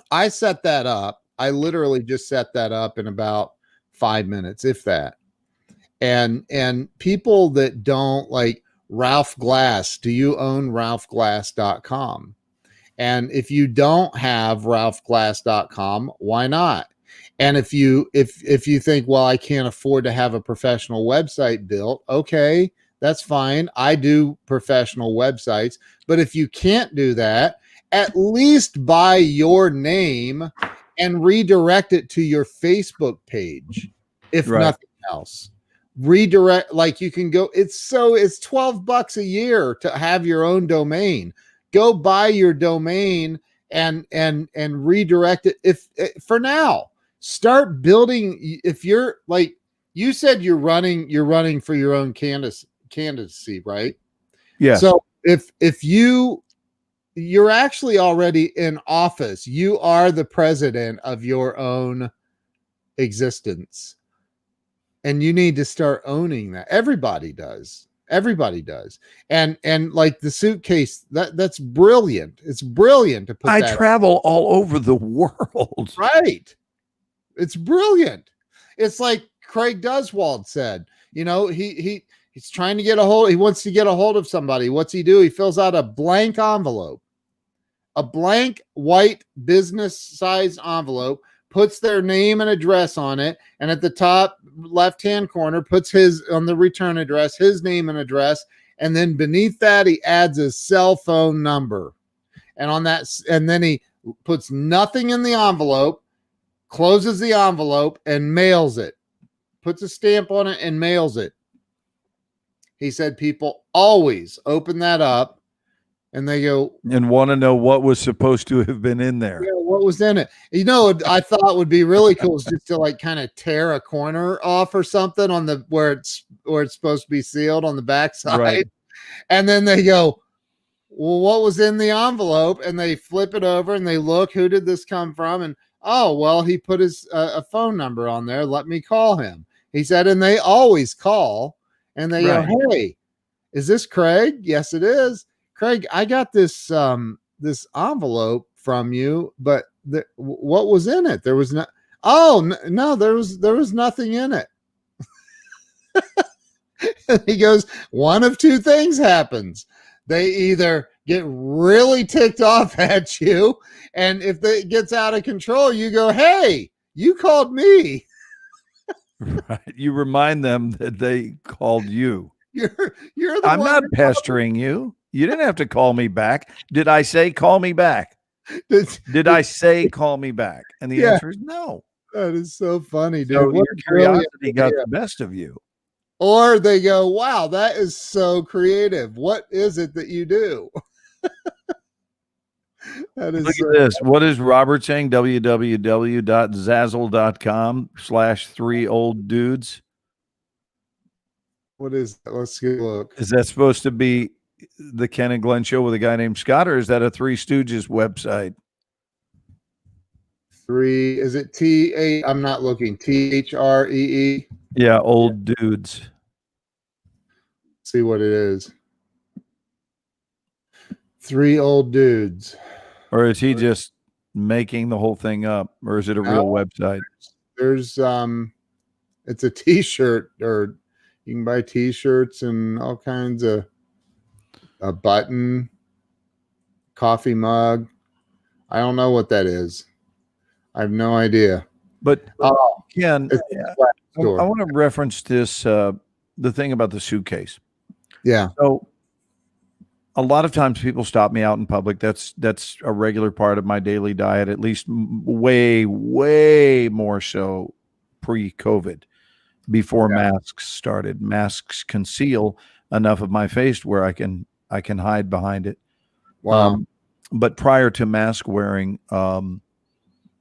I set that up. I literally just set that up in about 5 minutes, if that. And people that don't like Ralph Glass, do you own ralphglass.com? And if you don't have ralphglass.com, why not? And if you think, well, I can't afford to have a professional website built, okay, that's fine. I do professional websites. But if you can't do that, at least buy your name and redirect it to your Facebook page, if nothing else. Redirect, like you can go, it's $12 a year to have your own domain. Go buy your domain and redirect it. If for now, start building. If you're like you said, you're running for your own candidacy, right? Yeah. So if you're actually already in office, you are the president of your own existence, and you need to start owning that. Everybody does. And like the suitcase, that's brilliant. It's brilliant to put I travel all over the world. Right. It's brilliant. It's like Craig Duswald said, you know, he He's trying to get a hold. He wants to get a hold of somebody. What's he do? He fills out a blank envelope, a blank white business size envelope, puts their name and address on it, and at the top left-hand corner puts on the return address, his name and address, and then beneath that he adds his cell phone number. And on that, and then he puts nothing in the envelope, closes the envelope, and mails it. Puts a stamp on it and mails it. He said people always open that up and they go and want to know what was supposed to have been in there. Yeah, what was in it? You know, what I thought would be really cool is just to like kind of tear a corner off or something on the where it's supposed to be sealed on the backside. Right. And then they go, well, what was in the envelope? And they flip it over and they look, who did this come from? And oh, well, he put his a phone number on there. Let me call him. He said, and they always call and they go, hey, is this Craig? Yes, it is. Craig, I got this this envelope from you, but what was in it? There was no. Oh no, there was nothing in it. He goes, one of two things happens. They either get really ticked off at you, and if it gets out of control, you go, hey, you called me. Right. You remind them that they called you. You're the I'm one not pestering you. You didn't have to call me back. Did I say call me back? Did I say call me back? And the answer is no. That is so funny, dude. So your curiosity got the best of you. Or they go, wow, that is so creative. What is it that you do? That is Look at this. What is Robert saying? www.zazzle.com/3olddudes. What is that? Let's get a look. Is that supposed to be the Ken and Glenn show with a guy named Scott, or is that a Three Stooges website? Is it T-A? I'm not looking. T-H-R-E-E? Yeah, old dudes. See what it is. 3 old dudes. Or is he just making the whole thing up, or is it a real website? There's it's a t-shirt, or you can buy t-shirts and all kinds of a button, coffee mug. I don't know what that is. I have no idea. But Ken, I want to reference this the thing about the suitcase. Yeah. So a lot of times people stop me out in public. That's a regular part of my daily diet, at least way more so pre-COVID, before masks started. Masks conceal enough of my face where I can hide behind it. Wow. But prior to mask wearing,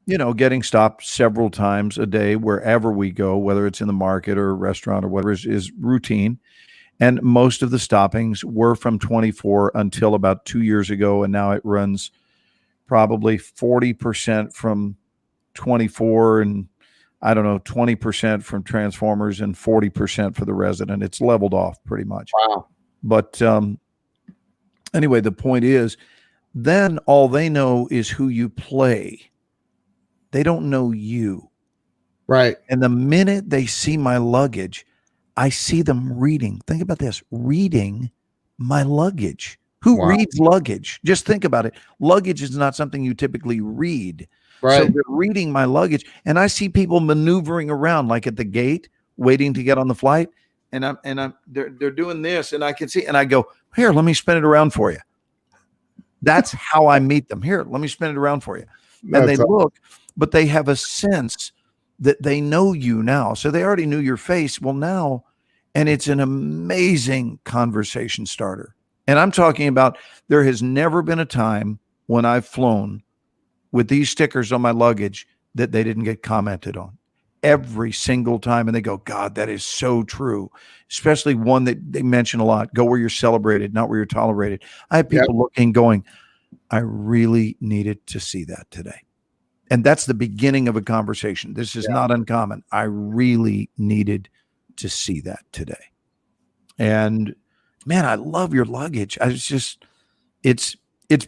getting stopped several times a day wherever we go, whether it's in the market or a restaurant or whatever, is routine. And most of the stoppings were from 24 until about 2 years ago. And now it runs probably 40% from 24 and 20% from Transformers and 40% for the Resident. It's leveled off pretty much. Wow. But anyway, the point is, then all they know is who you play. They don't know you. Right. And the minute they see my luggage, I see them reading. Think about this, reading my luggage. Who reads luggage? Just think about it. Luggage is not something you typically read. Right. So they're reading my luggage, and I see people maneuvering around, like at the gate, waiting to get on the flight. And they're doing this, and I can see, and I go, here, let me spin it around for you. That's how I meet them. Here, let me spin it around for you. And they look, but they have a sense that they know you now. So they already knew your face. Well, now, and it's an amazing conversation starter. And I'm talking about, there has never been a time when I've flown with these stickers on my luggage that they didn't get commented on. Every single time. And they go, God, that is so true. Especially one that they mention a lot. Go where you're celebrated, not where you're tolerated. I have people looking, going, I really needed to see that today. And that's the beginning of a conversation. This is not uncommon. I really needed to see that today. And man, I love your luggage. It's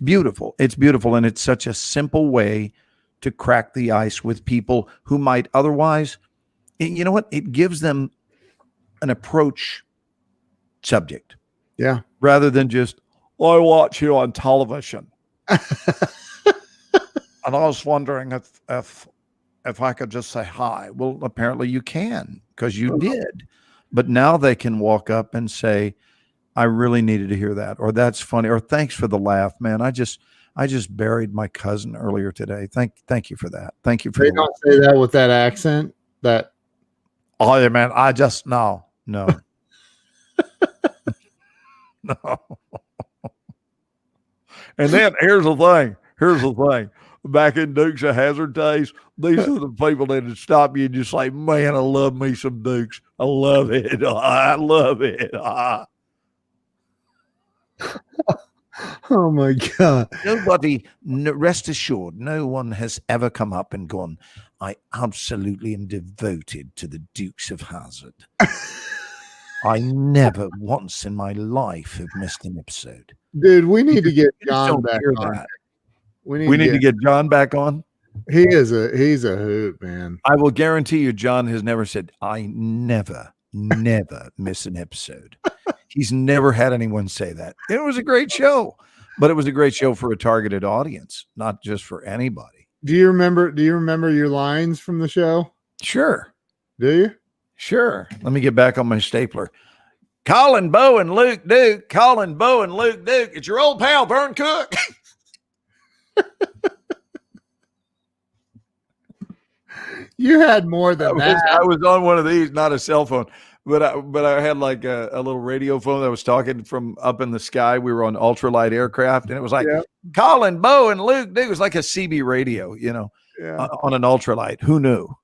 beautiful. It's beautiful. And it's such a simple way to crack the ice with people who might otherwise, you know what? It gives them an approach subject. Yeah. Rather than just, I watch you on television. And I was wondering if I could just say hi. Well, apparently you can, because you did. But now they can walk up and say, I really needed to hear that, or that's funny, or thanks for the laugh, man. I just buried my cousin earlier today. Thank you for that. Thank you for They the don't say that with that accent. That oh man, I just no. No. And then here's the thing. Back in Dukes of Hazzard days, these are the people that would stop you and just say, man, I love me some Dukes. I love it. I love it. oh my God. Nobody, rest assured, no one has ever come up and gone, I absolutely am devoted to the Dukes of Hazzard. I never once in my life have missed an episode. Dude, we need to get You just John don't back hear on. that. We need to get John back on. He's a hoot, man. I will guarantee you, John has never said, I never miss an episode. He's never had anyone say that. It was a great show, but it was a great show for a targeted audience, not just for anybody. Do you remember your lines from the show? Sure. Do you? Sure. Let me get back on my stapler. Colin, Bo, and Luke Duke. Colin, Bo, and Luke Duke. It's your old pal, Vern Cook. You had more than that. I was on one of these, not a cell phone, but I had like a little radio phone that was talking from up in the sky. We were on ultralight aircraft, and it was like, Colin, Bo, and Luke Duke. It was like a CB radio, on an ultralight. Who knew,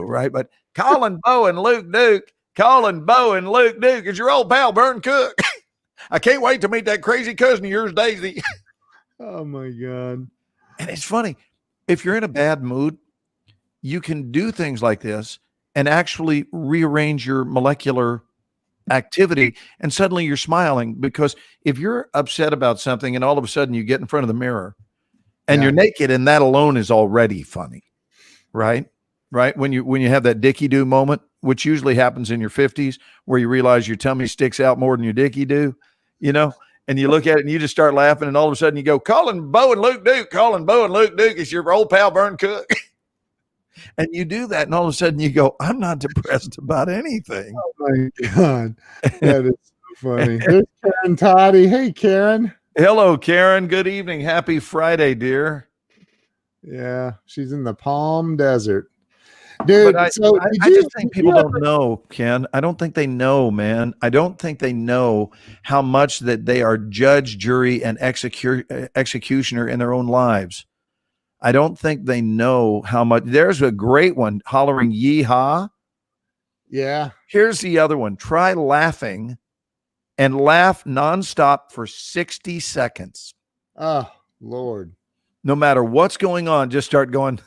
right? But Colin, Bo, and Luke Duke. Colin, Bo, and Luke Duke is your old pal, Vern Cook. I can't wait to meet that crazy cousin of yours, Daisy. Oh my God. And it's funny. If you're in a bad mood, you can do things like this and actually rearrange your molecular activity, and suddenly you're smiling, because if you're upset about something and all of a sudden you get in front of the mirror and you're naked, and that alone is already funny, right? When you have that dicky do moment, which usually happens in your 50s, where you realize your tummy sticks out more than your dicky do, and you look at it and you just start laughing, and all of a sudden you go, Colin, Bo, and Luke Duke. Colin, Bo, and Luke Duke is your old pal, Vern Cook. And you do that, and all of a sudden you go, I'm not depressed about anything. Oh my God. That is so funny. There's Karen Toddy. Hey, Karen. Hello, Karen. Good evening. Happy Friday, dear. Yeah, she's in the Palm Desert. Dude, I just think people don't know, Ken. I don't think they know, man. I don't think they know how much that they are judge, jury, and executioner in their own lives. I don't think they know how much. There's a great one, hollering yeehaw. Yeah. Here's the other one. Try laughing, and laugh nonstop for 60 seconds. Oh, Lord. No matter what's going on, just start going.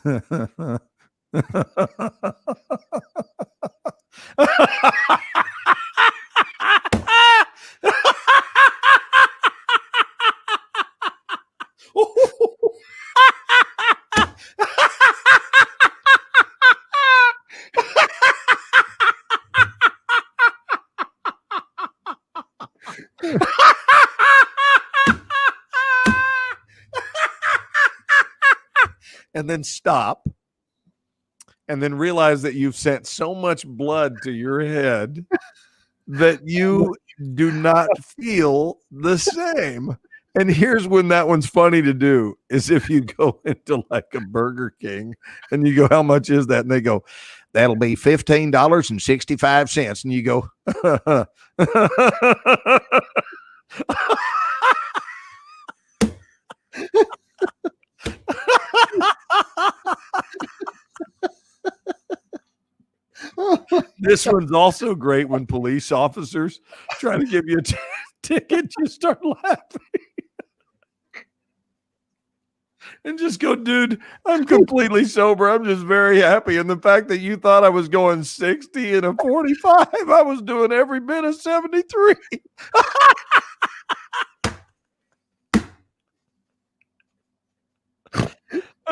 And then stop, and then realize that you've sent so much blood to your head that you do not feel the same. And here's when that one's funny to do, is if you go into like a Burger King and you go, how much is that? And they go, that'll be $15.65. And you go, this one's also great when police officers try to give you a ticket, you start laughing and just go, dude, I'm completely sober. I'm just very happy. And the fact that you thought I was going 60 and a 45, I was doing every bit of 73.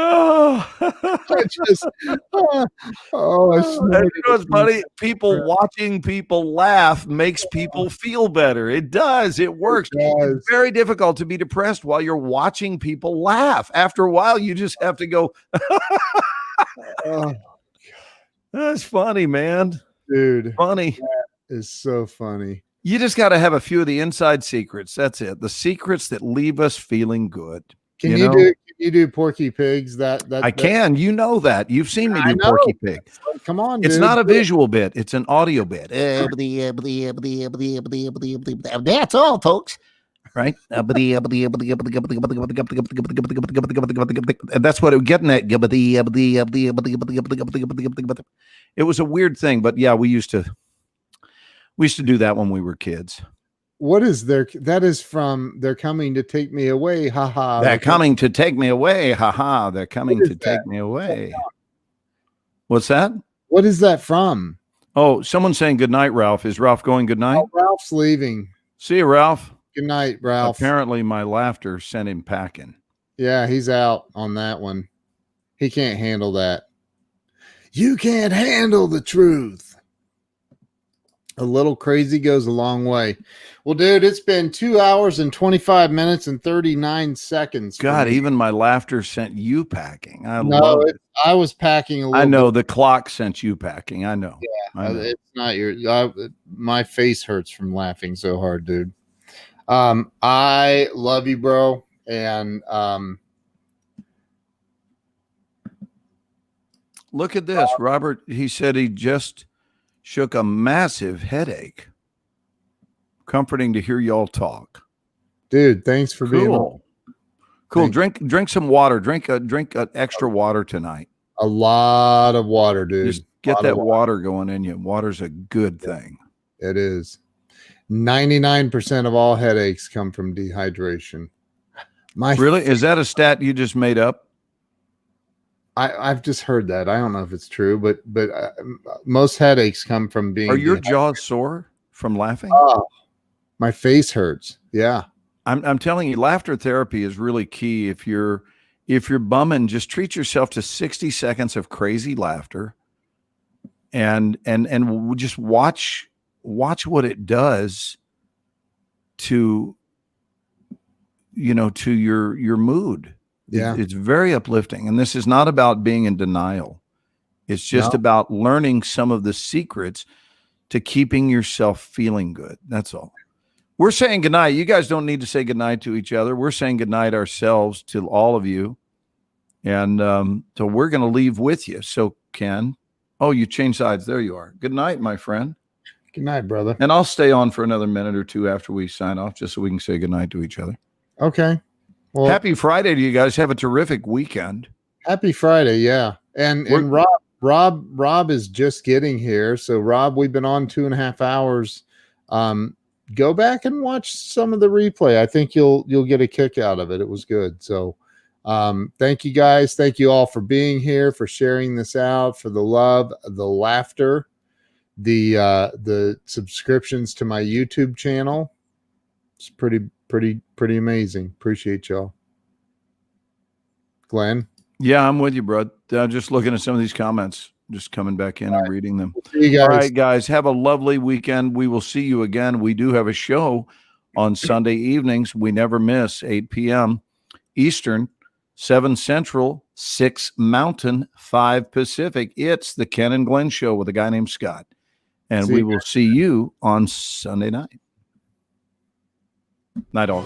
Oh, I just, oh, I And snorted you know what's it. funny? People watching people laugh makes people feel better. It does. It works. does. It's very difficult to be depressed while you're watching people laugh. After a while, you just have to go, Oh, that's funny, man. dude, Funny. is so funny. You just got to have a few of the inside secrets. That's it. The secrets that leave us feeling good. Can You you know? do? Can you do Porky Pigs? I can. You know that. You've seen me I do know. Porky Pig. Come on, It's dude. not a visual bit. It's an audio bit. That's all, folks. Right? And that's what it getting at. It was a weird thing, but yeah, we used to do that when we were kids. What is there? That is from They're Coming to Take Me Away. Ha ha. They're coming to take me away. Ha ha. They're coming to take me away. What's that? What is that from? Oh, someone's saying good night, Ralph. Is Ralph going good night? Oh, Ralph's leaving. See you, Ralph. Good night, Ralph. Apparently, my laughter sent him packing. Yeah, he's out on that one. He can't handle that. You can't handle the truth. A little crazy goes a long way. Well, dude, it's been 2 hours and 25 minutes and 39 seconds. for God, me. even my laughter sent you packing. I No, love it. I was packing a little I know bit. the clock sent you packing. I know. I know. It's not your. My face hurts from laughing so hard, dude. I love you, bro, and Look at this, Robert. He said he just shook a massive headache. Comforting to hear y'all talk. dude, thanks for being on. Cool. Thank- Drink some water. Drink extra water tonight. A lot of water, dude. Just get Lot of that water going in you. Water's a good thing. It is. 99% of all headaches come from dehydration. Really? Is that a stat you just made up? I've just heard that. I don't know if it's true, but most headaches come from being. Are your dehydrated. jaws sore from laughing? Oh, my face hurts. Yeah. I'm telling you, laughter therapy is really key. If you're bumming, just treat yourself to 60 seconds of crazy laughter, and just watch what it does to your mood. Yeah. It's very uplifting, and this is not about being in denial. It's just about learning some of the secrets to keeping yourself feeling good. That's all. We're saying goodnight. You guys don't need to say goodnight to each other. We're saying goodnight ourselves to all of you. And so we're going to leave with you. So, Ken, you changed sides. There you are. Good night, my friend. Good night, brother. And I'll stay on for another minute or two after we sign off, just so we can say goodnight to each other. Okay. Well, Happy Friday to you guys. Have a terrific weekend. happy Friday. Yeah. And Rob is just getting here. So Rob, we've been on 2.5 hours. Go back and watch some of the replay. I think you'll get a kick out of it. It was good. So thank you guys. Thank you all for being here, for sharing this out, for the love, the laughter, the subscriptions to my YouTube channel. It's pretty amazing. Appreciate y'all. Glenn. Yeah, I'm with you, bro. Just looking at some of these comments, just coming back in and reading them. See you guys. All right, guys, have a lovely weekend. We will see you again. We do have a show on Sunday evenings. We never miss 8 p.m. Eastern, 7 Central, 6 Mountain, 5 Pacific. It's the Ken and Glenn Show with a guy named Scott. And See we you will see you on Sunday night. Night all.